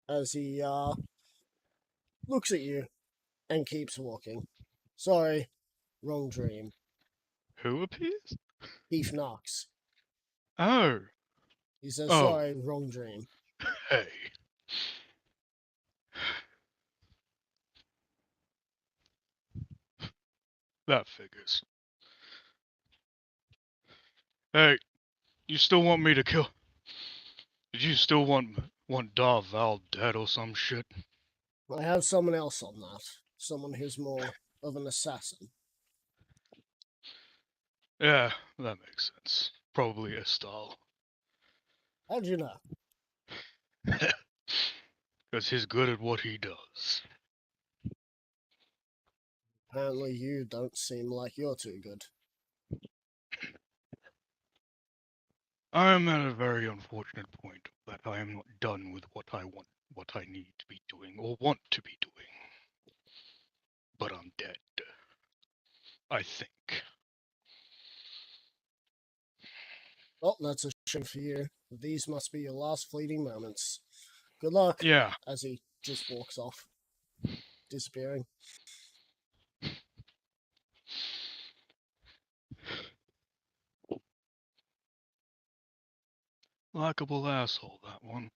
As he looks at you and keeps walking. Sorry, wrong dream. Who appears? Heath knocks. Oh. He says, Oh. sorry, wrong dream. Hey. That figures. Hey, you still want me to kill? Did you still want Darth Val dead or some shit? I have someone else on that. Someone who's more of an assassin. Yeah, that makes sense. Probably Estal. How'd you know? Because he's good at what he does. Apparently you don't seem like you're too good. I am at a very unfortunate point that I am not done with what I want, what I need to be doing, or want to be doing. But I'm dead. I think. Well, that's a shame for you. These must be your last fleeting moments. Good luck. Yeah. As he just walks off, disappearing. Likeable asshole, that one.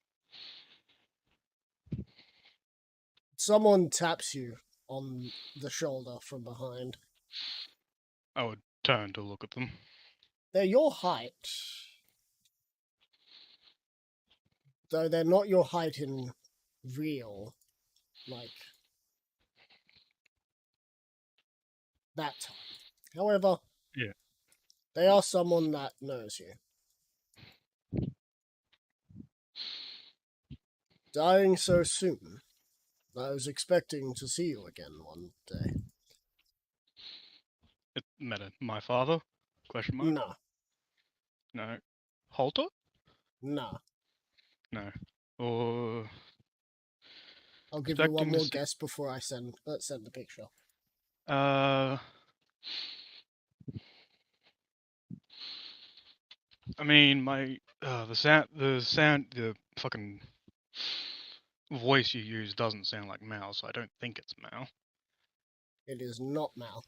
Someone taps you on the shoulder from behind. I would turn to look at them. They're your height. Though they're not your height in real, like, that time. However, Yeah. they are someone that knows you. Dying so soon. I was expecting to see you again one day. It matter. My father? Question mark? Nah, No. Halter? nah. No. Or I'll give you one expecting to more see. guess before I send the picture. I mean, the fucking voice you use doesn't sound like Mal, so I don't think it's Mal. It is not Mal.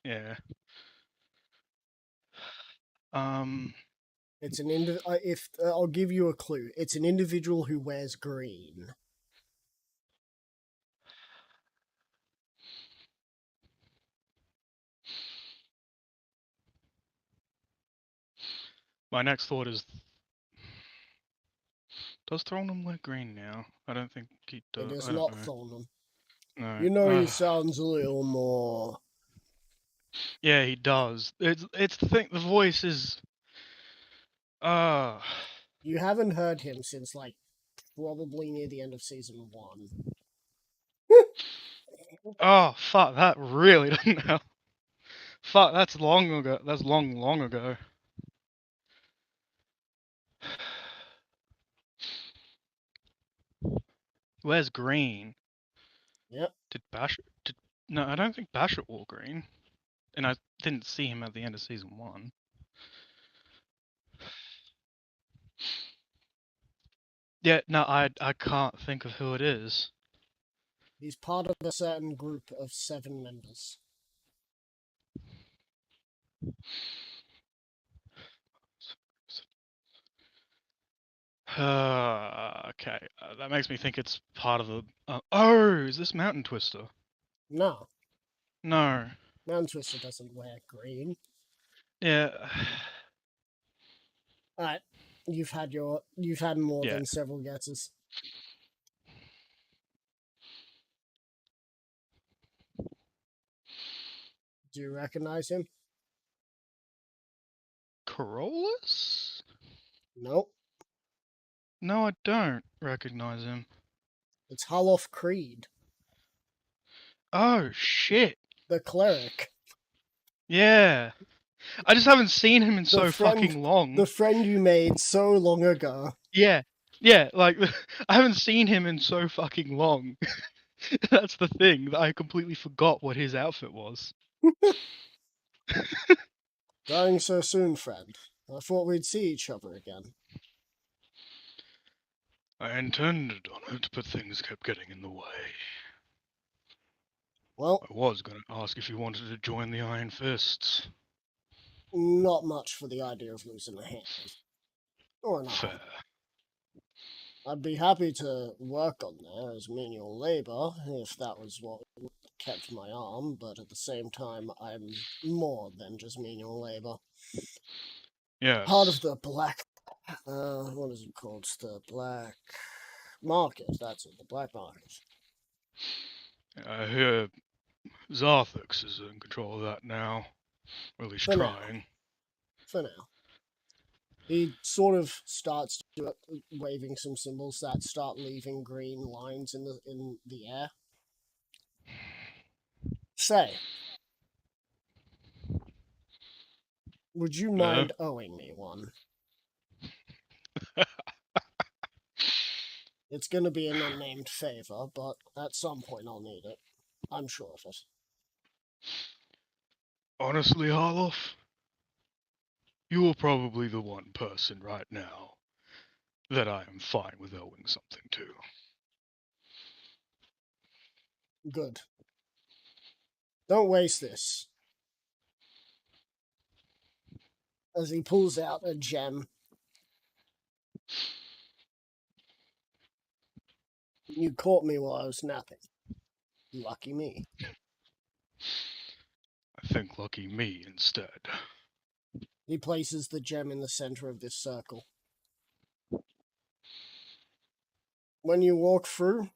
Yeah. It's an I'll give you a clue. It's an individual who wears green. My next thought is, does Thronum wear green now? I don't think he does. It is I don't not know. Thornum. No. You know he sounds a little more. Yeah, he does. It's the thing. The voice is. You haven't heard him since like probably near the end of season 1. Oh fuck! That really doesn't help. Fuck! That's long ago. That's long ago. Where's green? Yep. Did Basher? No, I don't think Basher wore green, and I didn't see him at the end of season 1. Yeah, no, I can't think of who it is. He's part of a certain group of 7 members. Okay, that makes me think it's part of the. Oh, is this Mountain Twister? No, No. Mountain Twister doesn't wear green. Yeah. Alright, you've had more Yeah. than several guesses. Do you recognize him? Corollas? Nope. No, I don't recognize him. It's Harloff Creed, Oh shit. the cleric. Yeah. I just haven't seen him in The so friend- fucking long. The friend you made so long ago. Yeah. Yeah, like I haven't seen him in so fucking long. That's the thing, that I completely forgot what his outfit was. Dying so soon, friend. I thought we'd see each other again. I intended on it, but things kept getting in the way. Well, I was going to ask if you wanted to join the Iron Fists. not much for the idea of losing a hand. Or an arm. Fair. I'd be happy to work on there as menial labor, if that was what kept my arm, but at the same time, I'm more than just menial labor. Yes. Part of the black... what is it called? The black market, that's it, the black market. I hear Zarthix is in control of that now. Or at least For now. trying. For now. He sort of starts waving some symbols that start leaving green lines in the air. Say, would you mind owing me one? It's going to be an unnamed favor, but at some point I'll need it. I'm sure of it. Honestly, Harloff, you are probably the one person right now that I am fine with owing something to. Good. Don't waste this. As he pulls out a gem. You caught me while I was napping. Lucky me. I think lucky me instead. He places the gem in the center of this circle. When you walk through,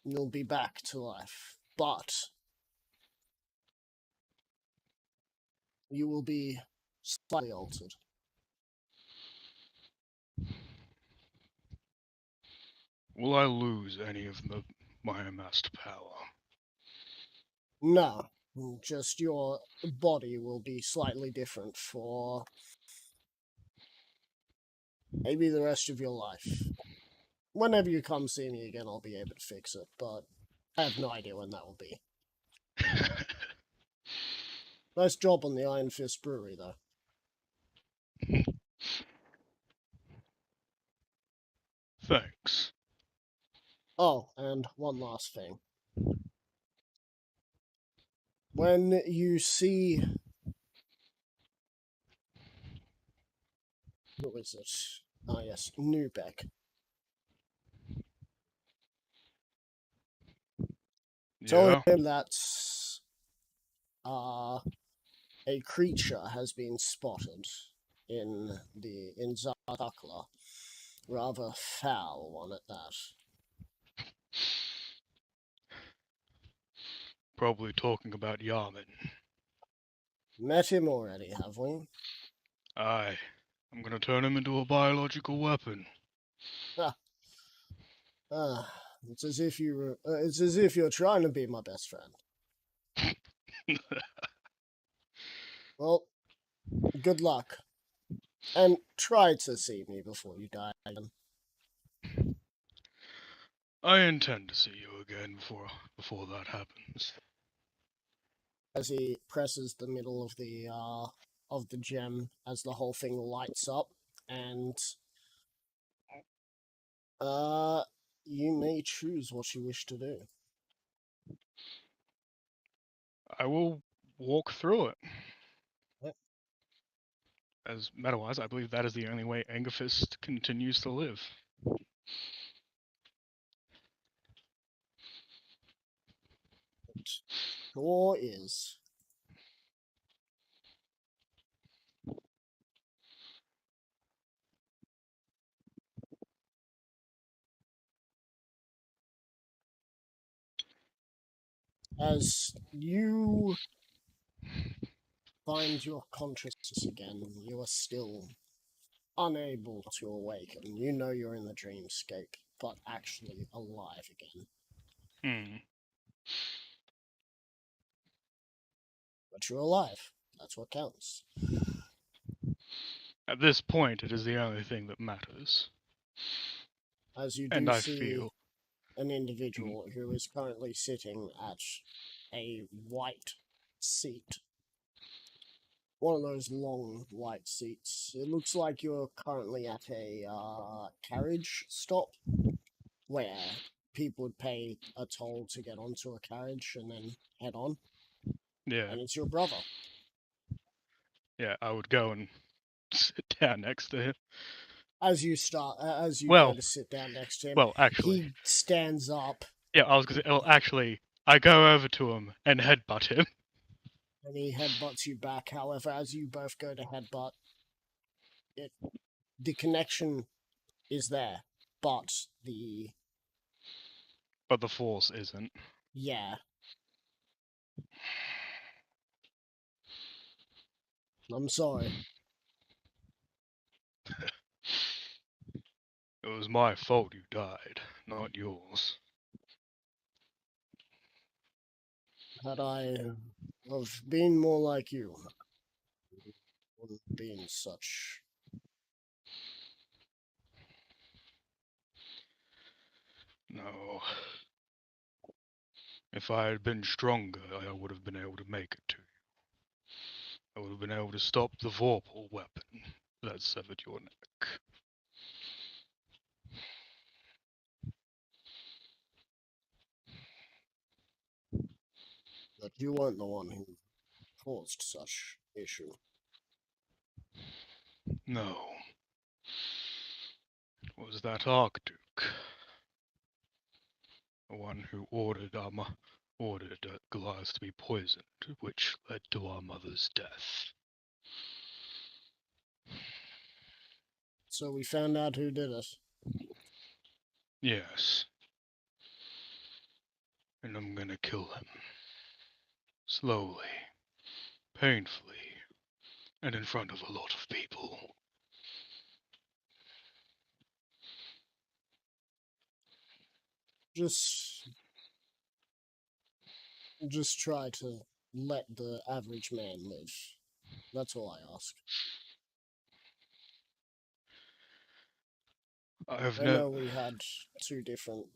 you'll be back to life. But you will be slightly altered. Will I lose any of my amassed power? No, just your body will be slightly different for maybe the rest of your life. Whenever you come see me again, I'll be able to fix it, but I have no idea when that will be. Nice job on the Iron Fist Brewery, though. Thanks. Oh, and one last thing. When you see... What is it? Ah, yes, Newbeck. Tell Yeah? him that a creature has been spotted in Zarthakla. Rather foul one at that. Probably talking about Yarman. Met him already, have we? Aye. I'm gonna turn him into a biological weapon. It's as if you're trying to be my best friend. Well, good luck. And try to see me before you die again. I intend to see you again before that happens. As he presses the middle of the gem, as the whole thing lights up, and you may choose what you wish to do. I will walk through it. as meta-wise, I believe that is the only way Angerfist continues to live. Sure is. As you find your consciousness again, you are still unable to awaken. You know you're in the dreamscape, but actually alive again. Hmm. But you're alive. That's what counts. At this point, it is the only thing that matters. As you And do I see feel an individual who is currently sitting at a white seat. One of those long white seats. It looks like you're currently at a carriage stop where people would pay a toll to get onto a carriage and then head on. yeah, And it's your brother. yeah, I would go and sit down next to him. As you go Well, to sit down next to him, well, actually, he stands up yeah, I was gonna say, well, actually, I go over to him and headbutt him. and he headbutts you back. However, as you both go to headbutt, the connection is there, but But the force isn't. yeah. I'm sorry. It was my fault you died, not yours. Had I have been more like you, wouldn't be in such. No. If I had been stronger, I would have been able to make it to you. I would have been able to stop the Vorpal weapon that severed your neck. But you weren't the one who caused such issue. No. It was that Archduke. The one who ordered Goliath to be poisoned, which led to our mother's death. So we found out who did it. Yes. And I'm gonna kill him. Slowly. Painfully. And in front of a lot of people. Just try to let the average man live. That's all I ask. I know we had two different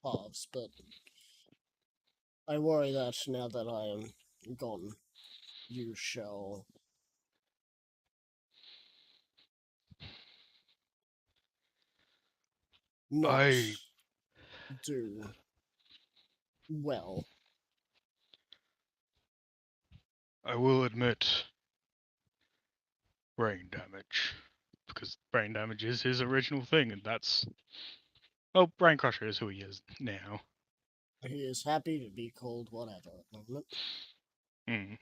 paths, but I worry that now that I am gone, you shall not I do well. will admit brain damage. Because brain damage is his original thing, and that's... Well, Brain Crusher is who he is now. He is happy to be called whatever at the moment. Hmm.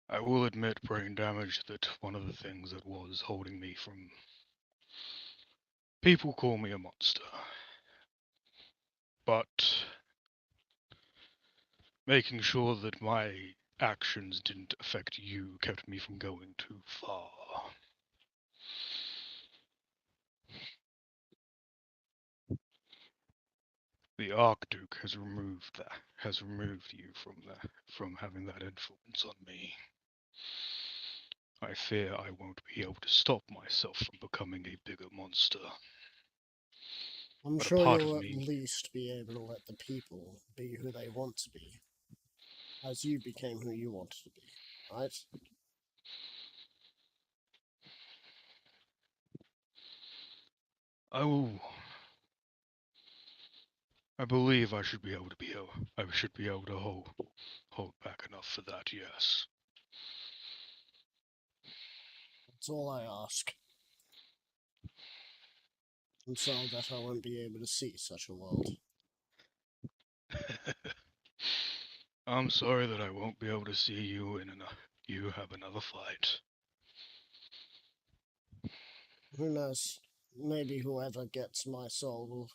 I will admit, brain damage, that one of the things that was holding me from... People call me a monster. But... making sure that my actions didn't affect you kept me from going too far. The Archduke has removed you from having that influence on me. I fear I won't be able to stop myself from becoming a bigger monster. I'm But a sure part you'll of at me, least be able to let the people be who they want to be, as you became who you wanted to be, right? I will. I believe I should be able to hold back enough for that. Yes. That's all I ask. And so that I won't be able to see such a world. I'm sorry that I won't be able to see you you have another fight. Who knows? Maybe whoever gets my soul will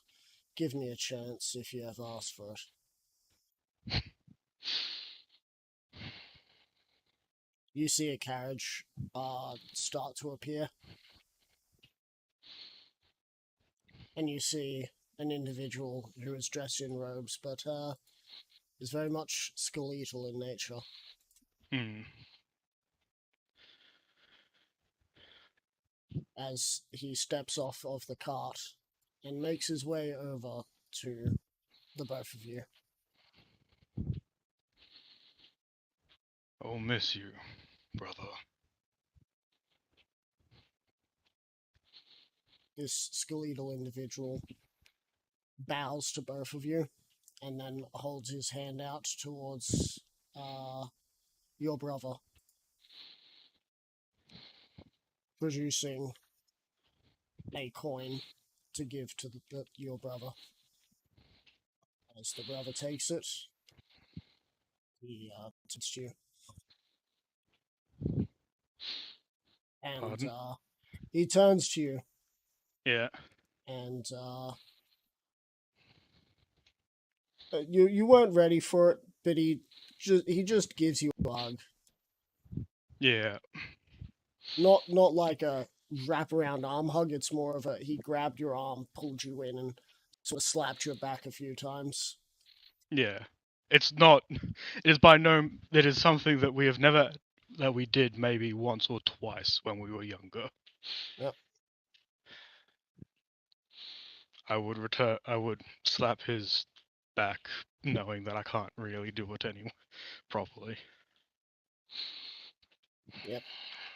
give me a chance if you ever ask for it. You see a carriage start to appear. And you see an individual who is dressed in robes, but is very much skeletal in nature. Hmm. As he steps off of the cart and makes his way over to the both of you. I'll miss you, brother. This skeletal individual bows to both of you and then holds his hand out towards your brother, producing a coin to give to your brother. As the brother takes it, he turns to you. And Pardon? he turns to you Yeah. and you weren't ready for it, but he just gives you a hug. Yeah. Not like a wraparound arm hug. It's more of a he grabbed your arm, pulled you in, and sort of slapped your back a few times. Yeah. It's not. It is by no. It is something that we have never. That we did maybe once or twice when we were younger. Yep. I would slap his back, knowing that I can't really do it anyway properly.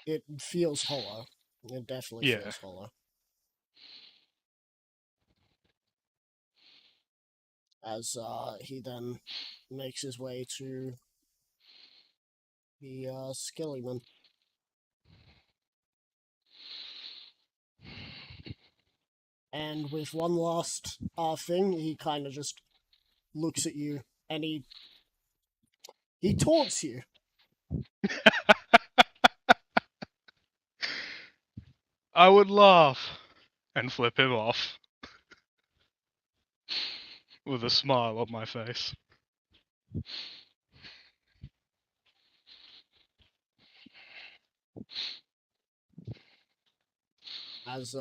It feels hollow. It definitely Yeah. feels hollow. As he then makes his way to the Skillyman. And with one last thing, he kind of just looks at you and he taunts you. I would laugh and flip him off with a smile on my face. As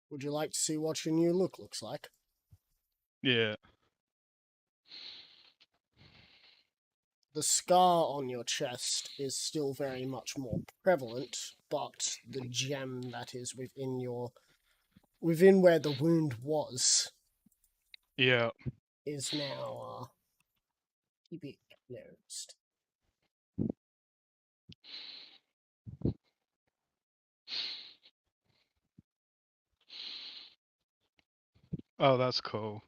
would you like to see what your new look looks like? Yeah. The scar on your chest is still very much more prevalent, but the gem that is within where the wound was Yeah. is now keeping closed. Oh, that's cool.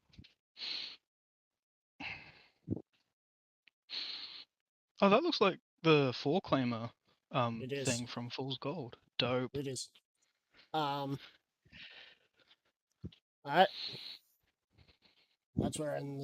Oh, that looks like the Four Claimer It is. thing from Fool's Gold. Dope. It is. Alright. That's where I end